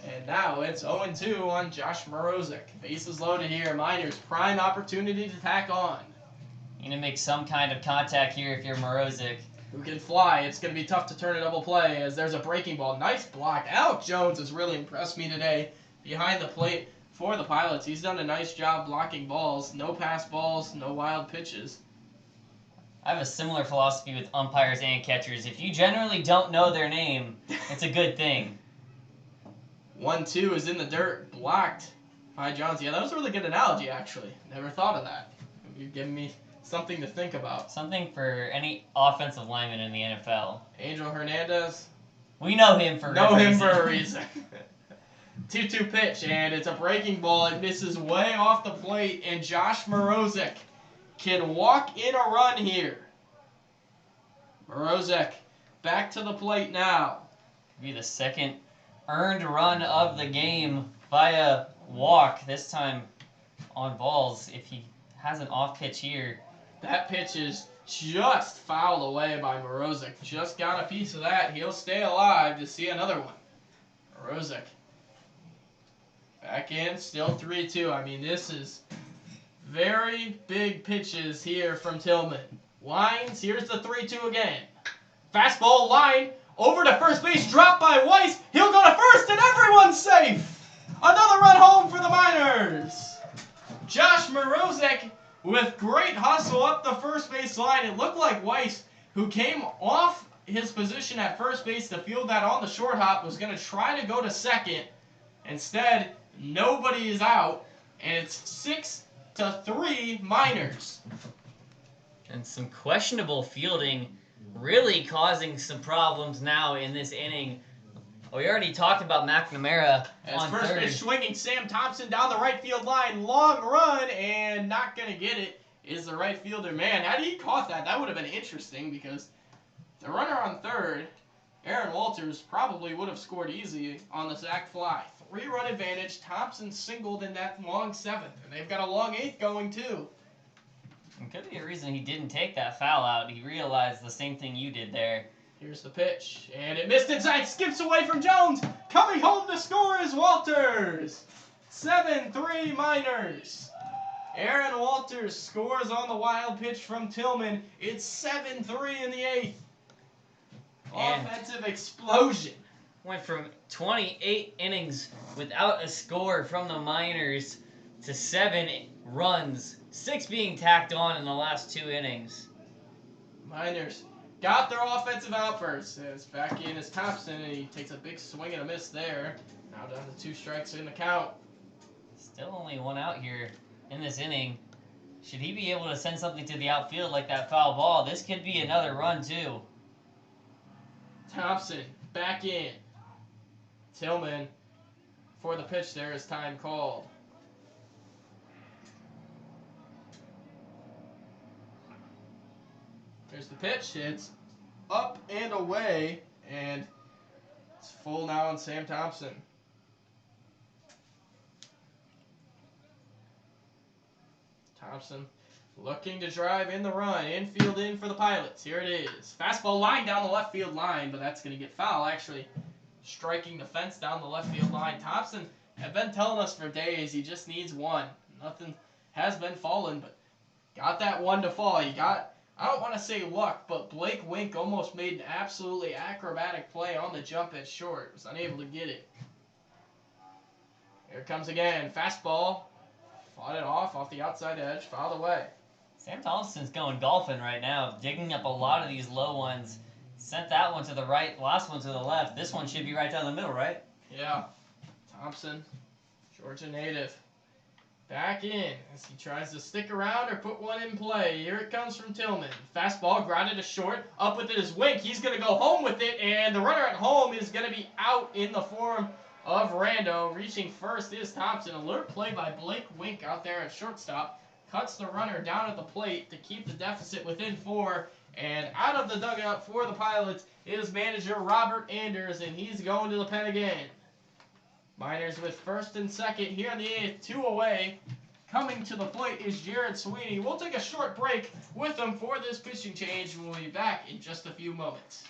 And now it's 0-2 on Josh Morozic. Bases loaded here. Miners, prime opportunity to tack on. You need to make some kind of contact here if you're Morozic. Who can fly? It's going to be tough to turn a double play as there's a breaking ball. Nice block. Alec Jones has really impressed me today behind the plate for the Pilots. He's done a nice job blocking balls. No pass balls, no wild pitches. I have a similar philosophy with umpires and catchers. If you generally don't know their name, it's a good thing. 1-2 is in the dirt, blocked by Jones. Yeah, that was a really good analogy, actually. Never thought of that. You're giving me something to think about. Something for any offensive lineman in the NFL. Angel Hernandez. We know him for a reason. 2-2 pitch, and it's a breaking ball. It misses way off the plate, and Josh Morozic can walk in a run here. Morozic back to the plate now. Be the second earned run of the game via walk, this time on balls. If he has an off pitch here. That pitch is just fouled away by Morozic. Just got a piece of that. He'll stay alive to see another one. Morozic back in, still 3-2. I mean, this is very big pitches here from Tillman. Lines, here's the 3-2 again. Fastball line, over to first base, dropped by Weiss. He'll go to first, and everyone's safe. Another run home for the Miners. Josh Morozic with great hustle up the first base line. It looked like Weiss, who came off his position at first base to field that on the short hop, was going to try to go to second. Instead, nobody is out, and it's 6-3 Miners. And some questionable fielding really causing some problems now in this inning. We already talked about McNamara on first third. Base swinging, Sam Thompson down the right field line. Long run, and not going to get it is the right fielder. Man, had he caught that, that would have been interesting because the runner on third, Aaron Walters, probably would have scored easy on the sac fly. 3-run advantage. Thompson singled in that long seventh, and they've got a long eighth going too. It could be a reason he didn't take that foul out. He realized the same thing you did there. Here's the pitch, and it missed inside, skips away from Jones. Coming home to score is Walters. 7-3 Miners. Aaron Walters scores on the wild pitch from Tillman. It's 7-3 in the eighth. And offensive explosion. Went from 28 innings without a score from the Miners to 7 runs, 6 being tacked on in the last 2 innings. Miners got their offensive outburst. It's back in as Thompson, and he takes a big swing and a miss there. Now down to 2 strikes in the count. Still only 1 out here in this inning. Should he be able to send something to the outfield like that foul ball, this could be another run too. Thompson back in. Tillman for the pitch there is time called. There's the pitch. It's up and away, and it's full now on Sam Thompson. Thompson looking to drive in the run. Infield in for the Pilots. Here it is. Fastball line down the left field line, but that's going to get foul. Actually striking the fence down the left field line. Thompson had been telling us for days he just needs one. Nothing has been falling, but got that one to fall. He got, I don't want to say luck, but Blake Wink almost made an absolutely acrobatic play on the jump at short. Was unable to get it. Here it comes again. Fastball. Fought it off the outside edge. Fouled away. Sam Thompson's going golfing right now, digging up a lot of these low ones. Sent that one to the right, last one to the left. This one should be right down the middle, right? Yeah. Thompson, Georgia native. Back in as he tries to stick around or put one in play. Here it comes from Tillman. Fastball grounded to short. Up with it is Wink. He's going to go home with it, and the runner at home is going to be out in the form of Rando. Reaching first is Thompson. Alert play by Blake Wink out there at shortstop. Cuts the runner down at the plate to keep the deficit within 4. And out of the dugout for the Pilots is manager Robert Anders, and he's going to the pen again. Miners with first and second here in the 8th, 2 away. Coming to the plate is Jared Sweeney. We'll take a short break with them for this pitching change, and we'll be back in just a few moments.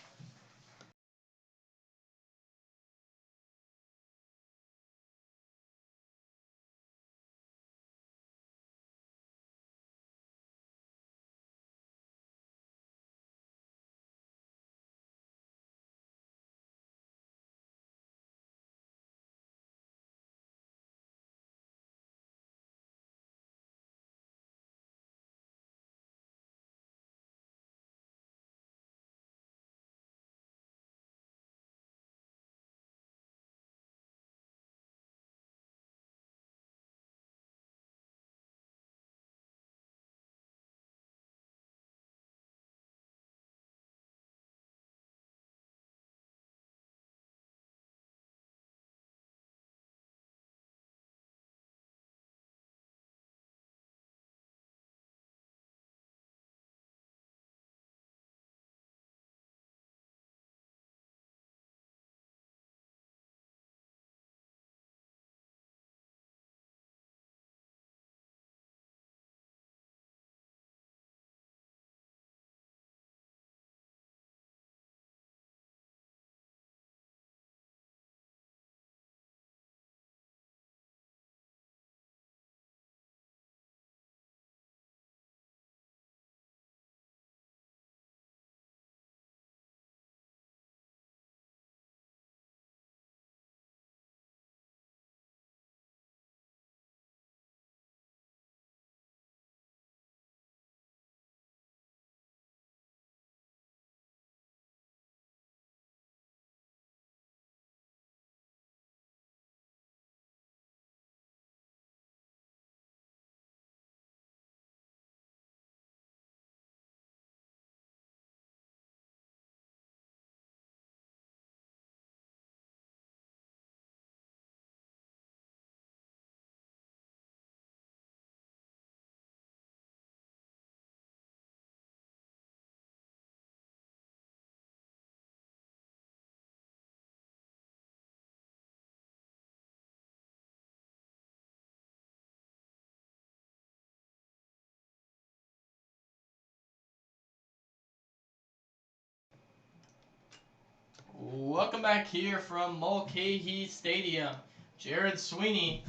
Welcome back here from Mulcahy Stadium. Jared Sweeney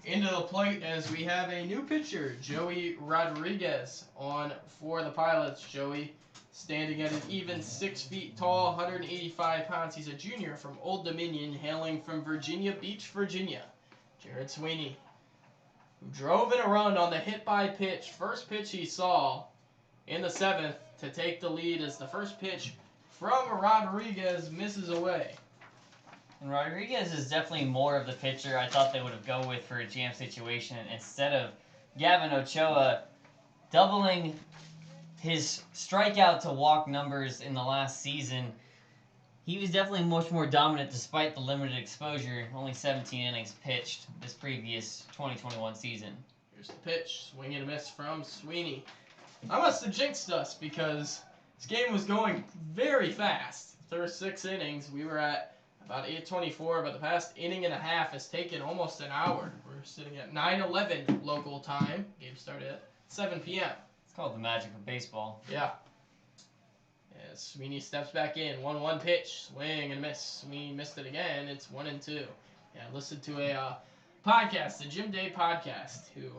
into the plate as we have a new pitcher, Joey Rodriguez, on for the Pilots. Joey standing at an even 6 feet tall, 185 pounds. He's a junior from Old Dominion, hailing from Virginia Beach, Virginia. Jared Sweeney, who drove in a run on the hit-by-pitch, first pitch he saw in the 7th to take the lead as the first pitch from Rodriguez misses away. And Rodriguez is definitely more of the pitcher I thought they would have go with for a jam situation instead of Gavin Ochoa doubling his strikeout to walk numbers in the last season. He was definitely much more dominant despite the limited exposure, only 17 innings pitched this previous 2021 season. Here's the pitch, swing and a miss from Sweeney. I must have jinxed us because this game was going very fast. First 6 innings, we were at about 8:24, but the past inning and a half has taken almost an hour. We're sitting at 9:11 local time. Game started at 7 p.m. It's called the magic of baseball. Yeah. As Sweeney steps back in, 1-1 pitch, swing and a miss. Sweeney missed it again. It's 1-2. Yeah, I listened to a podcast, the Jim Day podcast, who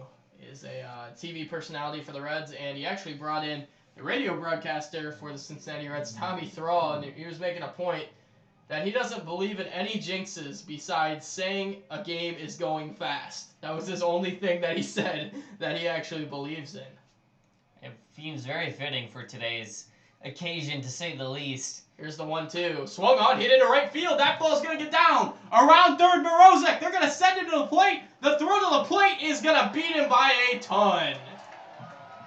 is a TV personality for the Reds, and he actually brought in the radio broadcaster for the Cincinnati Reds, Tommy Thrall, and he was making a point that he doesn't believe in any jinxes besides saying a game is going fast. That was his only thing that he said that he actually believes in. It seems very fitting for today's occasion, to say the least. Here's the 1-2. Swung on, hit into right field. That ball's going to get down. Around third, Morozic. They're going to send it to the plate. The throw to the plate is going to beat him by a ton.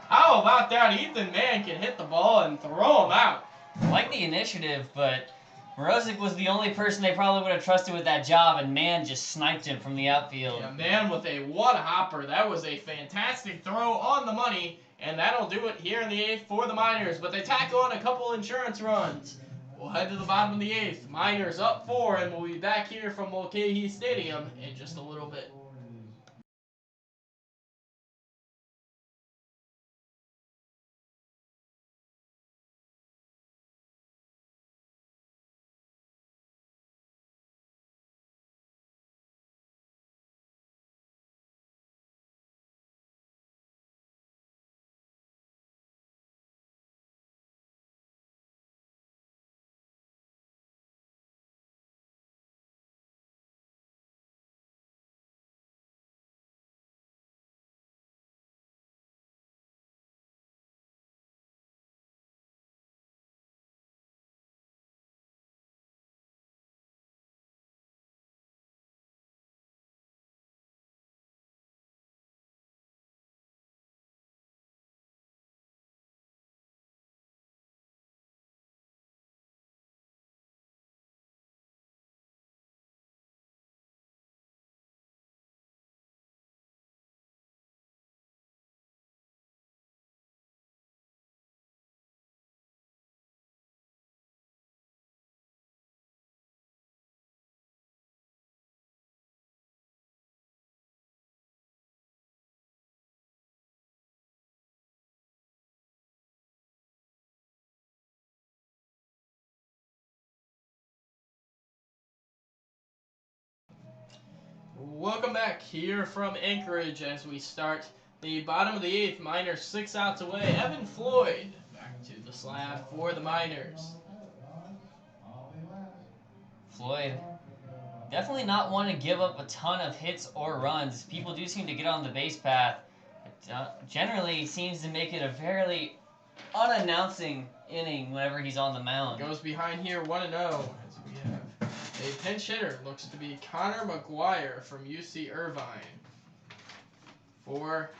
How about that? Ethan Mann can hit the ball and throw him out. I like the initiative, but Morozic was the only person they probably would have trusted with that job, and Mann just sniped him from the outfield. Yeah, Mann with a one-hopper. That was a fantastic throw on the money, and that'll do it here in the 8th for the Miners. But they tack on a couple insurance runs. We'll head to the bottom of the 8th. Miners up 4, and we'll be back here from Mulcahy Stadium in just a little bit. Welcome back here from Anchorage as we start the bottom of the 8th. Miners 6 outs away. Evan Floyd back to the slab for the Miners. Floyd definitely not one to give up a ton of hits or runs. People do seem to get on the base path, but generally seems to make it a fairly unannouncing inning whenever he's on the mound. Goes behind here 1-0 as we have a pinch hitter. Looks to be Connor McGuire from UC Irvine. For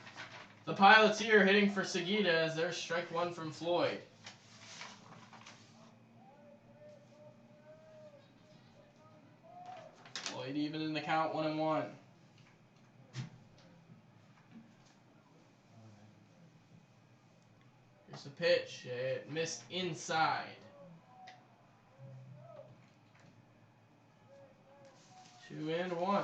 the Pilots here, hitting for Seguida as there's strike 1 from Floyd. Floyd even in the count, 1-1. Here's the pitch. It missed inside. 2-1.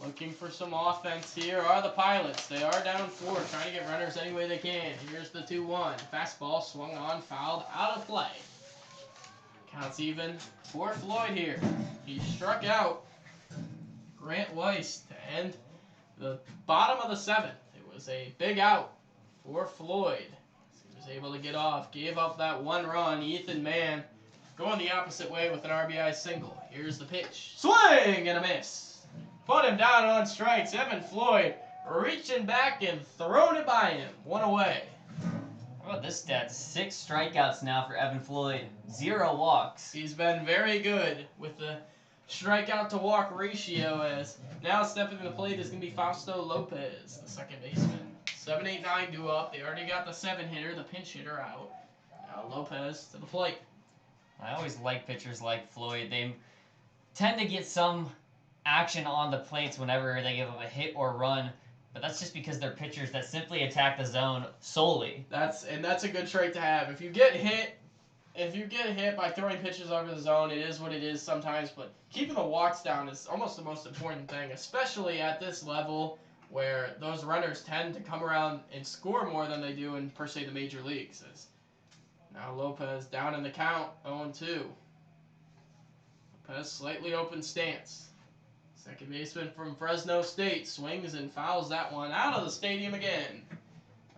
Looking for some offense here are the Pilots. They are down 4, trying to get runners any way they can. Here's the 2-1. Fastball swung on, fouled, out of play. Counts even for Floyd here. He struck out Grant Weiss to end the bottom of the 7th. It was a big out for Floyd. He was able to get off, gave up that 1 run. Ethan Mann going the opposite way with an RBI single. Here's the pitch. Swing and a miss. Put him down on strikes. Evan Floyd reaching back and throwing it by him. 1 away. How about this stat? 6 strikeouts now for Evan Floyd. 0 walks. He's been very good with the strikeout to walk ratio, as now stepping to the plate is going to be Fausto Lopez, the second baseman. 7-8-9 due up. They already got the 7-hitter, the pinch hitter out. Now Lopez to the plate. I always like pitchers like Floyd. They tend to get some action on the plates whenever they give up a hit or run, but that's just because they're pitchers that simply attack the zone solely. That's a good trait to have. If you get hit by throwing pitches over the zone, it is what it is sometimes, but keeping the walks down is almost the most important thing, especially at this level where those runners tend to come around and score more than they do in, per se, the major leagues. Now Lopez down in the count, 0-2. Lopez slightly open stance. Second baseman from Fresno State swings and fouls that one out of the stadium again.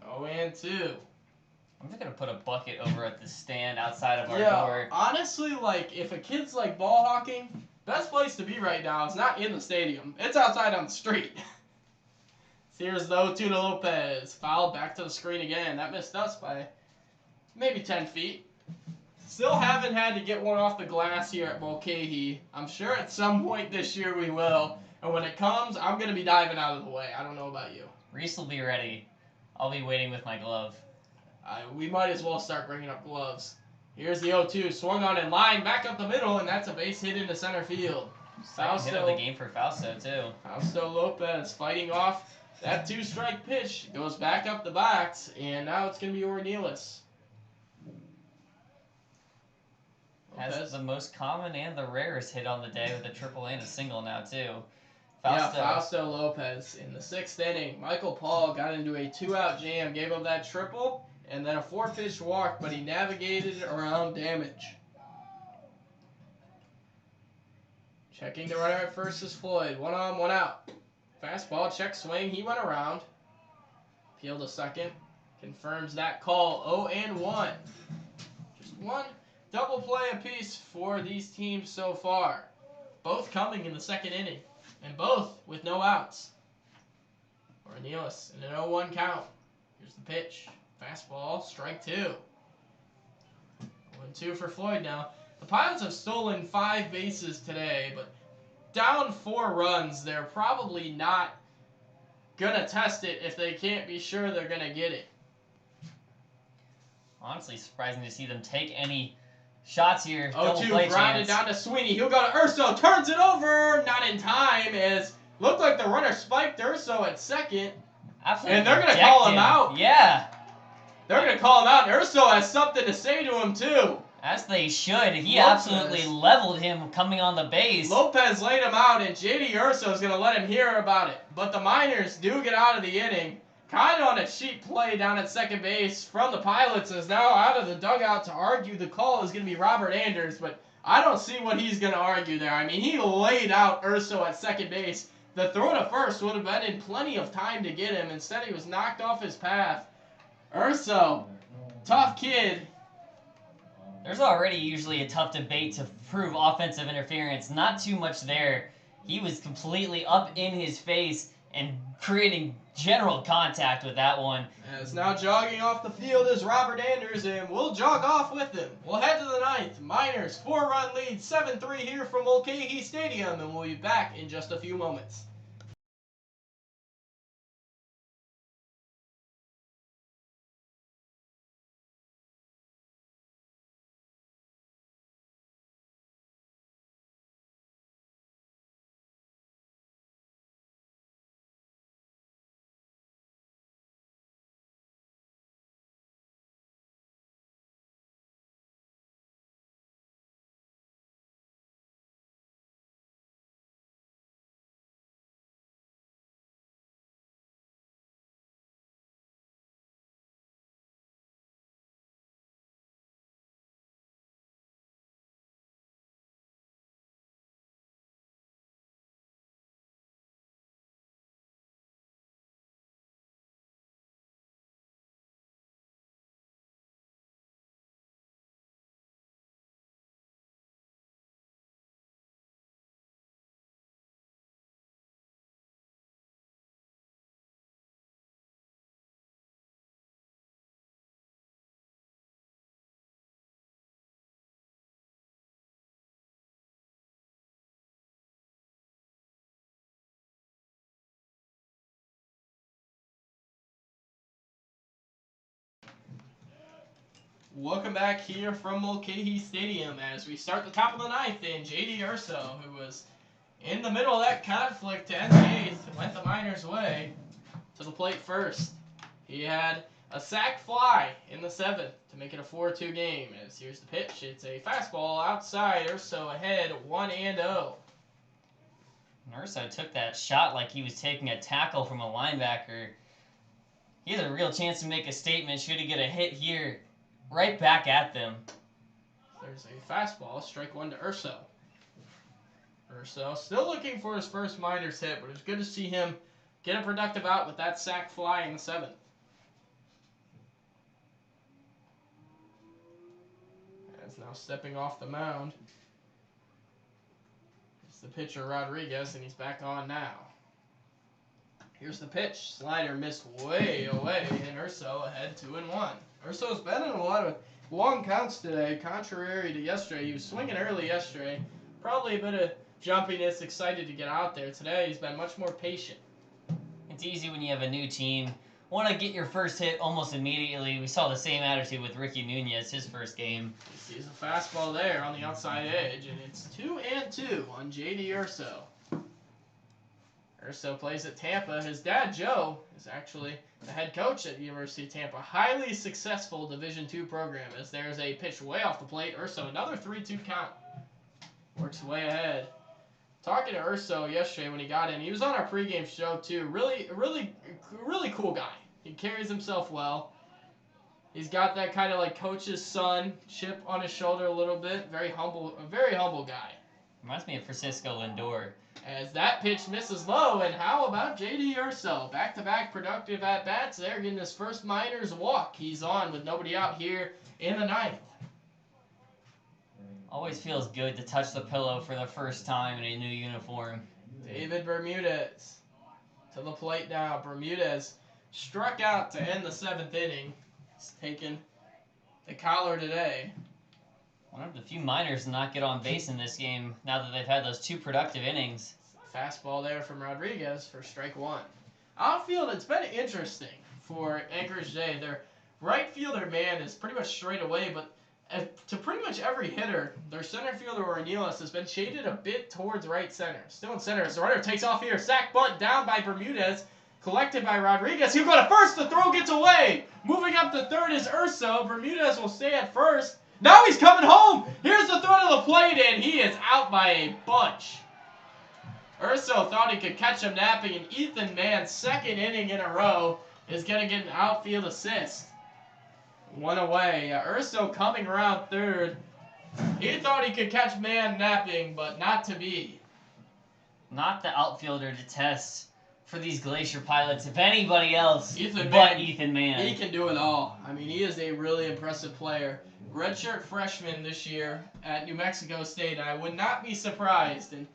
0-2. I'm just going to put a bucket over at the stand outside of our door. Honestly, like, if a kid's like ball hawking, best place to be right now is not in the stadium. It's outside on the street. Here's the 0-2 to Lopez. Fouled back to the screen again. That missed us by maybe 10 feet. Still haven't had to get one off the glass here at Mulcahy. I'm sure at some point this year we will. And when it comes, I'm going to be diving out of the way. I don't know about you. Reese will be ready. I'll be waiting with my glove. We might as well start bringing up gloves. Here's the 0-2. Swung on in line, back up the middle, and that's a base hit into center field. Second hit of the game for Fausto, too. Fausto Lopez fighting off that 2-strike pitch. Goes back up the box, and now it's going to be Ornelas. Has the most common and the rarest hit on the day with a triple and a single now, too. Fausto Lopez in the 6th inning. Michael Paul got into a 2-out jam, gave up that triple, and then a 4-pitch walk, but he navigated around damage. Checking the runner at first is Floyd. 1 on, 1 out. Fastball, check swing. He went around. Appeal to second. Confirms that call. 0-1. Just one double play apiece for these teams so far. Both coming in the 2nd inning. And both with no outs. Ornelas in an 0-1 count. Here's the pitch. Fastball, strike 2. 1-2 for Floyd now. The Pilots have stolen 5 bases today, but down 4 runs, they're probably not going to test it if they can't be sure they're going to get it. Honestly, surprising to see them take any shots here. 0-2, grounded down to Sweeney. He'll go to Urso, turns it over, not in time, as looked like the runner spiked Urso at second. Absolutely. And they're going to call him out. Yeah. They're going to call him out, and Urso has something to say to him, too. As they should. He Lopez absolutely leveled him coming on the base. Lopez laid him out, and J.D. Urso is going to let him hear about it. But the Miners do get out of the inning. Kind of on a cheap play down at second base from the Pilots, is now out of the dugout to argue the call is going to be Robert Anders, but I don't see what he's going to argue there. I mean, he laid out Urso at second base. The throw to first would have been in plenty of time to get him. Instead, he was knocked off his path. Urso, tough kid. There's already usually a tough debate to prove offensive interference. Not too much there. He was completely up in his face and creating general contact with that one. As now jogging off the field is Robert Anders, and we'll jog off with him. We'll head to the 9th. Miners 4-run lead, 7-3 here from Mulcahy Stadium, and we'll be back in just a few moments. Welcome back here from Mulcahy Stadium as we start the top of the ninth, and J.D. Urso, who was in the middle of that conflict to end the eighth, went the Miners' way to the plate first. He had a sac fly in the seventh to make it a 4-2 game. As here's the pitch. It's a fastball outside. Urso ahead 1-0. Urso took that shot like he was taking a tackle from a linebacker. He has a real chance to make a statement. Should he get a hit here? Right back at them. There's a fastball, strike one to Urso. Urso still looking for his first Miners hit, but it's good to see him get a productive out with that sac fly in the seventh. As now stepping off the mound, it's the pitcher Rodriguez, and he's back on now. Here's the pitch. Slider missed way away, and Urso ahead 2-1. Urso's been in a lot of long counts today, contrary to yesterday. He was swinging early yesterday. Probably a bit of jumpiness, excited to get out there. Today, he's been much more patient. It's easy when you have a new team. Want to get your first hit almost immediately. We saw the same attitude with Ricky Nunez, his first game. He sees a fastball there on the outside edge, and it's 2-2 on J.D. Urso. Urso plays at Tampa. His dad, Joe, is actually the head coach at University of Tampa. Highly successful Division II program, as there's a pitch way off the plate. Urso, another 3-2 count. Works way ahead. Talking to Urso yesterday when he got in, he was on our pregame show too. Really cool guy. He carries himself well. He's got that kind of like coach's son chip on his shoulder a little bit. Very humble guy. Reminds me of Francisco Lindor. As that pitch misses low, and how about J.D. Urso? Back-to-back productive at-bats there, getting his first Miners walk. He's on with nobody out here in the ninth. Always feels good to touch the pillow for the first time in a new uniform. David Bermudez to the plate now. Bermudez struck out to end the seventh inning. He's taken the collar today. One of the few Miners to not get on base in this game now that they've had those two productive innings. Fastball there from Rodriguez for strike one. Outfield, it's been interesting for Anchorage Day. Their right fielder man is pretty much straight away, but to pretty much every hitter, their center fielder Ornelas has been shaded a bit towards right center. Still in center as the runner takes off here. Sack bunt down by Bermudez. Collected by Rodriguez. He'll go to first. The throw gets away. Moving up to third is Urso. Bermudez will stay at first. Now he's coming home. Here's the throw to the plate, and he is out by a bunch. Urso thought he could catch him napping, and Ethan Mann's second inning in a row is going to get an outfield assist. One away. Urso coming around third. He thought he could catch Mann napping, but not to be. Not the outfielder to test for these Glacier Pilots, if anybody else Ethan Mann. He can do it all. I mean, he is a really impressive player. Redshirt freshman this year at New Mexico State. I would not be surprised in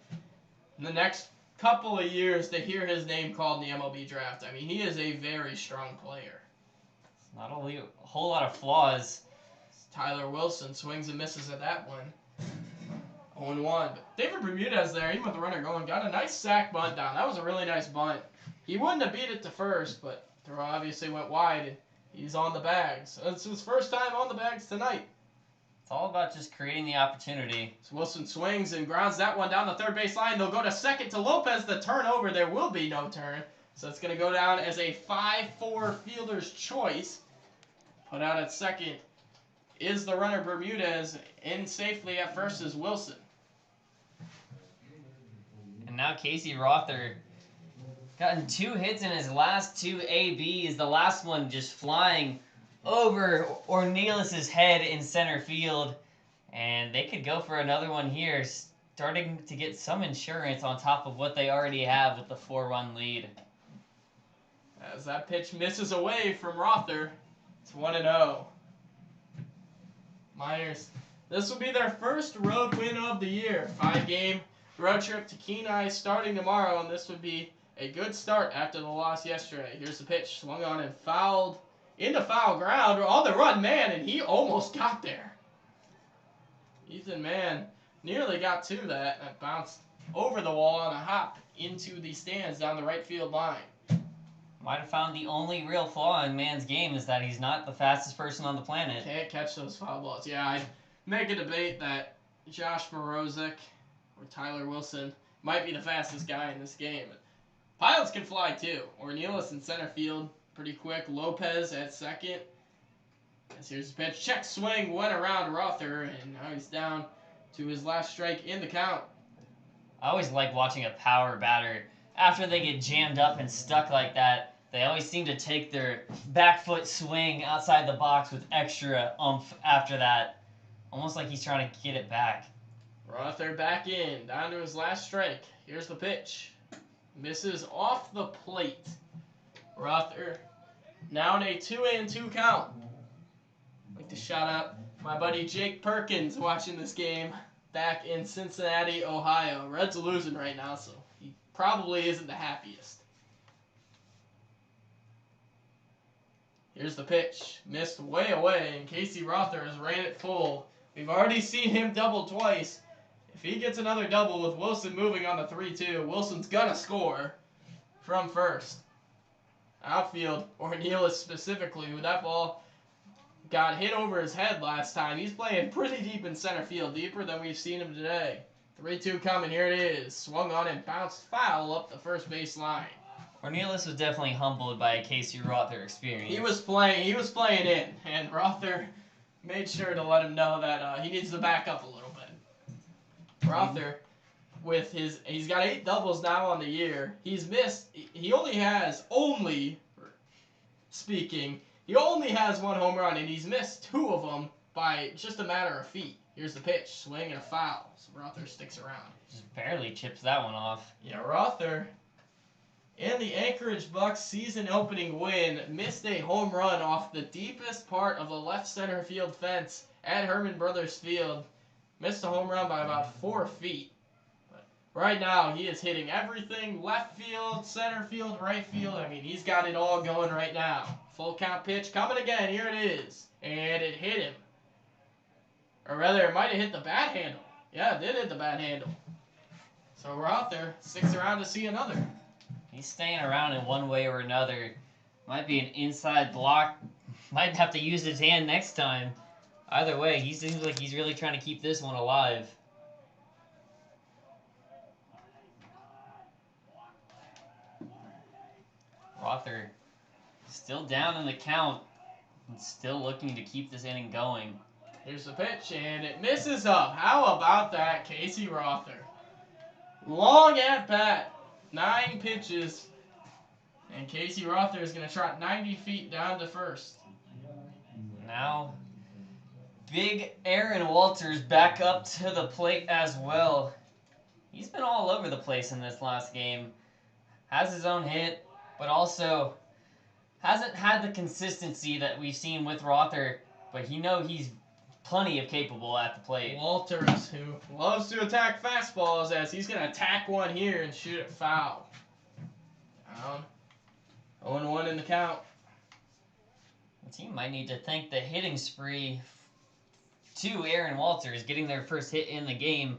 the next couple of years to hear his name called in the MLB draft. I mean, he is a very strong player. Not only a whole lot of flaws. Tyler Wilson swings and misses at that one. 0-1. But David Bermudez there, even with the runner going, got a nice sack bunt down. That was a really nice bunt. He wouldn't have beat it to first, but the throw obviously went wide, and he's on the bags. So it's his first time on the bags tonight. It's all about just creating the opportunity. So Wilson swings and grounds that one down the third base line. They'll go to second to Lopez. The turnover, there will be no turn. So it's going to go down as a 5-4 fielder's choice. Put out at second is the runner Bermudez. In safely at first is Wilson. And now Casey Rother gotten 2 hits in his last 2 ABs. The last one just flying over Ornelas' head in center field. And they could go for another one here, starting to get some insurance on top of what they already have with the 4-run lead. As that pitch misses away from Rother, it's 1-0. Miners, this will be their first road win of the year. 5-game road trip to Kenai starting tomorrow, and this would be a good start after the loss yesterday. Here's the pitch, swung on and fouled into foul ground on the run man, and he almost got there. Ethan Mann nearly got to that, and it bounced over the wall on a hop into the stands down the right field line. Might have found the only real flaw in man's game is that he's not the fastest person on the planet. Can't catch those foul balls. Yeah, I'd make a debate that Josh Morozic or Tyler Wilson might be the fastest guy in this game. Pilots can fly too. Ornelas in center field, pretty quick. Lopez at second. As here's the pitch. Check swing, went around Rother, and now he's down to his last strike in the count. I always like watching a power batter. After they get jammed up and stuck like that, they always seem to take their back foot swing outside the box with extra oomph after that. Almost like he's trying to get it back. Rother back in, down to his last strike. Here's the pitch. Misses off the plate. Rother now in a 2-2 count. I'd like to shout out my buddy Jake Perkins watching this game back in Cincinnati, Ohio. Reds are losing right now, so he probably isn't the happiest. Here's the pitch. Missed way away, and Casey Rother has ran it full. We've already seen him double twice. If he gets another double with Wilson moving on the 3-2, Wilson's gonna score from first. Outfield, Ornelas specifically, with that ball got hit over his head last time. He's playing pretty deep in center field, deeper than we've seen him today. 3-2 coming, here it is. Swung on and bounced foul up the first base line. Ornelas was definitely humbled by a Casey Rother experience. He was playing in, and Rother made sure to let him know that he needs to back up a little bit. Rother, with he's got 8 doubles now on the year. He's missed, he only has 1 home run, and he's missed 2 of them by just a matter of feet. Here's the pitch, swing and a foul. So Rother sticks around. Just barely chips that one off. Yeah, Rother, in the Anchorage Bucks season opening win, missed a home run off the deepest part of the left center field fence at Herman Brothers Field. Missed a home run by about 4 feet. But right now, he is hitting everything. Left field, center field, right field. I mean, he's got it all going right now. Full count pitch coming again. Here it is. And it hit him. Or rather, it might have hit the bat handle. Yeah, it did hit the bat handle. So Rother sticks around to see another. He's staying around in one way or another. Might be an inside block. Might have to use his hand next time. Either way, he seems like he's really trying to keep this one alive. Rother still down in the count and still looking to keep this inning going. Here's the pitch, and it misses up. How about that, Casey Rother? Long at bat, 9 pitches, and Casey Rother is going to trot 90 feet down to first. Now, big Aaron Walters back up to the plate as well. He's been all over the place in this last game. Has his own hit, but also hasn't had the consistency that we've seen with Rother, but he's plenty of capable at the plate. Walters, who loves to attack fastballs, as he's going to attack one here and shoot it foul. Down. 0-1 in the count. The team might need to thank the hitting spree to Aaron Walters. Getting their first hit in the game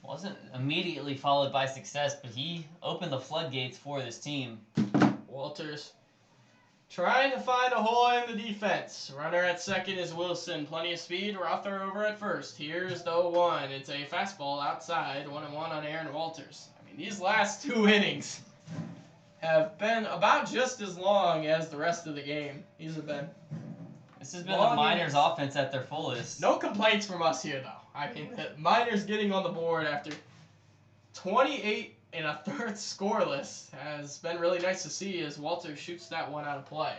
wasn't immediately followed by success, but he opened the floodgates for this team. Walters trying to find a hole in the defense. Runner at second is Wilson. Plenty of speed. Rother over at first. Here's the 0-1. It's a fastball outside. 1-1 on Aaron Walters. I mean, these last 2 innings have been about just as long as the rest of the game. These have been. This has been the Miners' offense at their fullest. No complaints from us here, though. I mean, the Miners getting on the board after 28 1/3 scoreless has been really nice to see as Walter shoots that one out of play.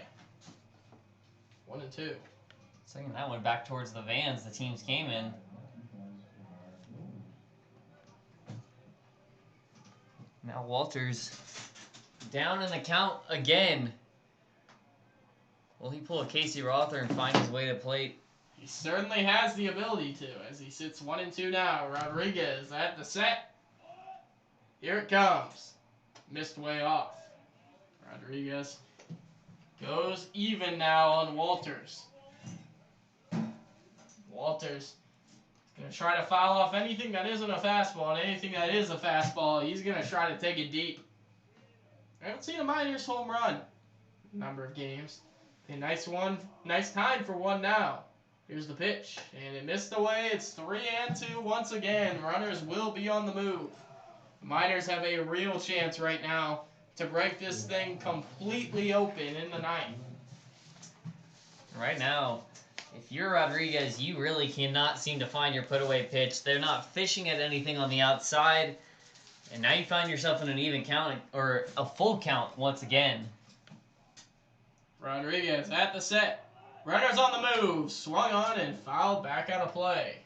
1-2. Sending that one back towards the vans the teams came in. Now Walters down in the count again. Will he pull a Casey Rother and find his way to plate? He certainly has the ability to, as he sits 1-2 now. Rodriguez at the set. Here it comes. Missed way off. Rodriguez goes even now on Walters. Walters going to try to foul off anything that isn't a fastball, and anything that is a fastball, he's going to try to take it deep. I haven't seen a Miners home run number of games. A nice one, nice time for one now. Here's the pitch, and it missed away. It's 3-2 once again. Runners will be on the move. The Miners have a real chance right now to break this thing completely open in the ninth. Right now, if you're Rodriguez, you really cannot seem to find your put-away pitch. They're not fishing at anything on the outside, and now you find yourself in an even count, or a full count once again. Rodriguez at the set. Runners on the move. Swung on and fouled back out of play.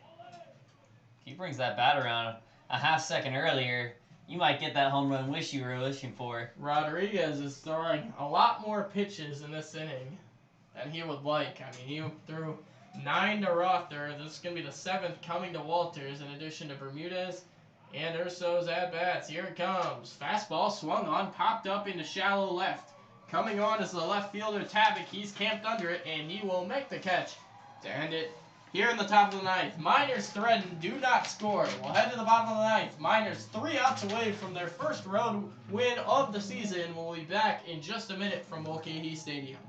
If he brings that bat around a half second earlier, you might get that home run wish you were wishing for. Rodriguez is throwing a lot more pitches in this inning than he would like. I mean, he threw 9 to Rother. This is going to be the 7th coming to Walters, in addition to Bermudez and Urso's at-bats. Here it comes. Fastball swung on, popped up into shallow left. Coming on is the left fielder, Tavik. He's camped under it, and he will make the catch to end it here in the top of the ninth. Miners threaten, do not score. We'll head to the bottom of the ninth. Miners 3 outs away from their first road win of the season. We'll be back in just a minute from Mulcahy Stadium.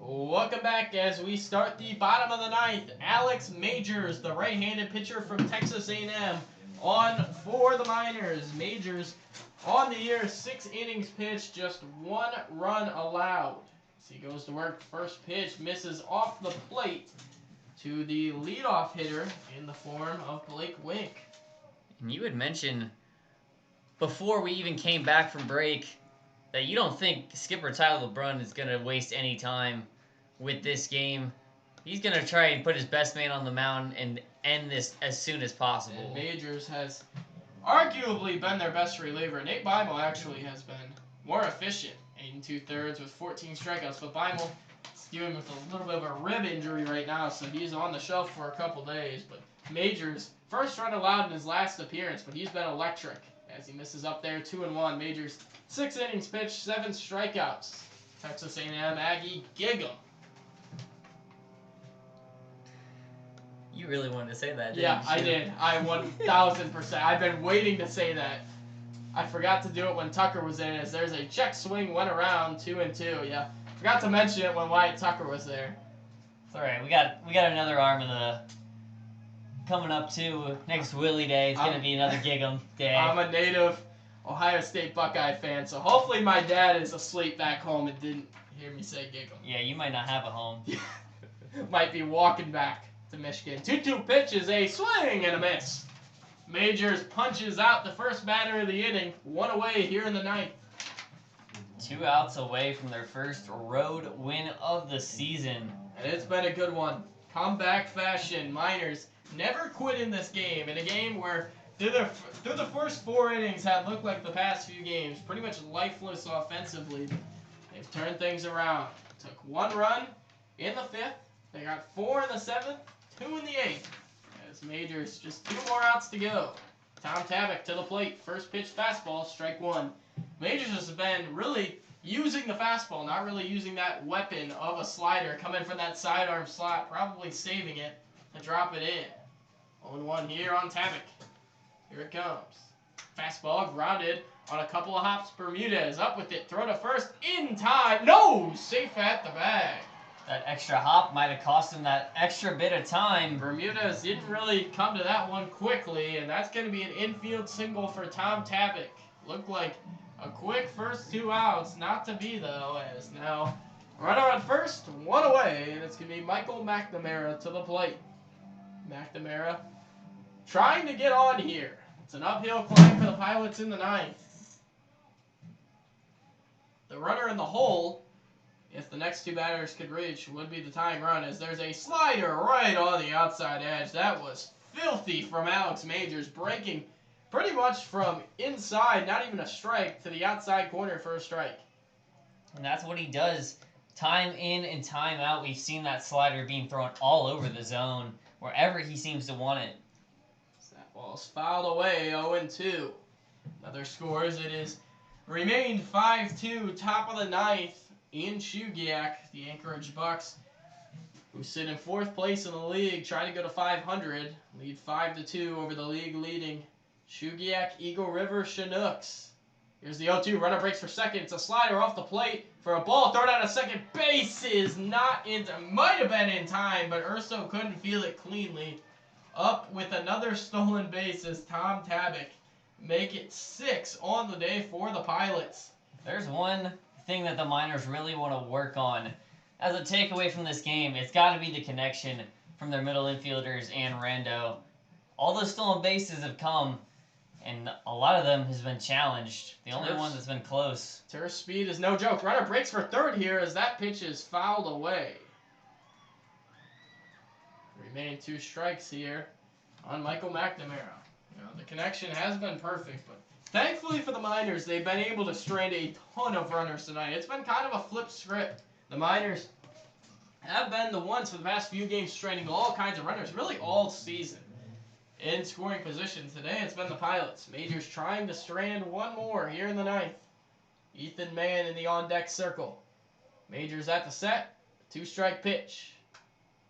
Welcome back as we start the bottom of the ninth. Alex Majors, the right-handed pitcher from Texas A&M, on for the Miners. Majors on the year, 6 innings pitched, just 1 run allowed. As he goes to work, first pitch misses off the plate to the leadoff hitter in the form of Blake Wink. And you had mentioned before we even came back from break that you don't think skipper Tyler LeBrun is going to waste any time with this game. He's going to try and put his best man on the mound and end this as soon as possible. And Majors has arguably been their best reliever. Nate Beimel actually has been more efficient, 8 2/3 with 14 strikeouts, but Beimel is dealing with a little bit of a rib injury right now, so he's on the shelf for a couple days. But Majors, first run allowed in his last appearance, but he's been electric as he misses up there, 2-1. Majors 6 innings pitched, 7 strikeouts. Texas A&M Aggie gig 'em. You really wanted to say that, didn't you? Yeah, I did. I 1,000%. I've been waiting to say that. I forgot to do it when Tucker was in, as there's a check swing, went around, 2-2. Yeah, forgot to mention it when Wyatt Tucker was there. It's all right. We got another arm in the coming up too. Next Willie Day, it's gonna be another gig 'em day. I'm a native Ohio State Buckeye fan, so hopefully my dad is asleep back home and didn't hear me say gig 'em. Yeah, you might not have a home. Might be walking back to Michigan. 2-2 pitch is a swing and a miss. Majors punches out the first batter of the inning. 1 away here in the ninth. 2 outs away from their first road win of the season. And it's been a good one. Comeback fashion. Miners never quit in this game. In a game where through the first 4 innings had looked like the past few games, pretty much lifeless offensively. They've turned things around. Took 1 run in the 5th. They got 4 in the 7th, 2 in the 8th. As Majors just 2 more outs to go. Tom Tabak to the plate. First pitch fastball, strike 1. Majors has been really using the fastball, not really using that weapon of a slider coming from that sidearm slot, probably saving it to drop it in. 0-1 here on Tabak. Here it comes. Fastball grounded on a couple of hops. Bermudez up with it. Throw to first in time. No! Safe at the bag. That extra hop might have cost him that extra bit of time. Bermudez didn't really come to that one quickly, and that's going to be an infield single for Tom Tabak. Looked like a quick first 2 outs. Not to be, though, as now runner on first, 1 away, and it's going to be Michael McNamara to the plate. McNamara trying to get on here. It's an uphill climb for the Pilots in the 9th. The runner in the hole, if the next 2 batters could reach, would be the tying run, as there's a slider right on the outside edge. That was filthy from Alex Majors, breaking pretty much from inside, not even a strike, to the outside corner for a strike. And that's what he does. Time in and time out, we've seen that slider being thrown all over the zone, wherever he seems to want it. That ball's fouled away, 0-2. Another scores, it is remained 5-2, top of the 9th in Shugiak, the Anchorage Bucks, who sit in 4th place in the league, trying to go to 500, lead 5-2 over the league leading Shugiak Eagle River Chinooks. Here's the 0-2, runner breaks for second. It's a slider off the plate for a ball thrown out of second base. Is not in, might have been in time, but Urso couldn't feel it cleanly. Up with another stolen base as Tom Tabak make it 6 on the day for the Pilots. There's one thing that the Miners really want to work on as a takeaway from this game. It's got to be the connection from their middle infielders and Rando. All those stolen bases have come, and a lot of them has been challenged. The only one that's been close. Turf speed is no joke. Runner breaks for third here as that pitch is fouled away. Remaining 2 strikes here on Michael McNamara. You know, the connection has been perfect, but thankfully for the Miners, they've been able to strand a ton of runners tonight. It's been kind of a flip script. The Miners have been the ones for the past few games stranding all kinds of runners, really all season. In scoring position today, it's been the Pilots. Majors trying to strand 1 more here in the 9th. Ethan Mann in the on-deck circle. Majors at the set. 2-strike pitch.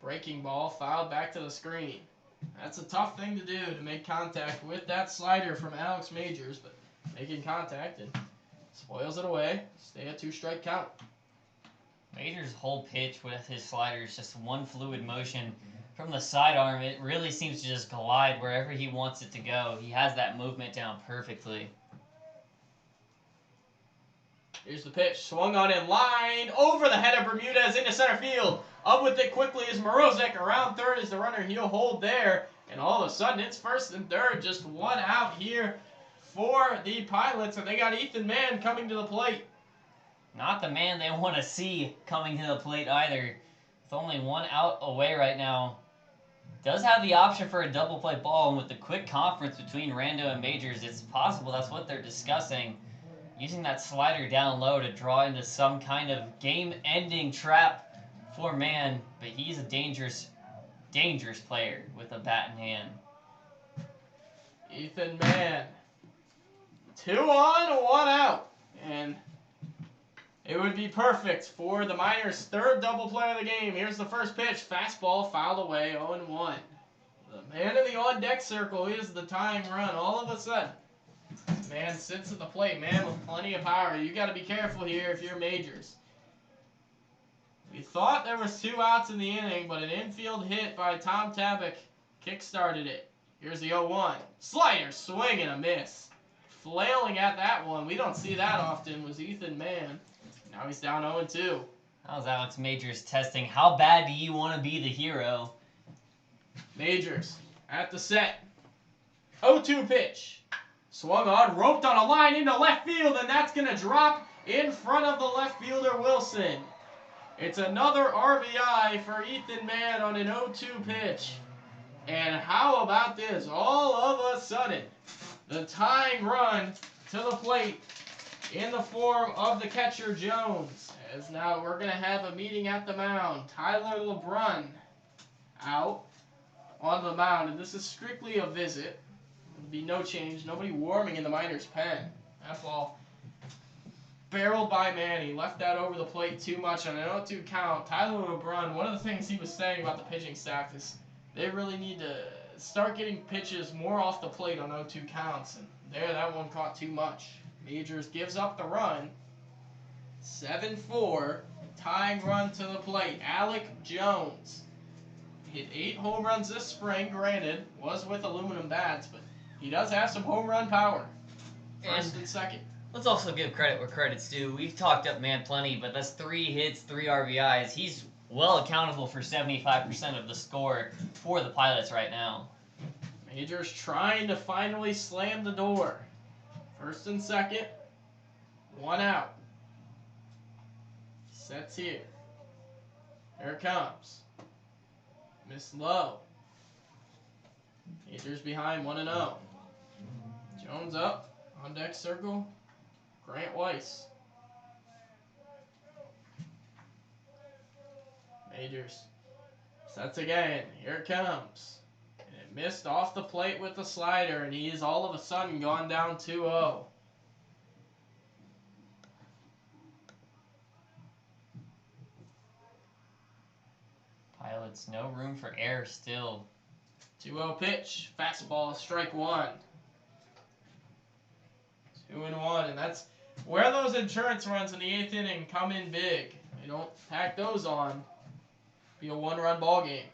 Breaking ball fouled back to the screen. That's a tough thing to do, to make contact with that slider from Alex Majors, but making contact and spoils it away. Stay at 2-strike count. Majors' whole pitch with his slider is just one fluid motion. From the sidearm, it really seems to just glide wherever he wants it to go. He has that movement down perfectly. Here's the pitch. Swung on in line. Over the head of Bermudez into center field. Up with it quickly is Morozek. Around third is the runner. He'll hold there. And all of a sudden, it's first and third. Just 1 out here for the Pilots. And they got Ethan Mann coming to the plate. Not the man they want to see coming to the plate either. With only 1 out away right now. Does have the option for a double play ball, and with the quick conference between Rando and Majors, it's possible that's what they're discussing. Using that slider down low to draw into some kind of game-ending trap for Mann, but he's a dangerous player with a bat in hand. Ethan Mann. 2 on, 1 out. And it would be perfect for the Miners' 3rd double play of the game. Here's the first pitch. Fastball fouled away, 0-1. The man in the on-deck circle is the tying run. All of a sudden, man sits at the plate. Man with plenty of power. You got to be careful here if you're Majors. We thought there was 2 outs in the inning, but an infield hit by Tom Tabak kick-started it. Here's the 0-1. Slider, swing and a miss. Flailing at that one. We don't see that often. Was Ethan Mann. Now he's down 0-2. That was Alex Majors testing. How bad do you want to be the hero? Majors at the set. 0-2 pitch. Swung on, roped on a line into left field, and that's going to drop in front of the left fielder, Wilson. It's another RBI for Ethan Mann on an 0-2 pitch. And how about this? All of a sudden, the tying run to the plate in the form of the catcher, Jones. As now we're going to have a meeting at the mound. Tyler LeBrun out on the mound, and this is strictly a visit. There'll be no change. Nobody warming in the Miners' pen. That ball barreled by Manny. Left that over the plate too much on an 0-2 count. Tyler LeBrun, one of the things he was saying about the pitching staff is they really need to start getting pitches more off the plate on 0-2 counts. And there, that one caught too much. Majors gives up the run. 7-4. Tying run to the plate. Alec Jones hit 8 home runs this spring. Granted, was with aluminum bats, but he does have some home run power. First and second. Let's also give credit where credit's due. We've talked up Mann plenty, but that's 3 hits, 3 RBIs. He's well accountable for 75% of the score for the Pilots right now. Majors trying to finally slam the door. First and second. 1 out. Sets here. Here it comes. Miss low. Majors behind 1-0. Jones up. On deck circle. Grant Weiss. Majors. Sets again. Here it comes. And it missed off the plate with the slider, and he is all of a sudden gone down 2-0. Pilots, no room for error still. 2-0 pitch. Fastball, strike 1. 2-1, and that's where those insurance runs in the 8th inning come in big. They don't tack those on. Be a 1-run ball game.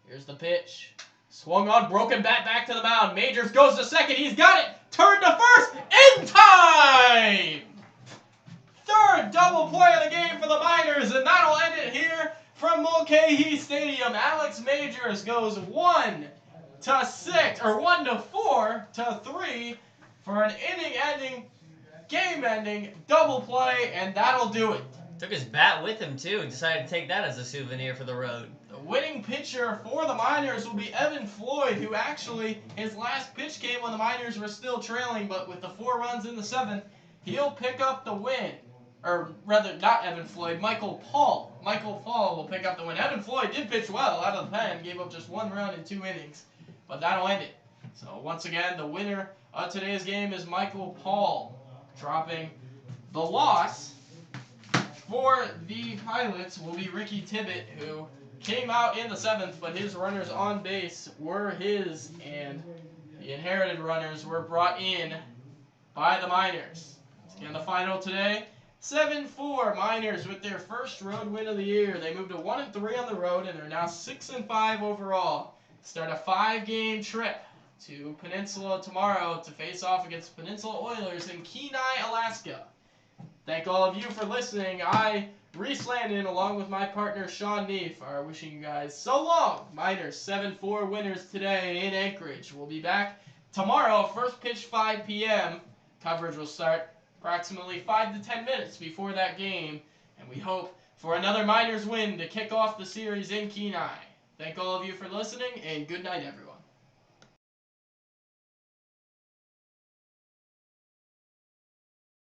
Here's the pitch. Swung on, broken bat back to the mound. Majors goes to second. He's got it. Turned to first in time. Third double play of the game for the Miners, and that'll end it here from Mulcahy Stadium. Alex Majors goes 1-6, or 1-4 to 3 for an inning-ending, game-ending double play, and that'll do it. Took his bat with him, too. Decided to take that as a souvenir for the road. The winning pitcher for the Miners will be Evan Floyd, who actually, his last pitch came when the Miners were still trailing, but with the 4 runs in the 7th, he'll pick up the win. Or rather, not Evan Floyd, Michael Paul. Michael Paul will pick up the win. Evan Floyd did pitch well out of the pen, gave up just 1 run in 2 innings, but that'll end it. So once again, the winner of today's game is Michael Paul, dropping the loss. For the Pilots will be Ricky Tibbett, who came out in the 7th, but his runners on base were his, and the inherited runners were brought in by the Miners. Again, the final today, 7-4 Miners with their first road win of the year. They moved to 1-3 on the road, and they're now 6-5 overall. Start a 5-game trip to Peninsula tomorrow to face off against Peninsula Oilers in Kenai, Alaska. Thank all of you for listening. I, Reese Landon, along with my partner Sean Neef, are wishing you guys so long. Miners 7-4 winners today in Anchorage. We'll be back tomorrow, first pitch 5 p.m. Coverage will start approximately 5 to 10 minutes before that game, and we hope for another Miners win to kick off the series in Kenai. Thank all of you for listening, and good night, everyone.